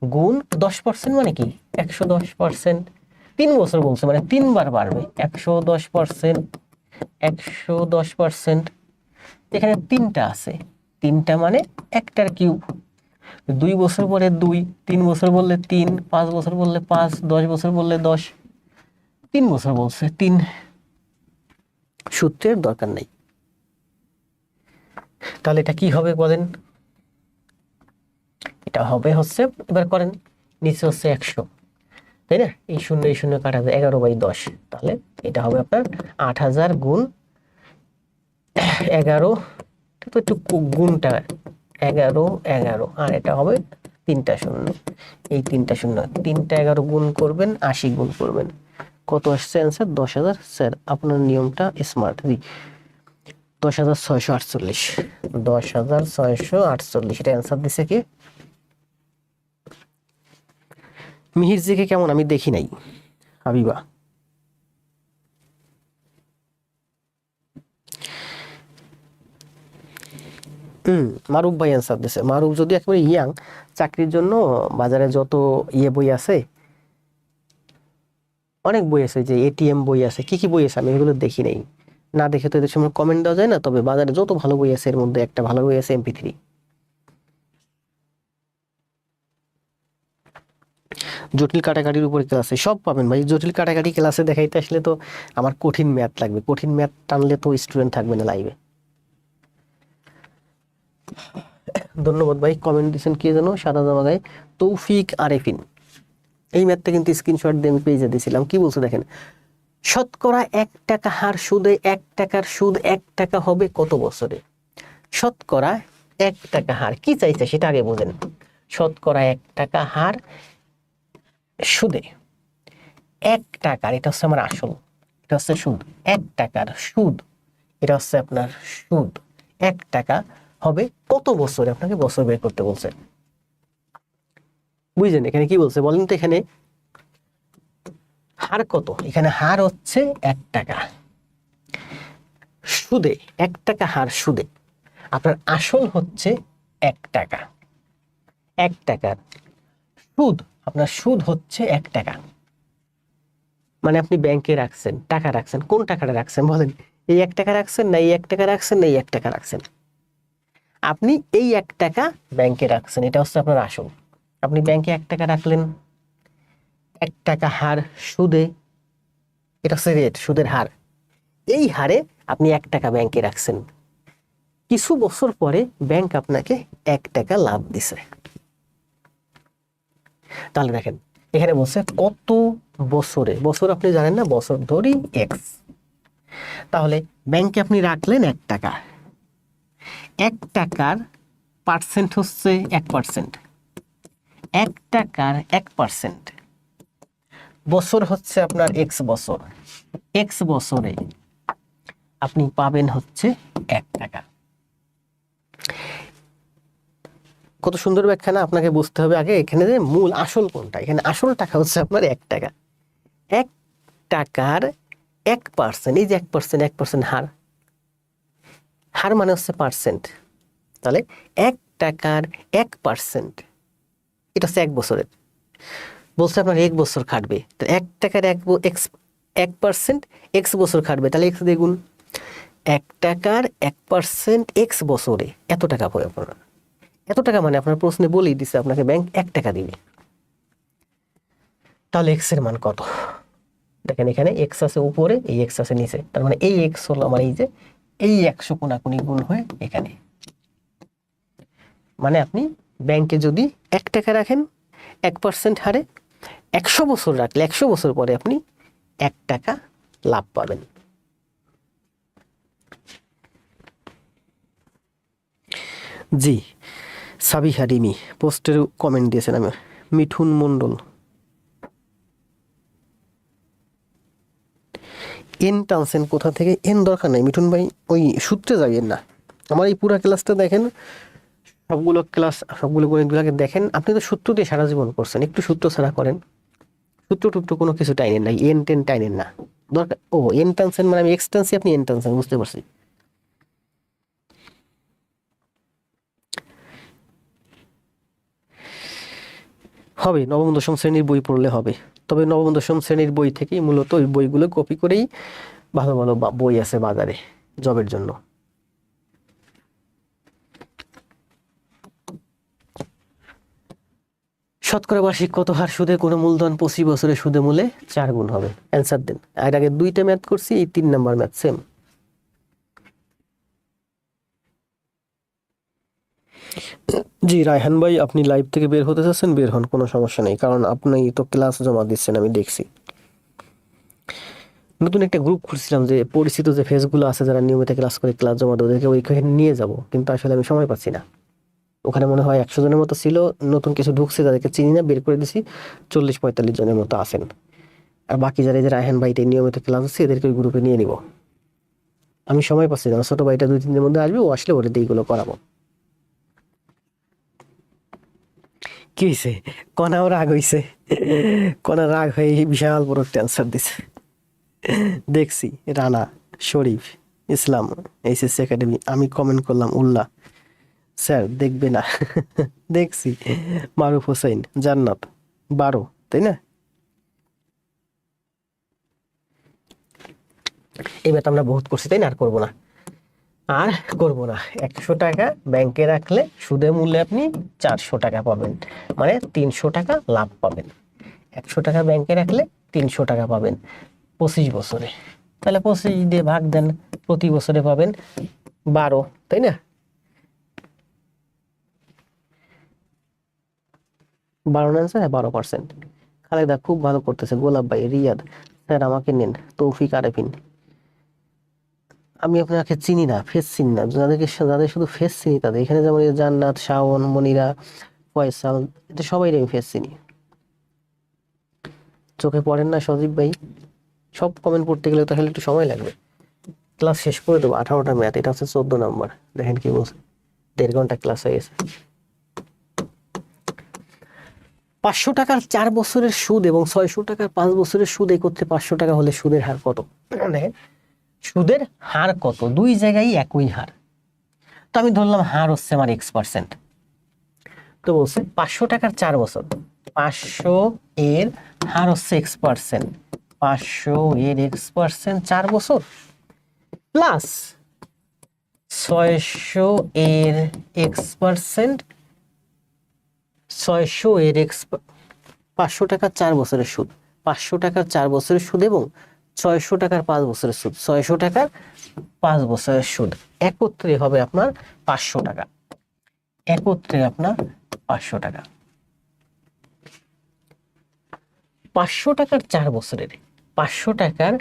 গুণ 10% মানে কি? 110%। 3 বছর বলছে মানে 3 বার বাড়বে। 110%, 110%। এখানে 3টা আছে, 3টা মানে 1টার কিউব। 2 বছর পরে 2, 3 বছর বললে 3, 5 বছর বললে 5, 10 বছর বললে 10। 3 বছর বলছে 3, সূত্রের দরকার নেই। তাহলে এটা কি হবে বলেন? এটা হবে হচ্ছে, এবার করেন, নিচে হচ্ছে 100 তাই না? এই শূন্য কাটা যায়, 11/10। তাহলে এটা হবে আপনার 8,000 গুণ 11, তো একটু গুণটা 11, আর এটা হবে 3টা শূন্য, এই 3টা শূন্য, 3টা 11 গুণ করবেন, 80 গুণ করবেন, কত আসছে অ্যান্সার? 10,000। স্যার আপনার নিয়মটা স্মার্ট। 10,648, 10,648। এটা অ্যান্সার দিছে কি? মিহির জিকে কেমন আমি দেখি নাই। হাবিবা, মারুফ ভাই অ্যান্সার দিছে। মারুফ যদি একেবারে ইয়াং, চাকরির জন্য বাজারে যত বই আছে, অনেক বই আছে, যে এটিএম বই আছে, কি কি বই আছে আমি এগুলো দেখি নাই, না দেখে তো এদের সময় কমেন্ট দেওয়া যায় না। তবে বাজারে যত ভালো বই আছে এর মধ্যে একটা ভালো বই আছে MP3। জটিল কাটাকাটির উপরে ক্লাসে সব পাবেন ভাই। জটিল কাটাকাটি ক্লাসে দেখাইতে আসলে তো আমার কঠিন ম্যাথ লাগবে, কঠিন ম্যাথ টানলে তো স্টুডেন্ট থাকবে না লাইভে। ধন্যবাদ ভাই, কমেন্ট দিচ্ছেন কে যেন, সাদা জামা গায়ে, তৌফিক আরেফিন। এই ম্যাথটা কিন্তু স্ক্রিনশট দিয়ে আমি পেজে দিয়েছিলাম। কি বলছে দেখেন, শতকরা 1 টাকা হার সুদে 1 টাকার সুদ 1 টাকা হবে কত বছরে? শতকরা 1 টাকা হার কি চাইছে সেটা আগে বোঝেন। শতকরা 1 টাকা হার সুদে 1 টাকার, এটা হচ্ছে আমার আসল, এটা হচ্ছে সুদ, 1 টাকার সুদ, এটা হচ্ছে আপনার সুদ 1 টাকা হবে কত বছরে? আপনাকে বছর বের করতে বলছে। বুঝলেন এখানে কি বলছে বলেন তো? এখানে হার কত? এখানে হার হচ্ছে 1 টাকা, সুদে 1 টাকা হার সুদে, আপনার আসল হচ্ছে 1 টাকা, 1 টাকার সুদ, আপনার সুদ হচ্ছে 1 টাকা। মানে আপনি ব্যাংকে রাখছেন, টাকা রাখছেন, কোন টাকাটা রাখছেন বলেন? এই 1 টাকা রাখছেন, না এই 1 টাকা রাখছেন, না এই 1 টাকা রাখছেন? আপনি এই 1 টাকা ব্যাংকে রাখছেন, এটা হচ্ছে আপনার আসল। আপনি ব্যাংকে 1 টাকা রাখলেন, 1 টাকা হার সুদে, এটা হচ্ছে রেট, সুদের হার। এই হারে আপনি 1 টাকা ব্যাংকে রাখছেন, কিছু বছর পরে ব্যাংক আপনাকে 1 টাকা লাভ দিছে। তাহলে দেখেন এখানে বলছে কত বছরে, বছর আপনি জানেন না, বছর ধরি এক্স। তাহলে ব্যাংকে আপনি রাখলেন 1 টাকা, 1 টাকার পার্সেন্ট হচ্ছে 1%, 1 টাকার 1% বছর হচ্ছে আপনার এক্স বছর, এক্স বছরে আপনি পাবেন হচ্ছে 1 টাকা। কত সুন্দর ব্যাখ্যা না? আপনাকে বুঝতে হবে আগে এখানে যে মূল আসল কোনটা। এখানে আসল টাকা হচ্ছে আপনার 1 টাকা, 1 টাকার 1%, এই যে 1%, 1% হার, হার মানে হচ্ছে পার্সেন্ট। তাহলে 1 টাকার 1%, এটা হচ্ছে 1 বছরের, বলছে আপনার 1 বছর খাটবে। 1 টাকার 1% এক্স বছর খাটবে, তাহলে এক্স দ্বিগুণ। 1 টাকার 1% এক্স বছরে এত টাকা পাবে আপনারা। এত টাকা মানে আপনার প্রশ্নে বলেই দিছে আপনাকে ব্যাংক 1 টাকা দিবে। তাহলে এক্স এর মান কত? দেখেন এখানে এক্স আছে উপরে, এই এক্স আছে নিচে, তার মানে এই এক্স হলো আমার এই যে এই 100 কোনাকুনি গুণ হয়ে এখানে। মানে আপনি ব্যাংকে যদি 1 টাকা রাখেন 1% হারে, 100 বছর রাখলে 100 বছর পরে আপনি 1 টাকা লাভ পাবেন। জি, সাবিহা রিমি পোস্টের কমেন্ট দিয়েছেন। আমি মিঠুন মণ্ডল, এন টানছেন কোথা থেকে? এন দরকার নাই মিঠুন ভাই, ওই সূত্রে যাবেন না। আমার এই পুরা ক্লাসটা দেখেন, সবগুলো গণিতগুলোকে দেখেন। আপনি তো সূত্র দিয়ে সারা জীবন করছেন, একটু সূত্র ছাড়া করেন। সূত্র টুত্র কোনো কিছু টাইনেন নাই, এন টেন টাইনেন না। দরকার ও এন টানছেন মানে আমি এক্স টানছি, আপনি এন টানছেন, বুঝতে পারছি। হবে, নবম দশম শ্রেণীর বই পড়লে হবে। তবে নবম দশম শ্রেণীর বই থেকেই মূলত ওই বইগুলো কপি করেই ভালো ভালো বই আছে বাজারে জবের জন্য। শতকরা বার্ষিক কত হার সুদে কোনো মূলধন 25 বছরে সুদে মূলে 4 গুণ হবে? অ্যান্সার দেন। এর আগে 2টা ম্যাথ করছি, এই 3 নাম্বার ম্যাথ সেম। জি রায়হান ভাই, আপনি লাইভ থেকে বের হতে চাচ্ছেন, বের হন, কোনো সমস্যা নেই, কারণ আপনি তো ক্লাস জমা দিচ্ছেন আমি দেখছি। নতুন একটা গ্রুপ খুলছিলাম, যে পরিচিত যে ফেসগুলো আছে যারা নিয়মিত ক্লাস করে ক্লাস জমা দেয়, ওদেরকে ওইখানে নিয়ে যাব, কিন্তু আসলে আমি সময় পাচ্ছি না। ওখানে মনে হয় 100 জনের মতো ছিল, নতুন কিছু ঢুকছে তাদেরকে চিনি না, বের করে দিছি। 40-45 জনের মতো আছেন। আর বাকি যারা, এই যে রায়হান ভাইতে নিয়মিত ক্লাস আছে, এদেরকে ওই গ্রুপে নিয়ে নিব। আমি সময় পাচ্ছি না, ছোট ভাইটা 2-3 দিনের মধ্যে আসবে, ও আসলে ওরে দিয়ে এইগুলো করাবো। কি হয়েছে? কনাও রাগ হয়েছে, কনা রাগ হয়ে বিশাল বড় টেনশন দিছে। দেখছি রানা, শরীফ, ইসলাম, এইচএসসি একাডেমি। আমি কমেন্ট করলাম উল্লাহ স্যার দেখবে না। দেখছি মারুফ হোসেন, জান্নাত 12, তাই না? এবার তো আমরা বহুত করছি, তাই না? আর করবো না, আর করবো না। 100 টাকা ব্যাংকে রাখলে সুদে মূল্যে আপনি 400 টাকা পাবেন, মানে 300 টাকা লাভ পাবেন। 100 টাকা ব্যাংকে রাখলে 300 টাকা পাবেন 25 বছরে। তাহলে 25 দিয়ে ভাগ দেন, প্রতি বছরে পাবেন 12, তাই না? 12 না স্যার, 12%। খালেদা খুব ভালো করতেছে। গোলাপ ভাই, রিয়াদ স্যার আমাকে নেন। তৌফিক আরেফিন, আমি আপনাকে চিনি না, ফেস চিনি না। যাদের শুধু ফেস চিনি তাদের, এখানে যেমন এই জান্নাত, শাওন, মনিরা, ফয়সাল, এটা সবাই আমি ফেস চিনি। চোখে পড়েন না সজীব ভাই? সব কমেন্ট পড়তে গেলে তো আসলে একটু সময় লাগবে। ক্লাস শেষ করে দেবো। 18টা ম্যাথ, এটা হচ্ছে 14 নাম্বার। দেখেন কি বলছে, 1.5 ঘন্টা ক্লাস হয়ে গেছে। 500 টাকার 4 বছরের সুদ এবং 600 টাকার 5 বছরের সুদ একত্রে 500 টাকা হলে সুদের হার কত? দেখেন সুদের হার কত, দুই জায়গায় একই হার। তো আমি ধরলাম হার হচ্ছে আমার x%। তো বলছে 500 টাকার 4 বছর, 500 এর হার হচ্ছে x%, 500 এর x% 4 বছর প্লাস 600 এর x%, 600 এর x, 500 টাকার 4 বছরের সুদ, 500 টাকার 4 বছরের সুদ এবং 600 টাকার 5 বছরের সুদ, 600 টাকার 5 বছরের সুদ একত্রে হবে আপনার 500 টাকা। একত্রে আপনার 500 টাকা। 500 টাকার 4 বছরের, 500 টাকার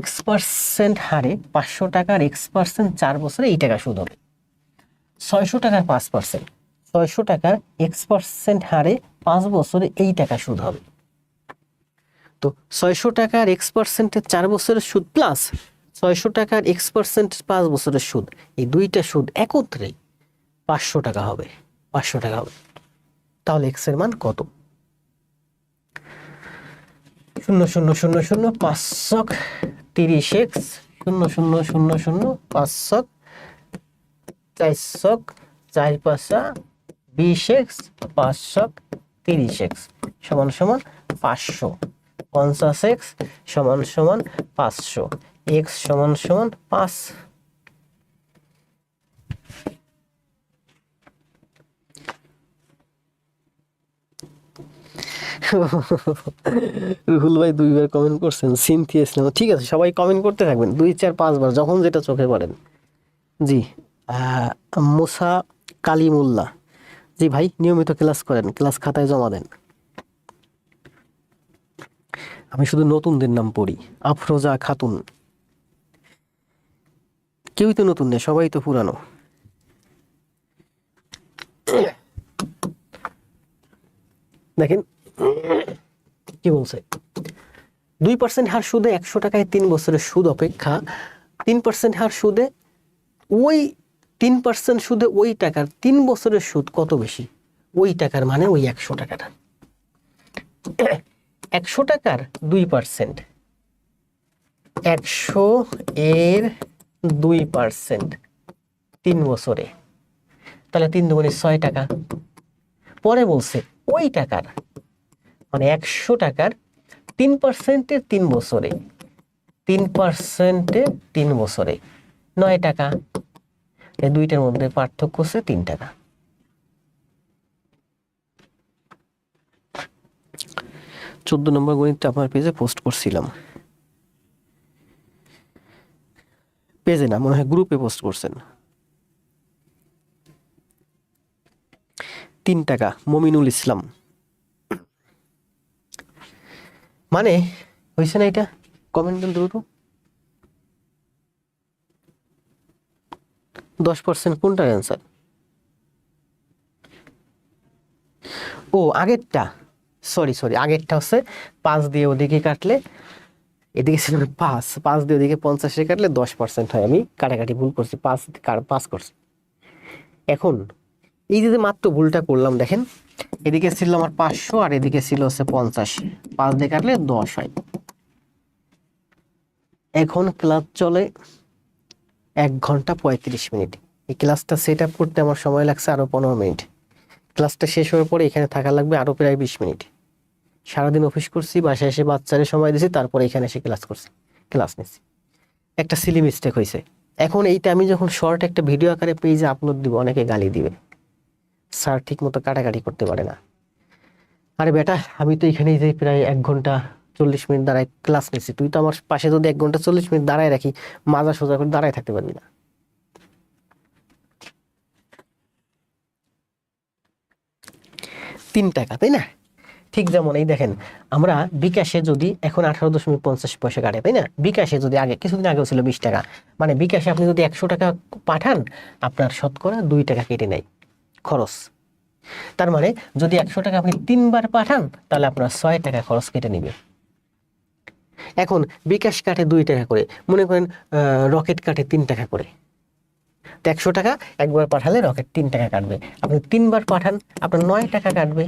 x% হারে 500 টাকার x% 4 বছরে এই টাকা সুদ হবে। 600 টাকার 5%, 600 টাকার x% হারে 5 বছরে এই টাকা সুদ হবে। তো 600 টাকার x%-এর 4 বছরের সুদ প্লাস 600 টাকার x% 5 বছরের সুদ, এই দুইটা সুদ একত্রে 500 টাকা হবে। 500 টাকা হবে। তাহলে x এর মান কত? 0.000 500 30x 0.000 500 400 4 5 20x 500 30x সমান সমান 500, 50x সমান সমান 500, x সমান সমান 5। রুহুল ভাই 2বার কমেন্ট করছেন। সিনথিয়া ইসলাম, ঠিক আছে সবাই কমেন্ট করতে থাকবেন 2 4 5 বার, যখন যেটা চোখে পড়েন। জি মুসা কালিমুল্লাহ, জি ভাই নিয়মিত ক্লাস করেন, ক্লাস খাতায় জমা দেন। আমি শুধু নতুনদের নাম পড়ি। আফরোজা খাতুন, কেউই তো নতুন নেই, সবাই তো পুরানো। দেখেন কি বলছে, 2% হার সুদে 100 টাকায় 3 বছরের সুদ অপেক্ষা 3% হার সুদে ওই 3% সুদে ওই টাকার 3 বছরের সুদ কত বেশি? ওই টাকার মানে ওই 100 টাকাটা, 100 টাকার 2%, 100 এর 2% 3 বছরে, তাহলে 3 দুগুণে 6 টাকা। পরে বলছে ওই টাকার মানে 100 টাকার 3% 3 বছরে, 3% 3 বছরে 9 টাকা। এই দুইটার মধ্যে পার্থক্য হচ্ছে 3 টাকা। চোদ্দ নম্বর গণিতটা আপনার পেজে পোস্ট করছিলাম, পেজে না মনে হয় গ্রুপে পোস্ট করছেন। 3 টাকা মমিনুল ইসলাম, মানে হয়েছে না এটা? কমেন্ট দেন দ্রুত। 10% কোনটার অ্যান্সার? ও আগেরটা, সরি আগেরটা হচ্ছে 5 দিয়ে ওদিকে কাটলে, এদিকে ছিল 5 দিয়ে ওদিকে 50 কাটলে 10% হয়। আমি কাটাকাটি ভুল করছি, 5 করছি। এখন এই যে মাত্র ভুলটা করলাম দেখেন, এদিকে ছিল আমার 500 আর এদিকে ছিল হচ্ছে 50, 5 দিয়ে কাটলে 10 হয়। এখন ক্লাস চলে 1 ঘন্টা 35 মিনিট। এই ক্লাসটা সেট আপ করতে আমার সময় লাগছে আরো 15 মিনিট। ক্লাসটা শেষ হওয়ার পরে এখানে থাকা লাগবে আরো প্রায় 20 মিনিট। সারাদিন অফিস করছি, বাসায় এসে বাচ্চারে সময় দিয়েছি, তারপরে এখানে এসে ক্লাস নিচ্ছি। একটা সিলি মিস্টেক হয়েছে। এখন এইটা আমি যখন শর্ট একটা ভিডিও আকারে পেজে আপলোড দিব, অনেকে গালি দিবে, স্যার ঠিক মতো কাটাকাটি করতে পারে না। আরে বেটা, আমি তো এখানে যে প্রায় 1 ঘন্টা 40 মিনিট দাঁড়ায় ক্লাস নিচ্ছি, তুই তো আমার পাশে যদি 1 ঘন্টা 40 মিনিট দাঁড়ায় রাখি, মাজা সোজা করে দাঁড়ায় থাকতে পারবি না। 3 টাকা, তাই না? ঠিক যেমন এই দেখেন, আমরা বিকাশে যদি এখন 18.50 কাটে, তাই না? বিকাশে যদি আগে কিছুদিন আগেও ছিল 20 টাকা, মানে বিকাশে আপনি যদি 100 টাকা পাঠান, আপনার শতকরা 2 টাকা কেটে নেয় খরচ। তার মানে যদি 100 টাকা আপনি 3 বার পাঠান, তাহলে আপনার 6 টাকা খরচ কেটে নিবে। এখন বিকাশ কাটে 2 টাকা করে, মনে করেন রকেট কাটে 3 টাকা করে, তো 100 টাকা একবার পাঠালে রকেট 3 টাকা কাটবে। আপনি 3 বার পাঠান, আপনার 9 টাকা কাটবে।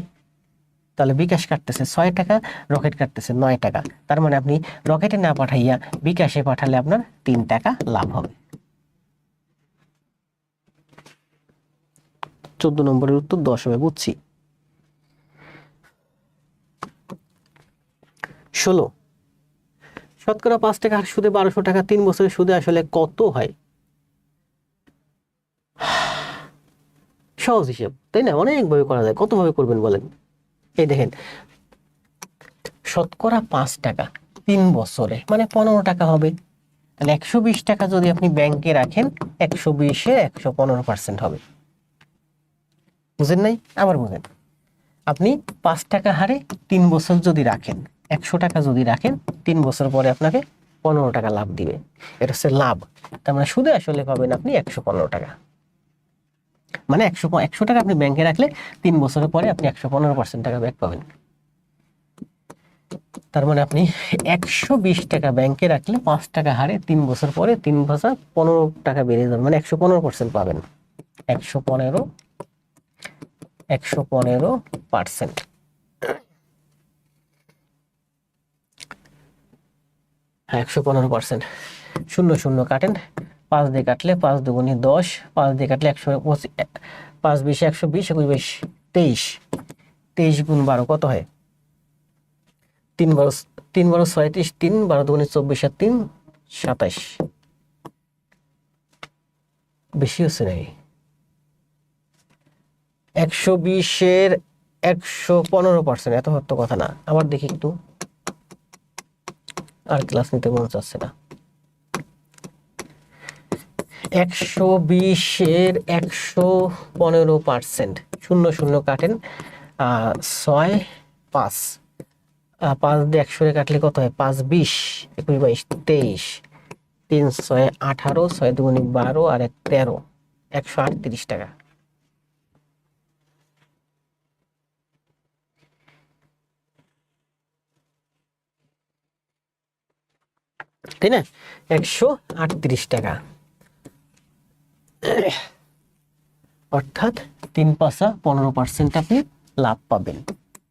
তাহলে বিকাশ কাটতেছে 6 টাকা, রকেট কাটতেছে 9 টাকা। তার মানে আপনি রকেটে না পাঠাইয়া বিকাশে পাঠালে আপনার 3 টাকা লাভ হবে। 14 নম্বরের উত্তর 10 হবে, বুঝছি। 16, শতকরা 5 টাকা সুদে 1200 টাকা 3 বছরের সুদে আসলে কত হয়? সহজ হিসেব, তাই না? অনেকভাবে করা যায়, কতভাবে করবেন বলেন? এই দেখেন, শতকরা 5 টাকা 3 বছরে মানে 15 টাকা হবে। তাহলে 120 টাকা যদি আপনি ব্যাংকে রাখেন, 120-এ 115% হবে। বুঝেন নাই? আবার বুঝেন। আপনি 5 টাকা হারে 3 বছর যদি রাখেন, 100 টাকা যদি রাখেন, 3 বছর পরে আপনাকে 15 টাকা লাভ দিবে। এটা হচ্ছে লাভ। তার মানে সুদে আসলে পাবেন আপনি 115 টাকা। মানে 100 টাকা আপনি ব্যাংকে রাখলে 3 বছরের পরে আপনি 115% টাকা ব্যাক পাবেন। তার মানে আপনি 120 টাকা ব্যাংকে রাখলে 5 টাকা হারে 3 বছর পরে 3 বছর 15 টাকা বেড়ে যাবে, মানে 115% পাবেন। 115%। হ্যাঁ, 115%। 0 0 কাটেন, 5 দিয়ে কাটলে 5 দুগুণে 10, 5 দিয়ে কাটলে 125, 5 20 120, 21 23, 23 গুণ 12 কত হয়? 3 12 36, 3 12 দুগুণে 24 আর 3 27। বেশি হচ্ছে নাকি? 120-এর 115%, এত হত্য কথা না। আবার দেখি একটু, আর ক্লাস নিতে মন চাচ্ছে না। 120-এর 115%, 0 0 কাটেন, 6 5, 5 দিয়ে 100 কাটলে কত হয়? 5 20, 21 22 23, 3 6 18, 6 দুগুণে 12 আর 1 13, 138 টাকা। তাই না? 138 টাকা, অর্থাৎ 3 পাঁচা 15% আপনি লাভ পাবেন।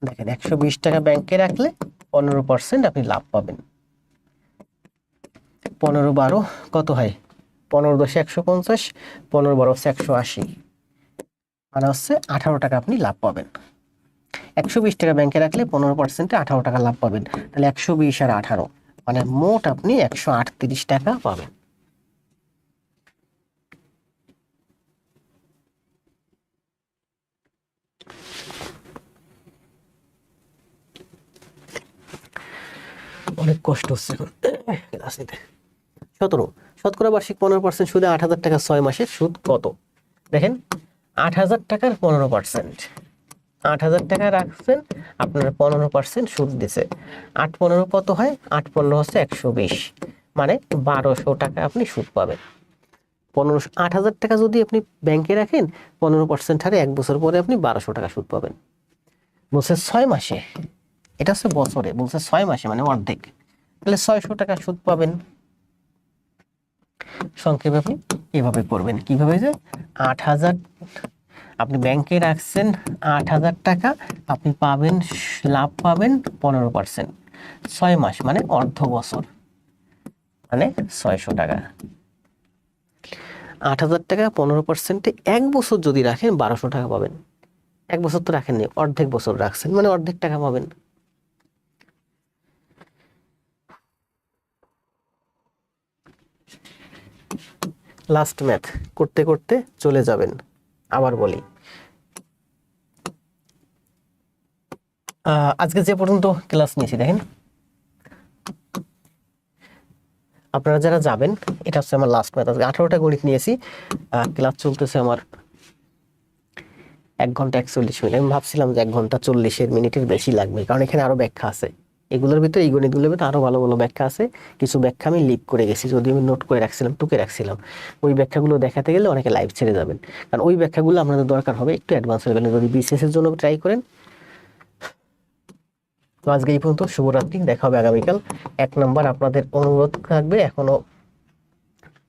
দেখেন 120 টাকা ব্যাংকে রাখলে 15% আপনি লাভ পাবেন। 15 12 কত হয়? 15 10 150, 15 12 হচ্ছে 180, মানে হচ্ছে 18 টাকা আপনি লাভ পাবেন। 120 টাকা ব্যাংকে রাখলে 15%-এ 18 টাকা লাভ পাবেন। তাহলে 120 আর 18 মানে মোট আপনি 138 টাকা পাবেন। অনেক কষ্ট হচ্ছে এখন ক্লাস নিতে। 17 শতকরা বার্ষিক 15% সুদে 8,000 টাকা 6 মাসের সুদ কত? দেখেন 8,000 টাকার 15%, 8,000 টাকা রাখছেন, আপনার 15% সুদ দিছে। 8 15 কত হয়? 8 15 হচ্ছে 120, মানে 1200 টাকা আপনি সুদ পাবেন। 8,000 টাকা যদি আপনি ব্যাংকে রাখেন, 15% হারে 1 বছর পরে আপনি 1200 টাকা সুদ পাবেন। বলছে 6 মাসে, এটা হচ্ছে বছরে, বলছে 6 মাসে মানে অর্ধেক, তাহলে 600 টাকা সুদ পাবেন। সংক্ষেপে আপনি এভাবে করবেন। কিভাবে? যে 8,000 আপনি ব্যাংকে রাখছেন, 8,000 টাকা আপনি পাবেন, লাভ পাবেন 15%, 6 মাস মানে অর্ধ বছর, মানে 600 টাকা। 8,000 টাকা 15%-এ 1 বছর যদি রাখেন 1200 টাকা পাবেন। 1 বছর তো রাখেননি, অর্ধেক বছর রাখছেন মানে অর্ধেক টাকা পাবেন। লাস্ট ম্যাথ করতে করতে চলে যাবেন। আবার বলি, আজকে যে পর্যন্ত ক্লাস নিয়েছি, দেখেন আপনারা যারা যাবেন, এটা হচ্ছে আমার লাস্ট ম্যাথ। আজকে 18টা গণিত নিয়েছি, ক্লাস চলতেছে আমার 1 ঘন্টা 41 মিনিট। আমি ভাবছিলাম যে 1 ঘন্টা 40 মিনিটের বেশি লাগবে, কারণ এখানে আরো ব্যাখ্যা আছে। এগুলোর ভিতরে, এই গণিতগুলোর ভিতরে আরো ভালো ভালো ব্যাখ্যা আছে। কিছু ব্যাখ্যা আমি লিক করে গেছি, যদি আমি নোট করে রাখছিলাম, টুকে রাখছিলাম। ওই ব্যাখ্যাগুলো দেখাতে গেলে অনেকে লাইভ ছেড়ে যাবেন, কারণ ওই ব্যাখ্যাগুলো আপনাদের দরকার হবে একটু অ্যাডভান্স লেভেলে যদি বিসিএস এর জন্য ট্রাই করেন। তো আজকে এই পর্যন্ত, শুভরাত্রি, দেখা হবে আগামীকাল। 1 নাম্বার আপনাদের অনুরোধ থাকবে, এখনো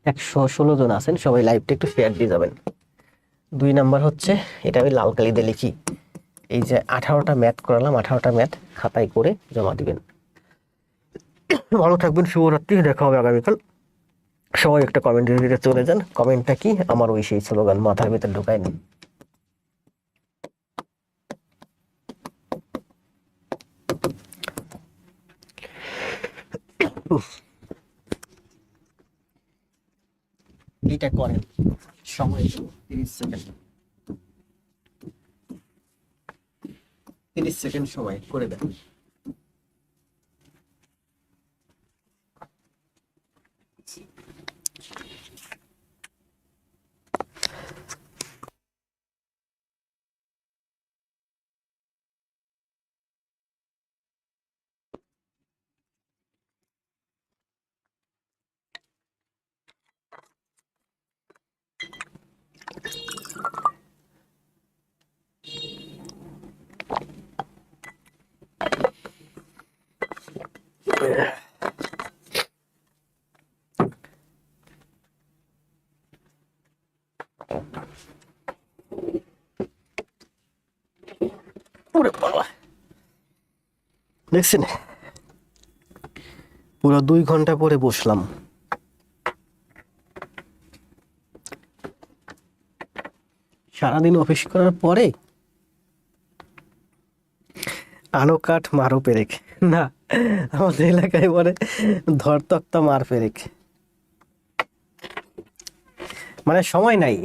116 জন আছেন, সবাই লাইভটা একটু শেয়ার দিয়ে যাবেন। 2 নাম্বার হচ্ছে, এটা আমি লাল কালি দিয়ে লিখি, এই যে 18টা ম্যাথ করালাম, 18টা ম্যাথ খাতায় করে জমা দিবেন। ভালো থাকবেন, শুভরাত্রি, দেখা হবে আগামীকাল। সবাই একটা কমেন্ট দিতে চলে যান। কমেন্টটা কি? আমার ওই সেই স্লোগান মাথার ভিতর ঢোকায় নি। এটা করেন, সময় 30 সেকেন্ড, 30 সেকেন্ড সময় করে দেন। দেখছেন, পুরো 2 ঘন্টা পরে বসলাম। সারাদিন অফিস করার পরে আনো কাঠ মারো পেরেক, না আমাদের এলাকায় বলে ধর তক্তা মার পেরেক, মানে সময় নাই।